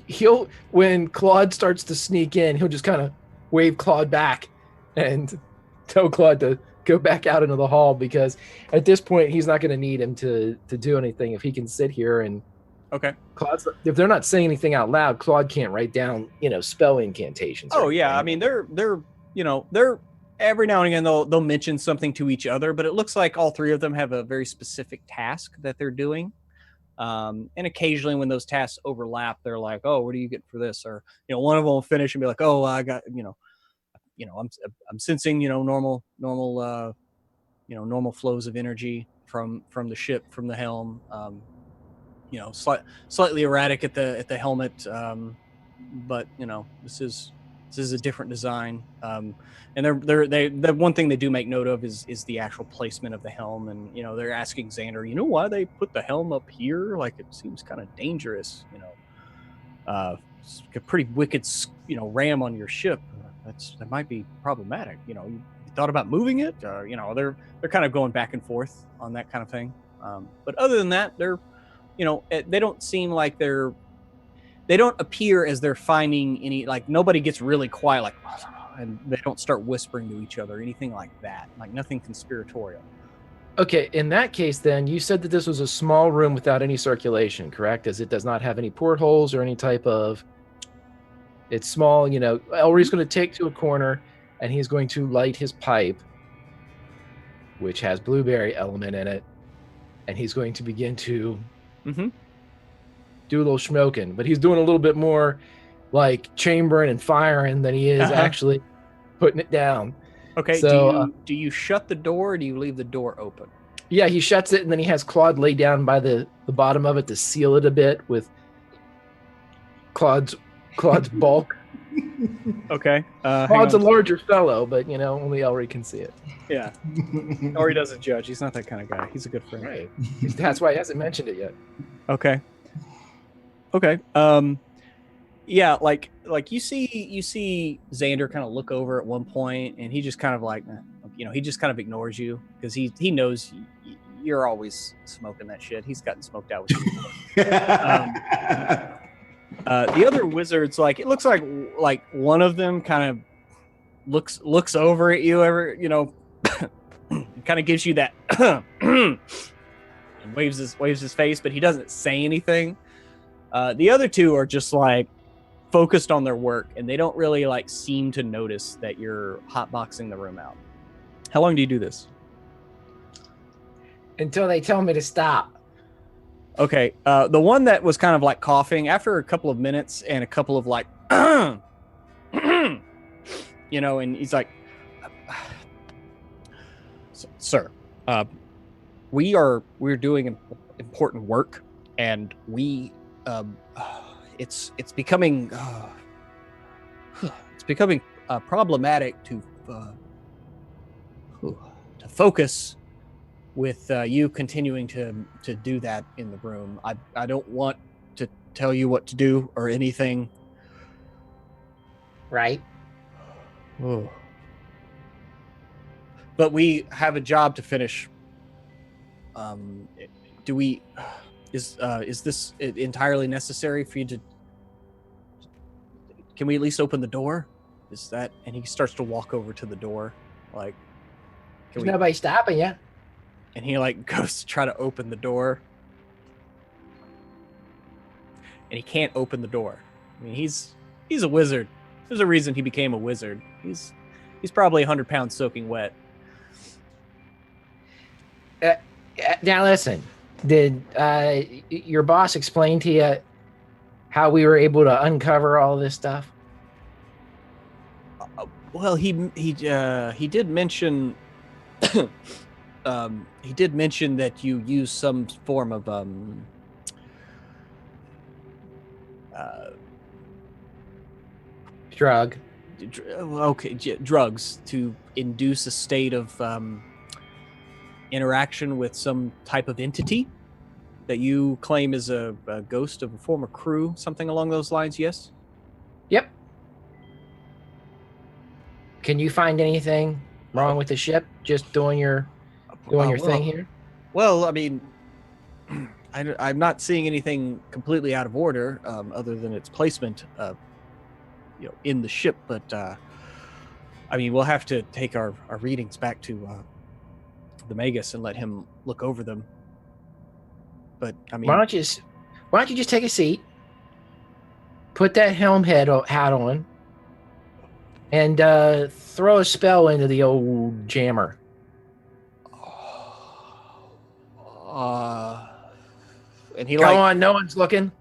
he'll when Claude starts to sneak in, he'll just kind of wave Claude back and tell Claude to go back out into the hall, because at this point he's not going to need him to do anything if he can sit here and. Okay. If they're not saying anything out loud, Claude can't write down, spell incantations. Oh yeah, I mean they're every now and again they'll mention something to each other, but it looks like all 3 of them have a very specific task that they're doing. And occasionally when those tasks overlap, they're like, oh, what do you get for this? Or, one of them will finish and be like, oh, I got, I'm sensing, normal flows of energy from the ship, from the helm, slightly erratic at the helmet. But this is a different design. And the one thing they do make note of is the actual placement of the helm. And, they're asking Xander, why they put the helm up here? Like, it seems kind of dangerous, it's a pretty wicked, ram on your ship. That might be problematic. You thought about moving it? They're kind of going back and forth on that kind of thing. But other than that, they're, they don't seem like they don't appear as they're finding any, like nobody gets really quiet, like, and they don't start whispering to each other, anything like that, like nothing conspiratorial. Okay, in that case, then you said that this was a small room without any circulation, correct? As it does not have any portholes or any type of. It's small, Elry's going to take to a corner, and he's going to light his pipe, which has blueberry element in it, and he's going to begin to do a little smoking, but he's doing a little bit more like chambering and firing than he is actually putting it down. Okay, so do you shut the door, or do you leave the door open? Yeah, he shuts it, and then he has Claude lay down by the bottom of it to seal it a bit with Claude's bulk. Okay. Claude's a larger fellow, but only Elry can see it. Yeah. Elry doesn't judge. He's not that kind of guy. He's a good friend. Right. That's why he hasn't mentioned it yet. Okay. Yeah, like you see Xander kind of look over at one point, and he just kind of like, he just kind of ignores you, because he knows you're always smoking that shit. He's gotten smoked out with you. The other wizards, like, it looks like one of them kind of looks over at you, kind of gives you that and waves his face, but he doesn't say anything. The other two are just like focused on their work, and they don't really like seem to notice that you're hotboxing the room out. How long do you do this? Until they tell me to stop. Okay, the one that was kind of like coughing, after a couple of minutes and a couple of like, you know, and he's like, "Sir, we're doing important work, and it's becoming problematic to focus with you continuing to do that in the room. I don't want to tell you what to do or anything." Right. Oh. But we have a job to finish. Is this entirely necessary for you to? Can we at least open the door? Is that? And he starts to walk over to the door, like. There's nobody stopping you. And he like goes to try to open the door, and he can't open the door. I mean, he's a wizard. There's a reason he became a wizard. He's probably 100 pounds soaking wet. Now listen, did your boss explain to you how we were able to uncover all this stuff? Well, he did mention he did mention that you use some form of drug. Drugs to induce a state of interaction with some type of entity that you claim is a ghost of a former crew, something along those lines. Yes. Yep. Can you find anything wrong with the ship? Just doing your thing here. Well, I mean, I'm not seeing anything completely out of order, other than its placement, in the ship. But I mean, we'll have to take our readings back to the Magus and let him look over them. But I mean, why don't you just take a seat, put that Helm hat on, and throw a spell into the old jammer. And he Go on, no one's looking.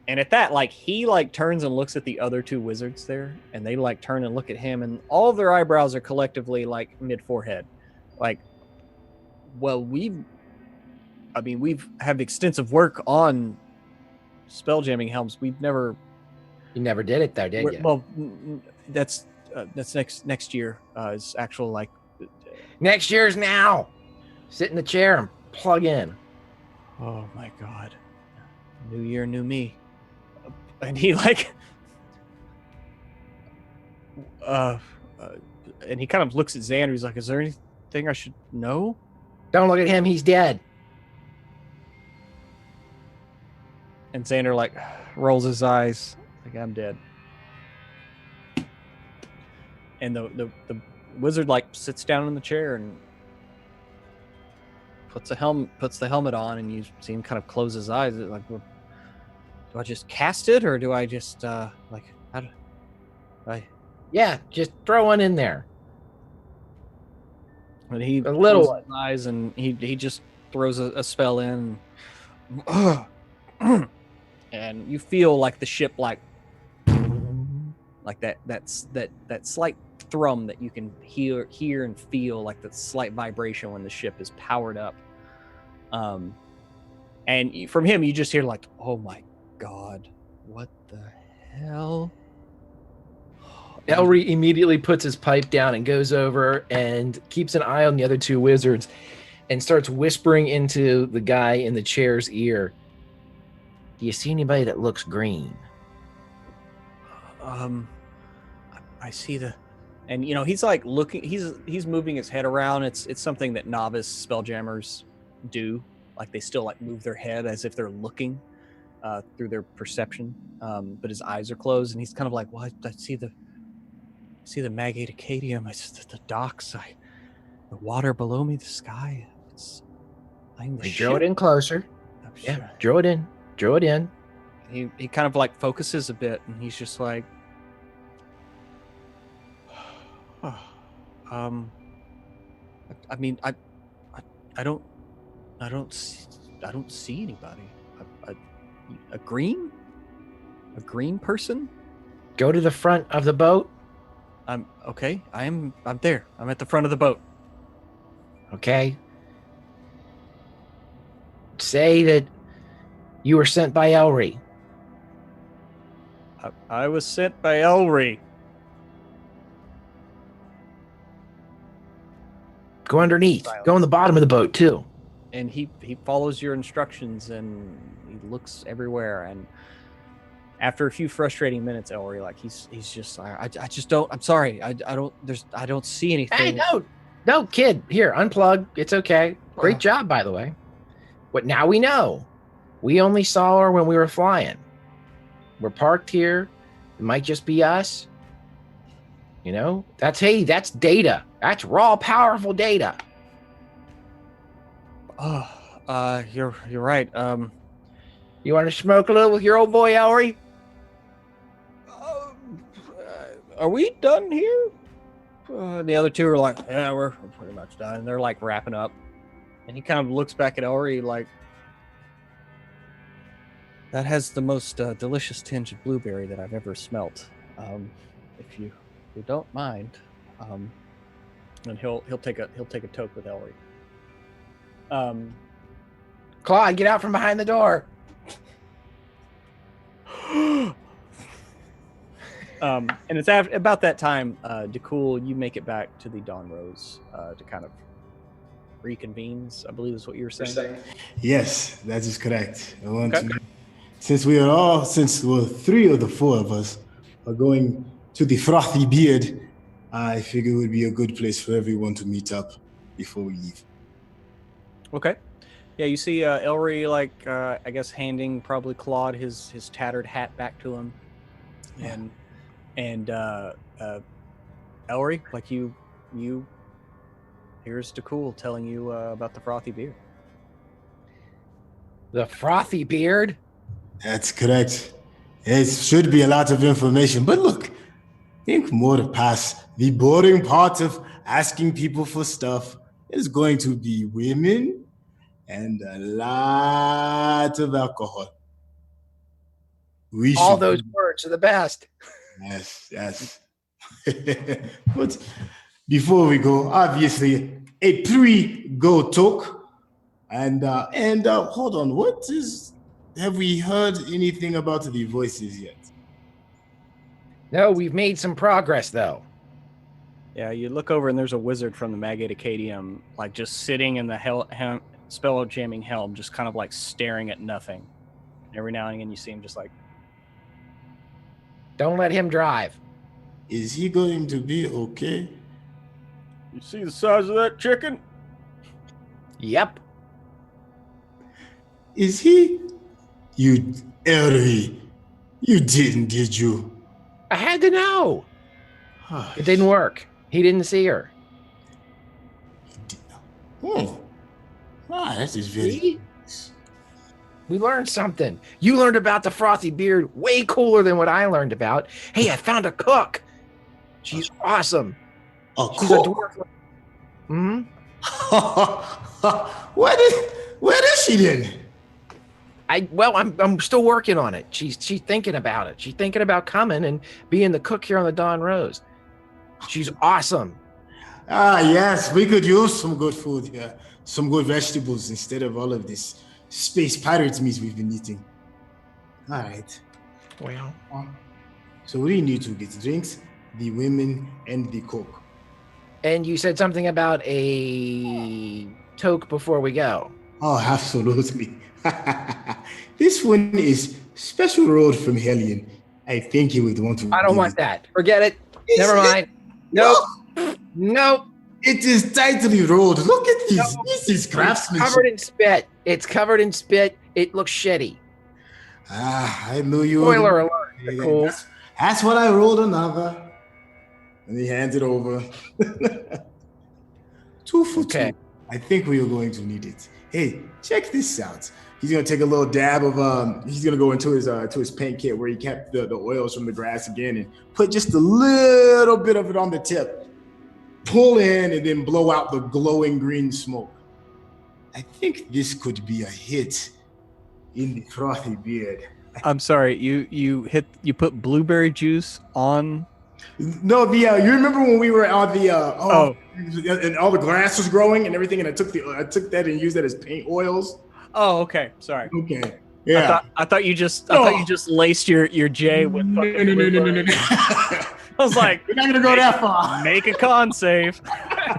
And at that, like, he like turns and looks at the other two wizards there, and they like turn and look at him, and all of their eyebrows are collectively like mid-forehead. Like, well, we've had extensive work on spelljamming helms. You never did it though, did you? Well, that's next year. Is actual like next year's now. Sit in the chair and plug in. Oh my God. New year, new me. And he like and he kind of looks at Xander. He's like, is there anything I should know? Don't look at him, he's dead. And Xander like rolls his eyes like, I'm dead. And the wizard like sits down in the chair and puts the helmet on, and you see him kind of close his eyes. Like, do I just cast it, or do I just like how do I? Yeah, just throw one in there. And he a little closes his eyes, and he just throws a spell in, and you feel like the ship like that slight thrum that you can hear and feel, like that slight vibration when the ship is powered up. And from him, you just hear like, oh my God, what the hell? Elry immediately puts his pipe down and goes over and keeps an eye on the other two wizards and starts whispering into the guy in the chair's ear. Do you see anybody that looks green? I see and he's like looking, he's moving his head around. It's something that novice spelljammers do. Like, they still like move their head as if they're looking through their perception. But his eyes are closed, and he's kind of like, well, I see the Magate Acadium. I see the docks. The water below me, the sky. Draw it in closer. Sure. Yeah, draw it in. he kind of like focuses a bit, and he's just like, I mean, I don't see anybody. A green person. Go to the front of the boat. I'm okay. I'm there. I'm at the front of the boat. Okay. Say that you were sent by Elry. I was sent by Elry. Go underneath. Go on the bottom of the boat too. And he follows your instructions, and he looks everywhere. And after a few frustrating minutes, Elry, like he's just, I just don't. I'm sorry. I don't see anything. Hey, no, kid. Here, unplug. It's okay. Great job, by the way. What now we know. We only saw her when we were flying. We're parked here. It might just be us. You know, that's data. That's raw, powerful data. Oh, you're right. You want to smoke a little with your old boy Elry? Are we done here? The other two are like, yeah, we're pretty much done. And they're like wrapping up. And he kind of looks back at Elry like, that has the most delicious tinge of blueberry that I've ever smelt. If you don't mind, and he'll take a toke with Elry. Claude, get out from behind the door. And it's about that time, DeCool, you make it back to the Dawn Rose to kind of reconvenes, I believe is what you were saying. Yes, that is correct. I want to, since three of the four of us are going to the Frothy Beard, I figure it would be a good place for everyone to meet up before we leave. Okay. Yeah, you see Elry, like, I guess, handing probably Claude his tattered hat back to him. Yeah. And Elry, like, you here's DeCool telling you about the Frothy Beard. The Frothy Beard? That's correct. It should be a lot of information, but look, think more to pass. The boring part of asking people for stuff is going to be women and a lot of alcohol. All those words are the best. Yes. But before we go, obviously a pre-go talk, and hold on, have we heard anything about the voices yet? No, we've made some progress though. Yeah, you look over and there's a wizard from the Magate Acadium, like just sitting in the spell jamming helm, just kind of like staring at nothing. Every now and again you see him just like, don't let him drive. Is he going to be okay? You see the size of that chicken? Yep. Is he? You, Elry, you didn't, did you? I had to know. It didn't work. He didn't see her. Oh. That is very... We learned something. You learned about the Frothy Beard way cooler than what I learned about. Hey, I found a cook. She's awesome. She's cook? a dwarf. Hmm? Where is she then? I'm still working on it. She's thinking about it. She's thinking about coming and being the cook here on the Dawn Rose. She's awesome. Yes, we could use some good food here. Some good vegetables instead of all of this space pirates meat we've been eating. All right. Well. So we need to get drinks, the women, and the cook. And you said something about a toke before we go. Oh, absolutely. This one is special road from Hellion. I think you would want to... I don't want that. Forget it. Never mind. Nope. Nope. It is tightly rolled. Look at these. This is craftsmanship. It's covered in spit. It's covered in spit. It looks shitty. I knew you. Spoiler alert. Cool. That's what I rolled another. And he hands it over. 2 for 2. I think we are going to need it. Hey, check this out. he's gonna take a little dab of he's gonna go into his paint kit where he kept the oils from the grass again and put just a little bit of it on the tip, pull in and then blow out the glowing green smoke. I think this could be a hit in the frothy beard. I'm sorry, you put blueberry juice on. No, you remember when we were on the and all the grass was growing and everything, and I took that and used that as paint oils. Oh, okay. Sorry. Okay. Yeah. I thought you just laced your J with fucking blueberry. I was like, we're not gonna go that far. Make a con save.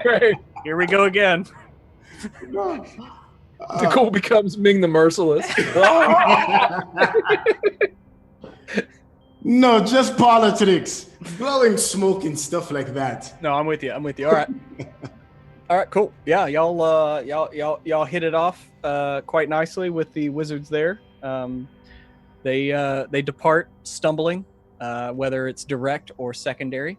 Right. Here we go again. Nicole becomes Ming the Merciless. No, just politics, blowing smoke and stuff like that. No, I'm with you. All right. All right, cool. Yeah, y'all hit it off quite nicely with the wizards there. They depart stumbling, whether it's direct or secondary,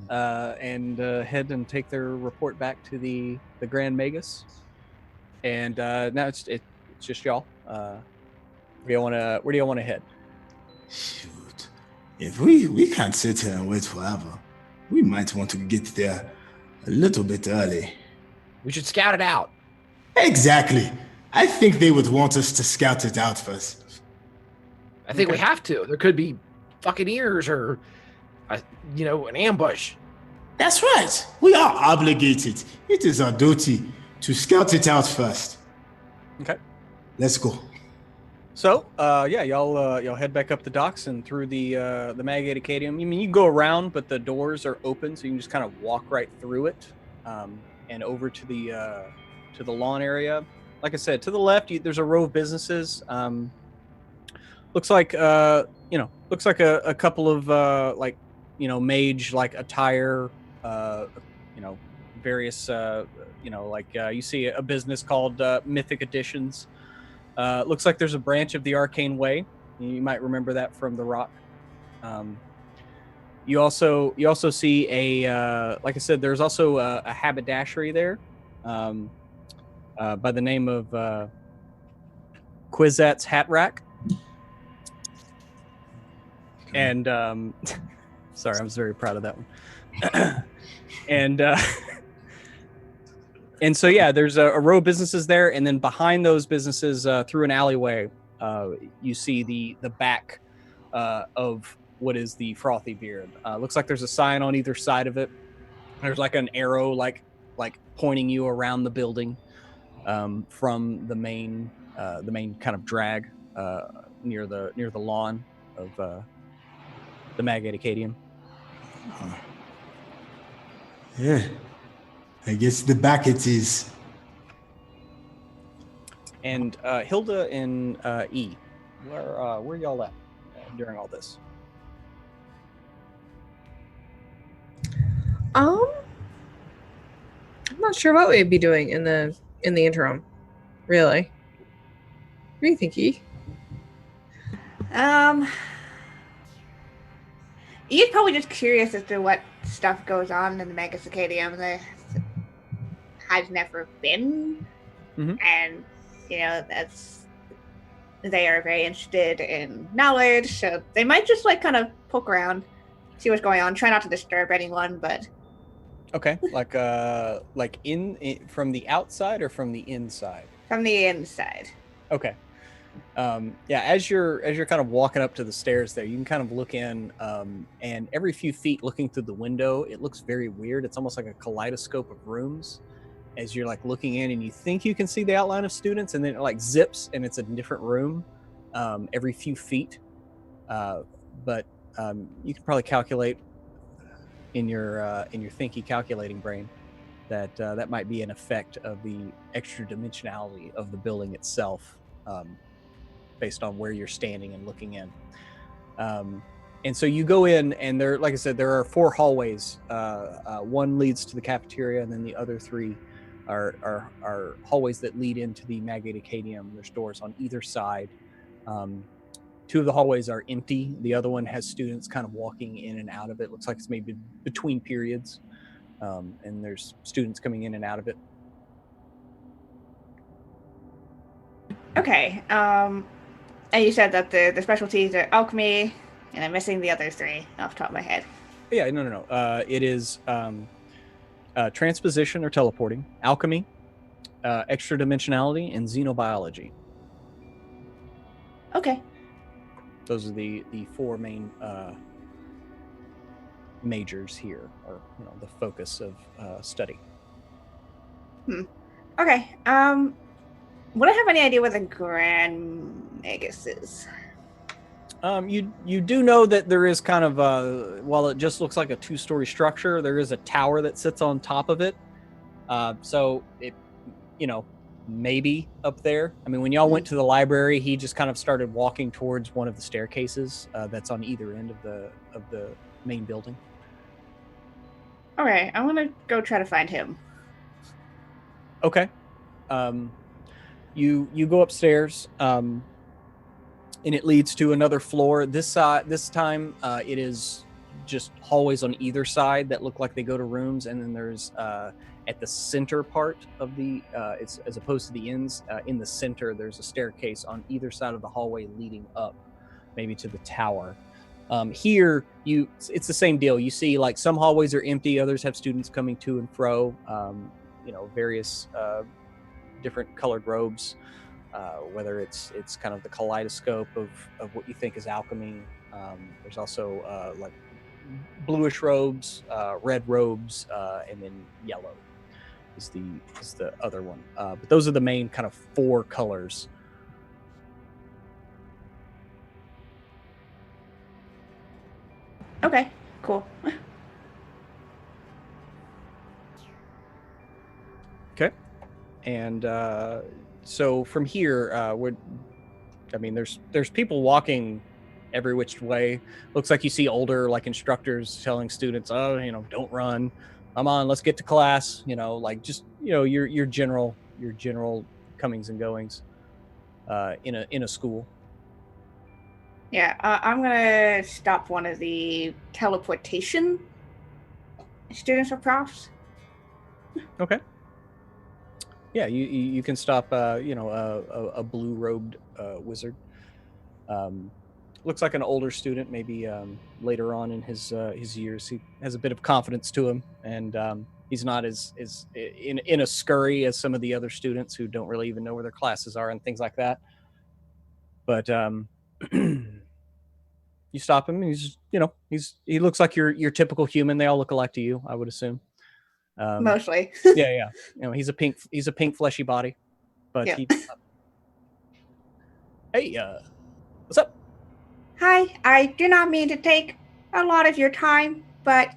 and head and take their report back to the Grand Magus. And now it's just y'all. Where do y'all want to head? Shoot, if we can't sit here and wait forever, we might want to get there a little bit early. We should scout it out. Exactly. I think they would want us to scout it out first. I think we have to. There could be fucking ears or, an ambush. That's right. We are obligated. It is our duty to scout it out first. Okay. Let's go. So, y'all head back up the docks and through the Magate Acadium. I mean, you can go around, but the doors are open, so you can just kind of walk right through it, and over to the lawn area. Like I said, to the left, there's a row of businesses. Looks like a couple of mage attire. Various you see a business called Mythic Editions. Looks like there's a branch of the Arcane Way. You might remember that from the Rock. You also see like I said, there's also a haberdashery there, by the name of Quizat's Hat Rack. And sorry, I was very proud of that one. And so, yeah, there's a row of businesses there, and then behind those businesses, through an alleyway, you see the back of what is the Frothy Beard. Looks like there's a sign on either side of it. There's like an arrow, like pointing you around the building from the main kind of drag near the lawn of the Magate Acadium. Yeah. I guess the back it is. And Hilda and E, where y'all at during all this? I'm not sure what we'd be doing in the interim, really. What do you think, E? E's probably just curious as to what stuff goes on in the Magus Acadium. There has never been, and they are very interested in knowledge, so they might just kind of poke around, see what's going on. Try not to disturb anyone, but okay, like in from the outside or from the inside? From the inside. Okay. As you're kind of walking up to the stairs there, you can kind of look in, and every few feet looking through the window, it looks very weird. It's almost like a kaleidoscope of rooms as you're looking in, and you think you can see the outline of students, and then it zips and it's a different room every few feet. But you can probably calculate in your thinky calculating brain that that might be an effect of the extra dimensionality of the building itself, based on where you're standing and looking in. And so you go in, and there, like I said, there are 4 hallways. One leads to the cafeteria, and then the other 3 are hallways that lead into the Magate Acadium. There's doors on either side. 2 of the hallways are empty. The other one has students kind of walking in and out of it. Looks like it's maybe between periods, and there's students coming in and out of it. Okay. And you said that the specialties are alchemy, and I'm missing the other three off the top of my head. Yeah, no. It is transposition or teleporting, alchemy, extra dimensionality, and xenobiology. Okay. Those are the four main majors here, or the focus of study. Okay. Would I have any idea what the Grand Magus is? You do know that there is kind of while it just looks like a 2-story structure, there is a tower that sits on top of it. So it, maybe up there. I mean, when y'all went to the library, he just kind of started walking towards one of the staircases that's on either end of the main building. Okay, I'm gonna go try to find him. Okay. You go upstairs, and it leads to another floor. This time, it is just hallways on either side that look like they go to rooms, and then there's at the center part of the it's as opposed to the ends in the center. There's a staircase on either side of the hallway leading up, maybe to the tower. Here, it's the same deal. You see, like, some hallways are empty, others have students coming to and fro. Various different colored robes. Whether it's kind of the kaleidoscope of what you think is alchemy. There's also like bluish robes, red robes, and then yellow is the other one. But those are the main kind of 4 colors. Okay, cool. Okay, and so from here, there's people walking every which way. Looks like you see older instructors telling students, "Oh, don't run. Come on, let's get to class." Your general comings and goings in a school. Yeah, I'm gonna stop one of the teleportation students or profs. Okay. Yeah, you can stop a blue robed wizard. Looks like an older student, maybe later on in his years. He has a bit of confidence to him, and he's not as in a scurry as some of the other students who don't really even know where their classes are and things like that. But you stop him, and he looks like your typical human. They all look alike to you, I would assume. Mostly. Yeah. He's a pink fleshy body, but Yeah. Hey, what's up? Hi, I do not mean to take a lot of your time, but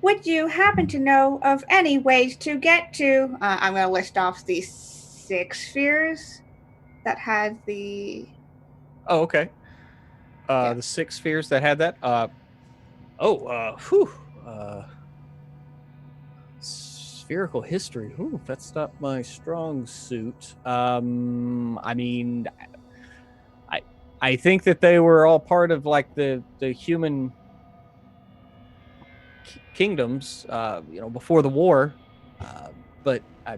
would you happen to know of any ways to get to... I'm going to list off the 6 spheres that had the... Oh, okay. The 6 spheres that had that. Spherical history. Ooh, that's not my strong suit. I think that they were all part of the human kingdoms, before the war. But I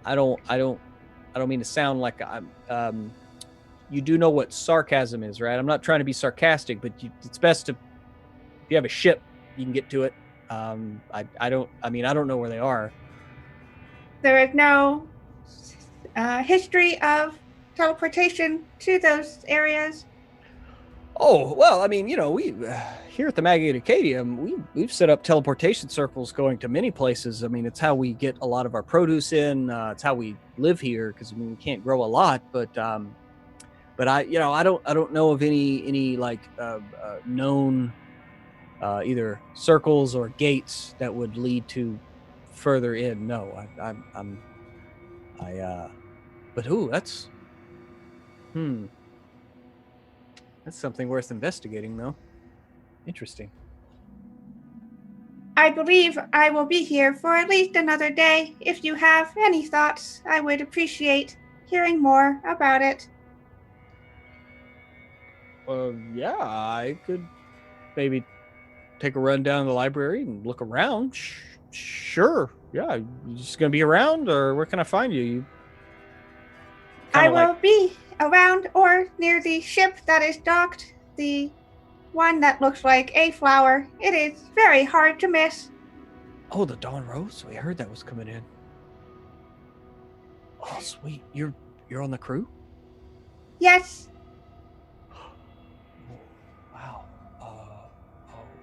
don't mean to sound like I'm. You do know what sarcasm is, right? I'm not trying to be sarcastic, but it's best to, if you have a ship, you can get to it. I don't know where they are. There is no history of teleportation to those areas. Oh, well, we here at the Magate Acadium, we've set up teleportation circles going to many places. It's how we get a lot of our produce in. It's how we live here, because we can't grow a lot, but I don't know of any known either circles or gates that would lead to further in. No, but that's something worth investigating, though. Interesting. I believe I will be here for at least another day. If you have any thoughts, I would appreciate hearing more about it. Yeah, I could maybe take a run down to the library and look around. Sure. Yeah, you just gonna be around, or where can I find you? I Kinda will be around or near the ship that is docked, the one that looks like a flower. It is very hard to miss. Oh, the Dawn Rose. We heard that was coming in. Oh, sweet. You're on the crew? Yes, Wow.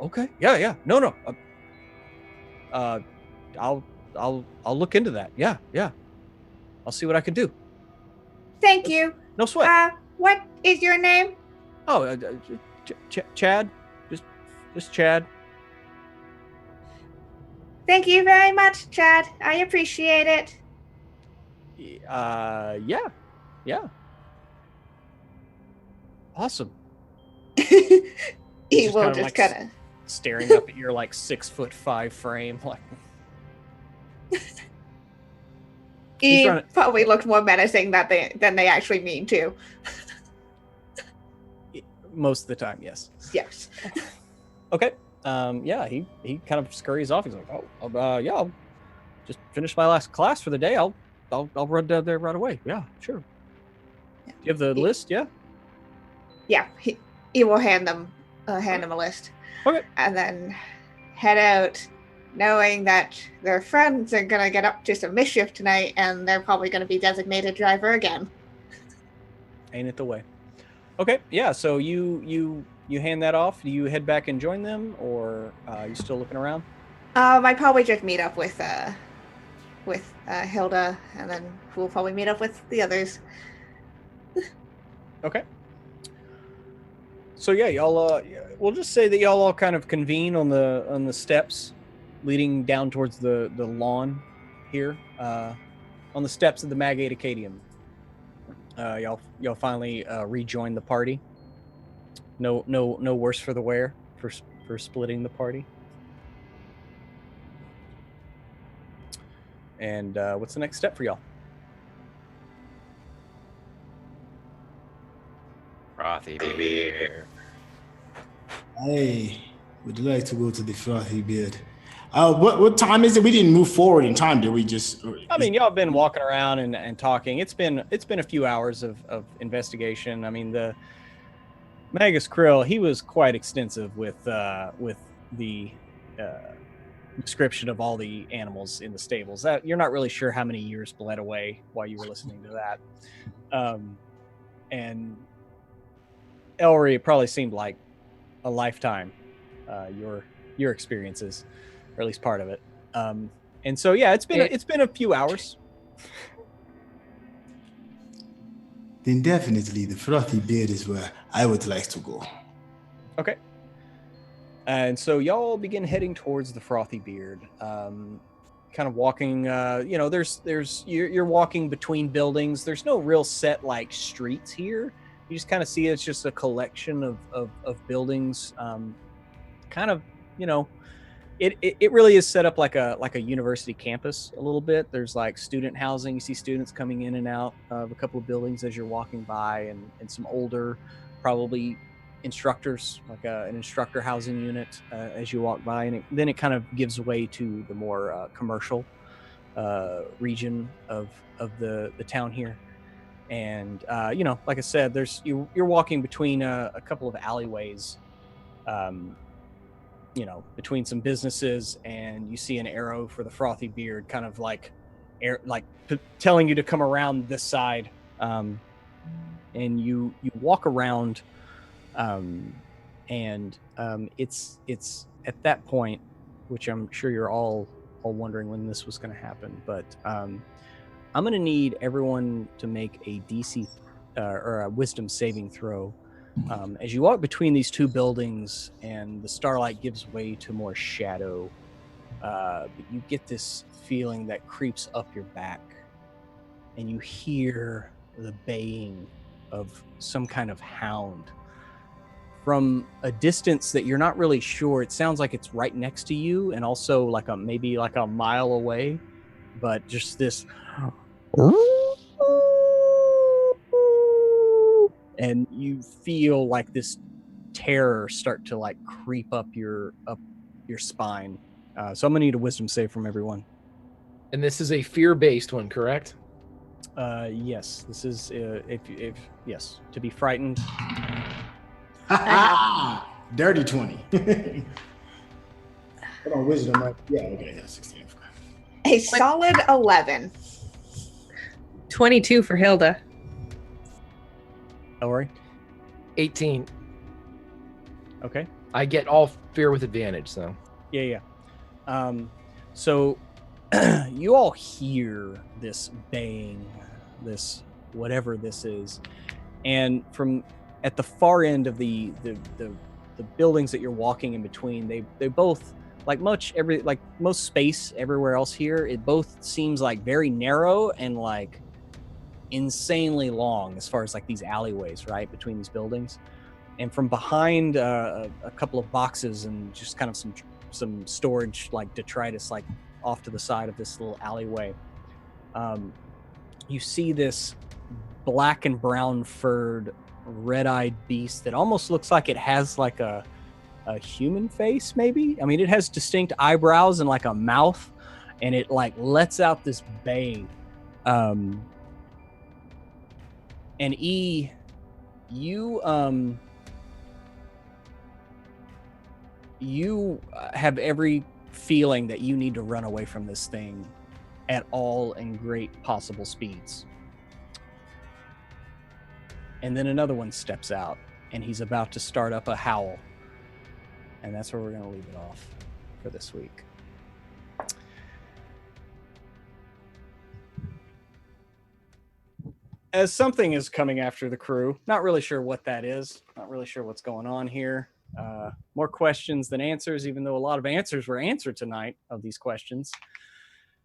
Okay. Yeah. No. I'll look into that. Yeah. I'll see what I can do. thank you. No sweat. What is your name? Oh, Chad. Just Chad. Thank you very much, Chad. I appreciate it. Yeah. Awesome. He Just will kinda just like kind of. Staring up at your like 6'5" frame, like. He trying to- probably looked more menacing than they actually mean to. Most of the time, yes. Yes. Okay. Yeah, he kind of scurries off. He's like, yeah, I'll just finish my last class for the day. I'll run down there right away. Yeah, sure. Do you have the list? Yeah. Yeah, he will hand them a list. Okay. And then head out, knowing that their friends are gonna get up to some mischief tonight, and they're probably gonna be designated driver again. Ain't it the way? Okay. Yeah. So you hand that off. Do you head back and join them, or you still looking around? I probably just meet up with Hilda, and then we'll probably meet up with the others. Okay. So yeah, y'all. We'll just say that y'all all kind of convene on the steps leading down towards the lawn here, on the steps of the Magate Acadium. Y'all finally rejoin the party. No worse for the wear for splitting the party. And what's the next step for y'all? Frothy beer. I would like to go to the frothy beard. What time is it? We didn't move forward in time, did we? I mean, y'all have been walking around and talking. It's been a few hours of investigation. I mean, the Magus Krill, he was quite extensive with the description of all the animals in the stables. That you're not really sure how many years bled away while you were listening to that. And Ellery, it probably seemed like a lifetime. Your experiences, or at least part of it. And so yeah, it's been a few hours. Then definitely the frothy beard is where I would like to go. Okay. And so y'all begin heading towards the frothy beard. Kind of walking, you're walking between buildings. There's no real set like streets here. You just kind of see it's just a collection of buildings. Kind of, it really is set up like a university campus a little bit. There's like student housing. You see students coming in and out of a couple of buildings as you're walking by, and some older, probably instructors, like an instructor housing unit as you walk by, and then it kind of gives way to the more commercial region of the town here. And like I said, you're walking between a couple of alleyways, between some businesses, and you see an arrow for the frothy beard, kind of like telling you to come around this side. And you walk around, and it's at that point, which I'm sure you're all wondering when this was going to happen, but I'm going to need everyone to make a DC or a wisdom saving throw. As you walk between these two buildings and the starlight gives way to more shadow, but you get this feeling that creeps up your back, and you hear the baying of some kind of hound from a distance that you're not really sure. It sounds like it's right next to you, and also maybe like a mile away, but just this. And you feel like this terror start to like creep up your spine. So I'm gonna need a wisdom save from everyone. And this is a fear-based one, correct? Yes, this is if yes, to be frightened. Dirty 20. Hold on, wisdom, right? Yeah, okay, yeah, 16. A solid 11. 22 for Hilda. Ellery. 18. Okay. I get all fear with advantage, so. Yeah. So you all hear this baying, this whatever this is, and from at the far end of the buildings that you're walking in between, they both like most space everywhere else here. It both seems like very narrow and like insanely long as far as like these alleyways right between these buildings. And from behind a couple of boxes and just kind of some storage like detritus like off to the side of this little alleyway, you see this black and brown furred red-eyed beast that almost looks like it has like a human face maybe. I mean, it has distinct eyebrows and like a mouth, and it like lets out this baying. And E, you have every feeling that you need to run away from this thing at all in great possible speeds. And then another one steps out, and he's about to start up a howl. And that's where we're going to leave it off for this week. As something is coming after the crew, not really sure what that is, not really sure what's going on here. More questions than answers, even though a lot of answers were answered tonight of these questions.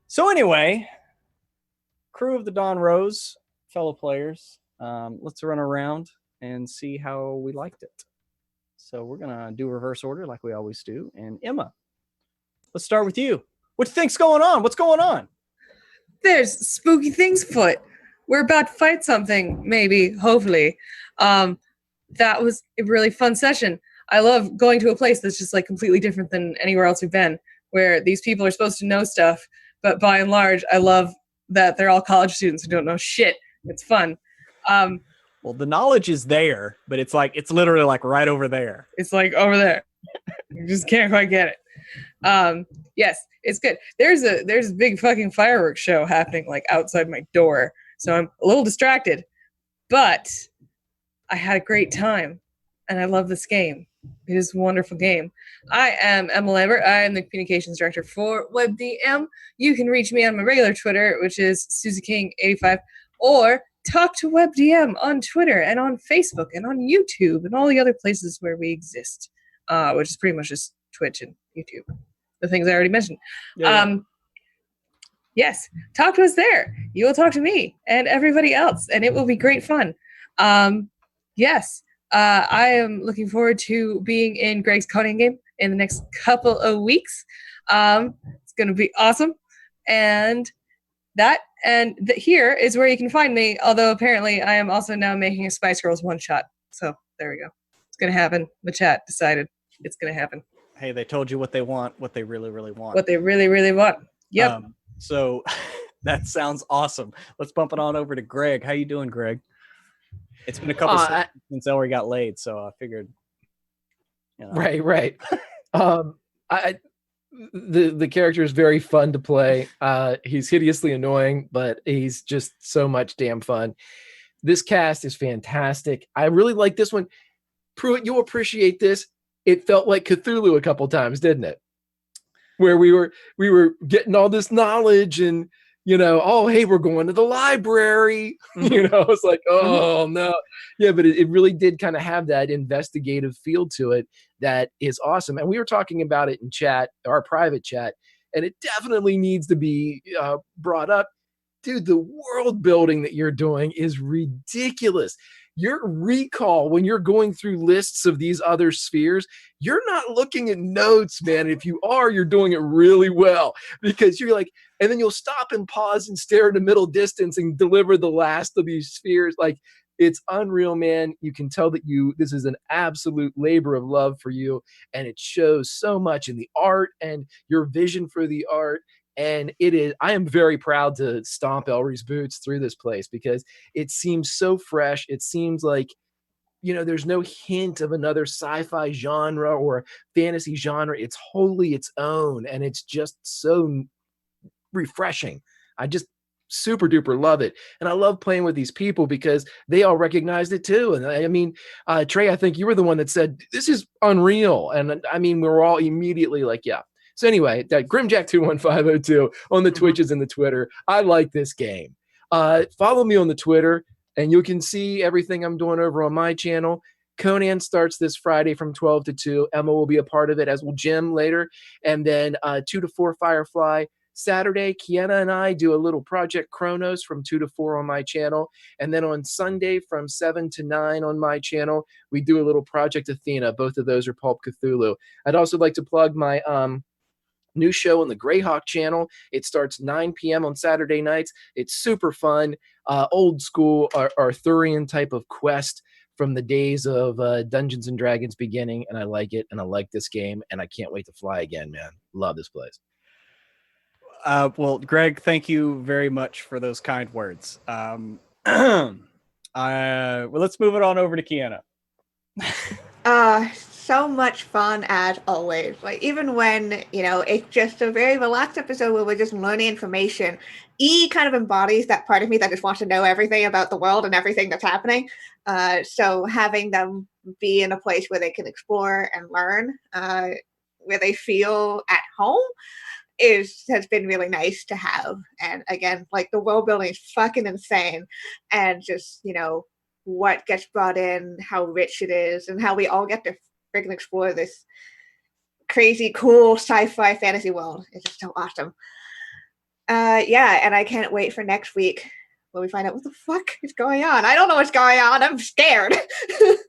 So anyway, crew of the Dawn Rose, fellow players, let's run around and see how we liked it. So we're going to do reverse order like we always do. And Emma, let's start with you. What do you think's going on? What's going on? There's spooky things afoot. We're about to fight something, maybe, hopefully. That was a really fun session. I love going to a place that's just like completely different than anywhere else we've been, where these people are supposed to know stuff, but by and large, I love that they're all college students who don't know shit. It's fun. Well, the knowledge is there, but it's literally like right over there. It's like over there. You just can't quite get it. Yes, it's good. There's a big fucking fireworks show happening like outside my door, so I'm a little distracted, but I had a great time, and I love this game. It is a wonderful game. I am Emma Lambert. I am the communications director for WebDM. You can reach me on my regular Twitter, which is SusieKing85, or talk to WebDM on Twitter and on Facebook and on YouTube and all the other places where we exist, which is pretty much just Twitch and YouTube, the things I already mentioned. Yeah. Yes, talk to us there. You will talk to me and everybody else, and it will be great fun. Yes. I am looking forward to being in Greg's coding game in the next couple of weeks. It's going to be awesome. And here is where you can find me, although apparently I am also now making a Spice Girls one-shot. So there we go. It's going to happen. The chat decided it's going to happen. Hey, they told you what they want, what they really, really want. What they really, really want. Yep. So that sounds awesome. Let's bump it on over to Greg. How you doing, Greg? It's been a couple seconds since Ellery got laid, so I figured. You know. Right. The character is very fun to play. He's hideously annoying, but he's just so much damn fun. This cast is fantastic. I really like this one. Pruitt, you'll appreciate this. It felt like Cthulhu a couple times, didn't it? Where we were getting all this knowledge and, you know, oh, hey, we're going to the library. You know, it's like, oh, no. Yeah, but it really did kind of have that investigative feel to it that is awesome. And we were talking about it in chat, our private chat, and it definitely needs to be brought up. Dude, the world building that you're doing is ridiculous. Your recall when you're going through lists of these other spheres, you're not looking at notes, man. If you are, you're doing it really well because you're like, and then you'll stop and pause and stare at the middle distance and deliver the last of these spheres. Like, it's unreal, man. You can tell that this is an absolute labor of love for you. And it shows so much in the art and your vision for the art. And I am very proud to stomp Elry's boots through this place because it seems so fresh. It seems like, there's no hint of another sci-fi genre or fantasy genre. It's wholly its own, and it's just so refreshing. I just super duper love it. And I love playing with these people because they all recognized it too. And I mean, Trey, I think you were the one that said, this is unreal. And I mean, we were all immediately like, yeah. So anyway, that Grimjack21502 on the Twitches and the Twitter. I like this game. Follow me on the Twitter, and you can see everything I'm doing over on my channel. Conan starts this Friday from 12 to 2. Emma will be a part of it, as will Jim later. And then 2 to 4 Firefly. Saturday, Kiana and I do a little Project Chronos from 2 to 4 on my channel. And then on Sunday from 7 to 9 on my channel, we do a little Project Athena. Both of those are Pulp Cthulhu. I'd also like to plug my new show on the Greyhawk channel. It starts 9 p.m. on Saturday nights. It's super fun, old school Arthurian type of quest from the days of Dungeons and Dragons beginning, and I like it, and I like this game, and I can't wait to fly again, man. Love this place. Well, Greg, thank you very much for those kind words. Well, let's move it on over to Kiana. So much fun as always. Like, even when, it's just a very relaxed episode where we're just learning information, E kind of embodies that part of me that just wants to know everything about the world and everything that's happening. So having them be in a place where they can explore and learn, where they feel at home, has been really nice to have. And again, like, the world building is fucking insane, and just what gets brought in, how rich it is, and how we all get to freaking explore this crazy cool sci-fi fantasy world. It's just so awesome. And I can't wait for next week when we find out what the fuck is going on. I don't know what's going on. I'm scared.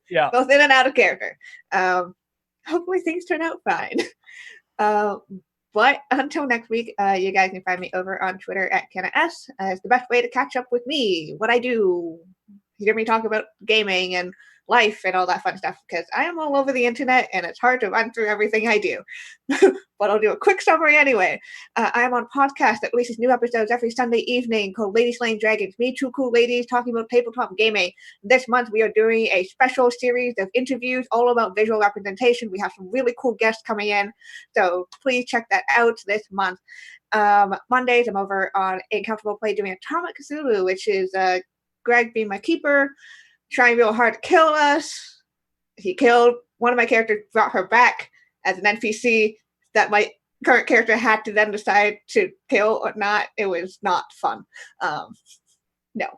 Yeah. Both in and out of character. Hopefully things turn out fine. But until next week, you guys can find me over on Twitter at KennaS. It's the best way to catch up with me, what I do, hear me talk about gaming and life and all that fun stuff, because I am all over the internet and it's hard to run through everything I do. But I'll do a quick summary anyway. I am on a podcast that releases new episodes every Sunday evening called Lady Slaying Dragons. Me, two cool ladies talking about tabletop gaming. This month we are doing a special series of interviews all about visual representation. We have some really cool guests coming in, so please check that out this month. Mondays I'm over on Uncomfortable Play doing Atomic Cthulhu, which is Greg being my keeper, trying real hard to kill us. He killed one of my characters, brought her back as an NPC that my current character had to then decide to kill or not. It was not fun. No.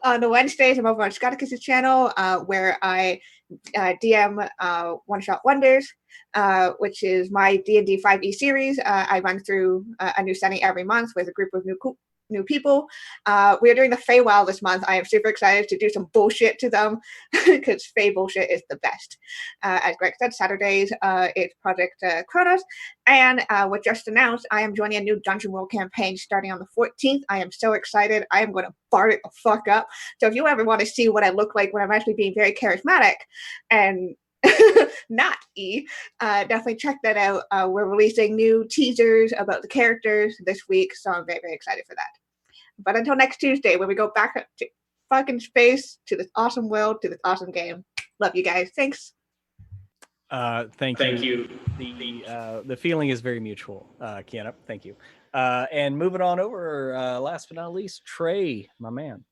On the Wednesdays, I'm over on Scotticus's channel, where I DM One Shot Wonders, which is my D&D 5e series. I run through a new setting every month with a group of new people. We are doing the Feywild this month. I am super excited to do some bullshit to them because Fey bullshit is the best. As Greg said, Saturdays it's Project Chronos, and what just announced, I am joining a new Dungeon World campaign starting on the 14th. I am so excited. I am going to fart it the fuck up. So if you ever want to see what I look like when I'm actually being very charismatic and not definitely check that out. We're releasing new teasers about the characters this week, so I'm very, very excited for that. But until next Tuesday, when we go back to fucking space, to this awesome world, to this awesome game. Love you guys. Thanks. Thank you. The feeling is very mutual, Kiana. Thank you. And moving on over, last but not least, Trey, my man.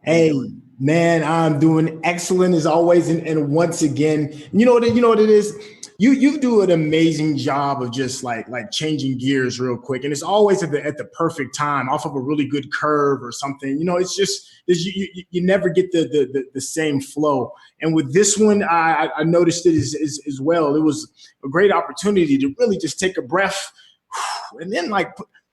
Hey, man, I'm doing excellent as always. And once again, you know what it is? You do an amazing job of just like changing gears real quick. And it's always at the perfect time, off of a really good curve or something. It's just you never get the same flow. And with this one, I noticed it as well. It was a great opportunity to really just take a breath and then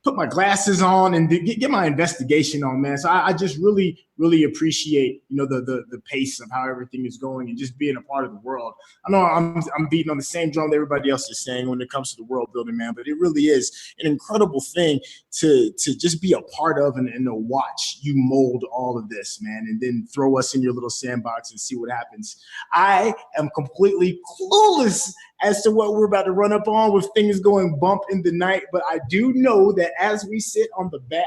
put my glasses on and get my investigation on, man. So I just really really appreciate, the pace of how everything is going and just being a part of the world. I know I'm beating on the same drum that everybody else is saying when it comes to the world building, man, but it really is an incredible thing to just be a part of and to watch you mold all of this, man, and then throw us in your little sandbox and see what happens. I am completely clueless as to what we're about to run up on with things going bump in the night, but I do know that as we sit on the back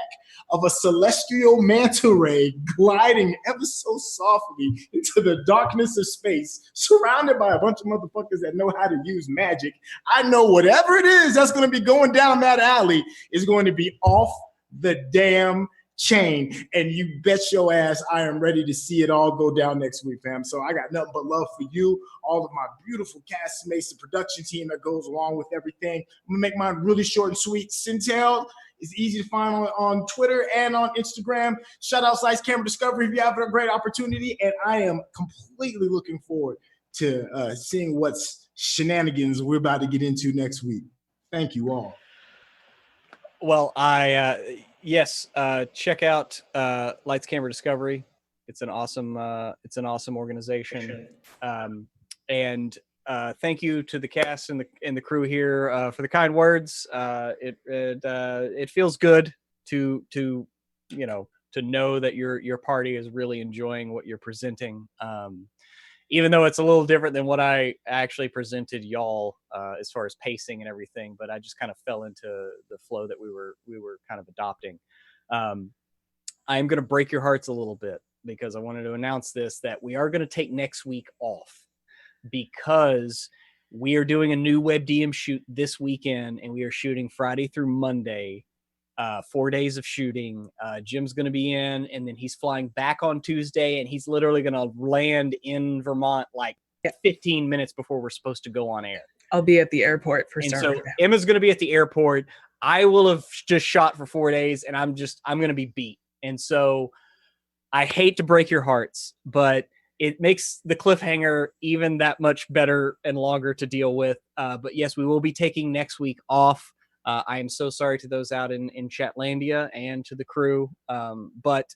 of a celestial manta ray gliding ever so softly into the darkness of space, surrounded by a bunch of motherfuckers that know how to use magic, I know whatever it is that's going to be going down that alley is going to be off the damn chain. And you bet your ass I am ready to see it all go down next week, fam. So I got nothing but love for you, all of my beautiful castmates, the production team that goes along with everything. I'm going to make mine really short and sweet. Sintel is easy to find on Twitter and on Instagram. Shout out Slice Camera Discovery if you have a great opportunity. And I am completely looking forward to seeing what's shenanigans we're about to get into next week. Thank you all. Well, yes, check out Lights Camera Discovery. It's an awesome organization. And thank you to the cast and the crew here for the kind words. It feels good to know that your party is really enjoying what you're presenting. Even though it's a little different than what I actually presented y'all as far as pacing and everything, but I just kind of fell into the flow that we were kind of adopting. I'm going to break your hearts a little bit because I wanted to announce this, that we are going to take next week off because we are doing a new WebDM shoot this weekend, and we are shooting Friday through Monday. 4 days of shooting. Jim's going to be in, and then he's flying back on Tuesday, and he's literally going to land in Vermont like 15 minutes before we're supposed to go on air. I'll be at the airport for Starward Starward So Bound. Emma's going to be at the airport. I will have just shot for 4 days, and I'm going to be beat. And so I hate to break your hearts, but it makes the cliffhanger even that much better and longer to deal with. But yes, we will be taking next week off. I am so sorry to those out in Chatlandia and to the crew. But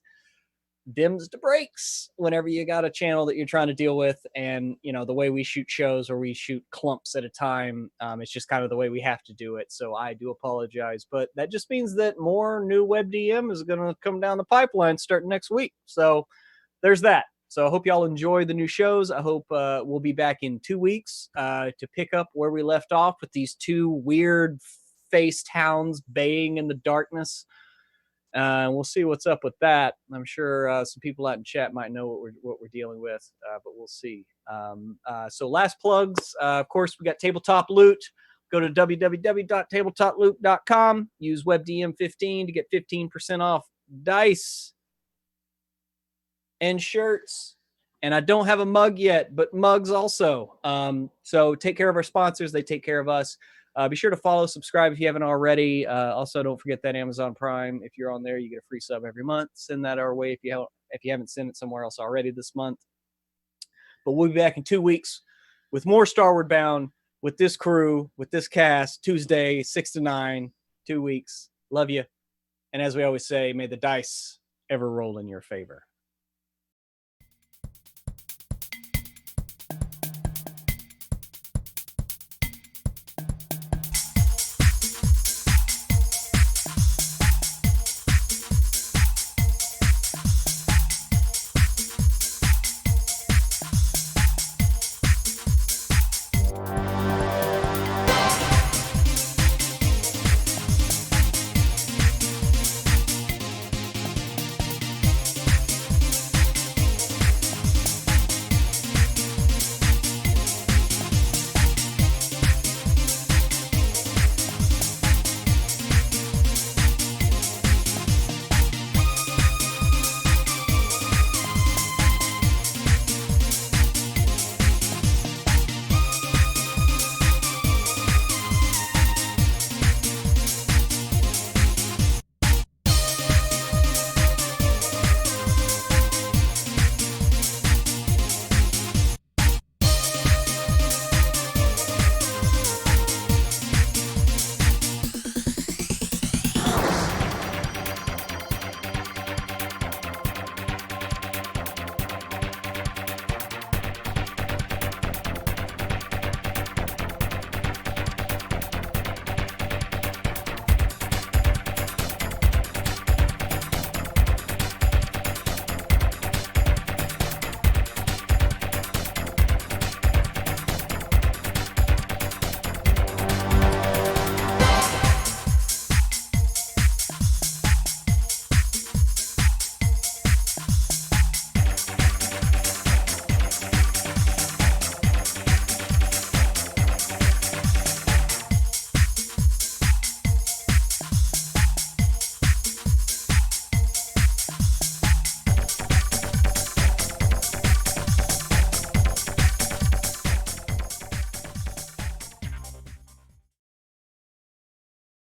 dims the brakes whenever you got a channel that you're trying to deal with. And, the way we shoot shows, or we shoot clumps at a time, it's just kind of the way we have to do it. So I do apologize. But that just means that more new WebDM is going to come down the pipeline starting next week. So there's that. So I hope y'all enjoy the new shows. I hope we'll be back in 2 weeks to pick up where we left off with these two weird faced hounds baying in the darkness. We'll see what's up with that. I'm sure some people out in chat might know what we're dealing with, but we'll see. So last plugs. Of course, we got Tabletop Loot. Go to www.tabletoploot.com. Use WebDM15 to get 15% off dice and shirts. And I don't have a mug yet, but mugs also. So take care of our sponsors. They take care of us. Be sure to follow, subscribe if you haven't already. Also, don't forget that Amazon Prime. If you're on there, you get a free sub every month. Send that our way if you haven't sent it somewhere else already this month. But we'll be back in 2 weeks with more Starward Bound, with this crew, with this cast, Tuesday, 6 to 9, 2 weeks. Love you. And as we always say, may the dice ever roll in your favor.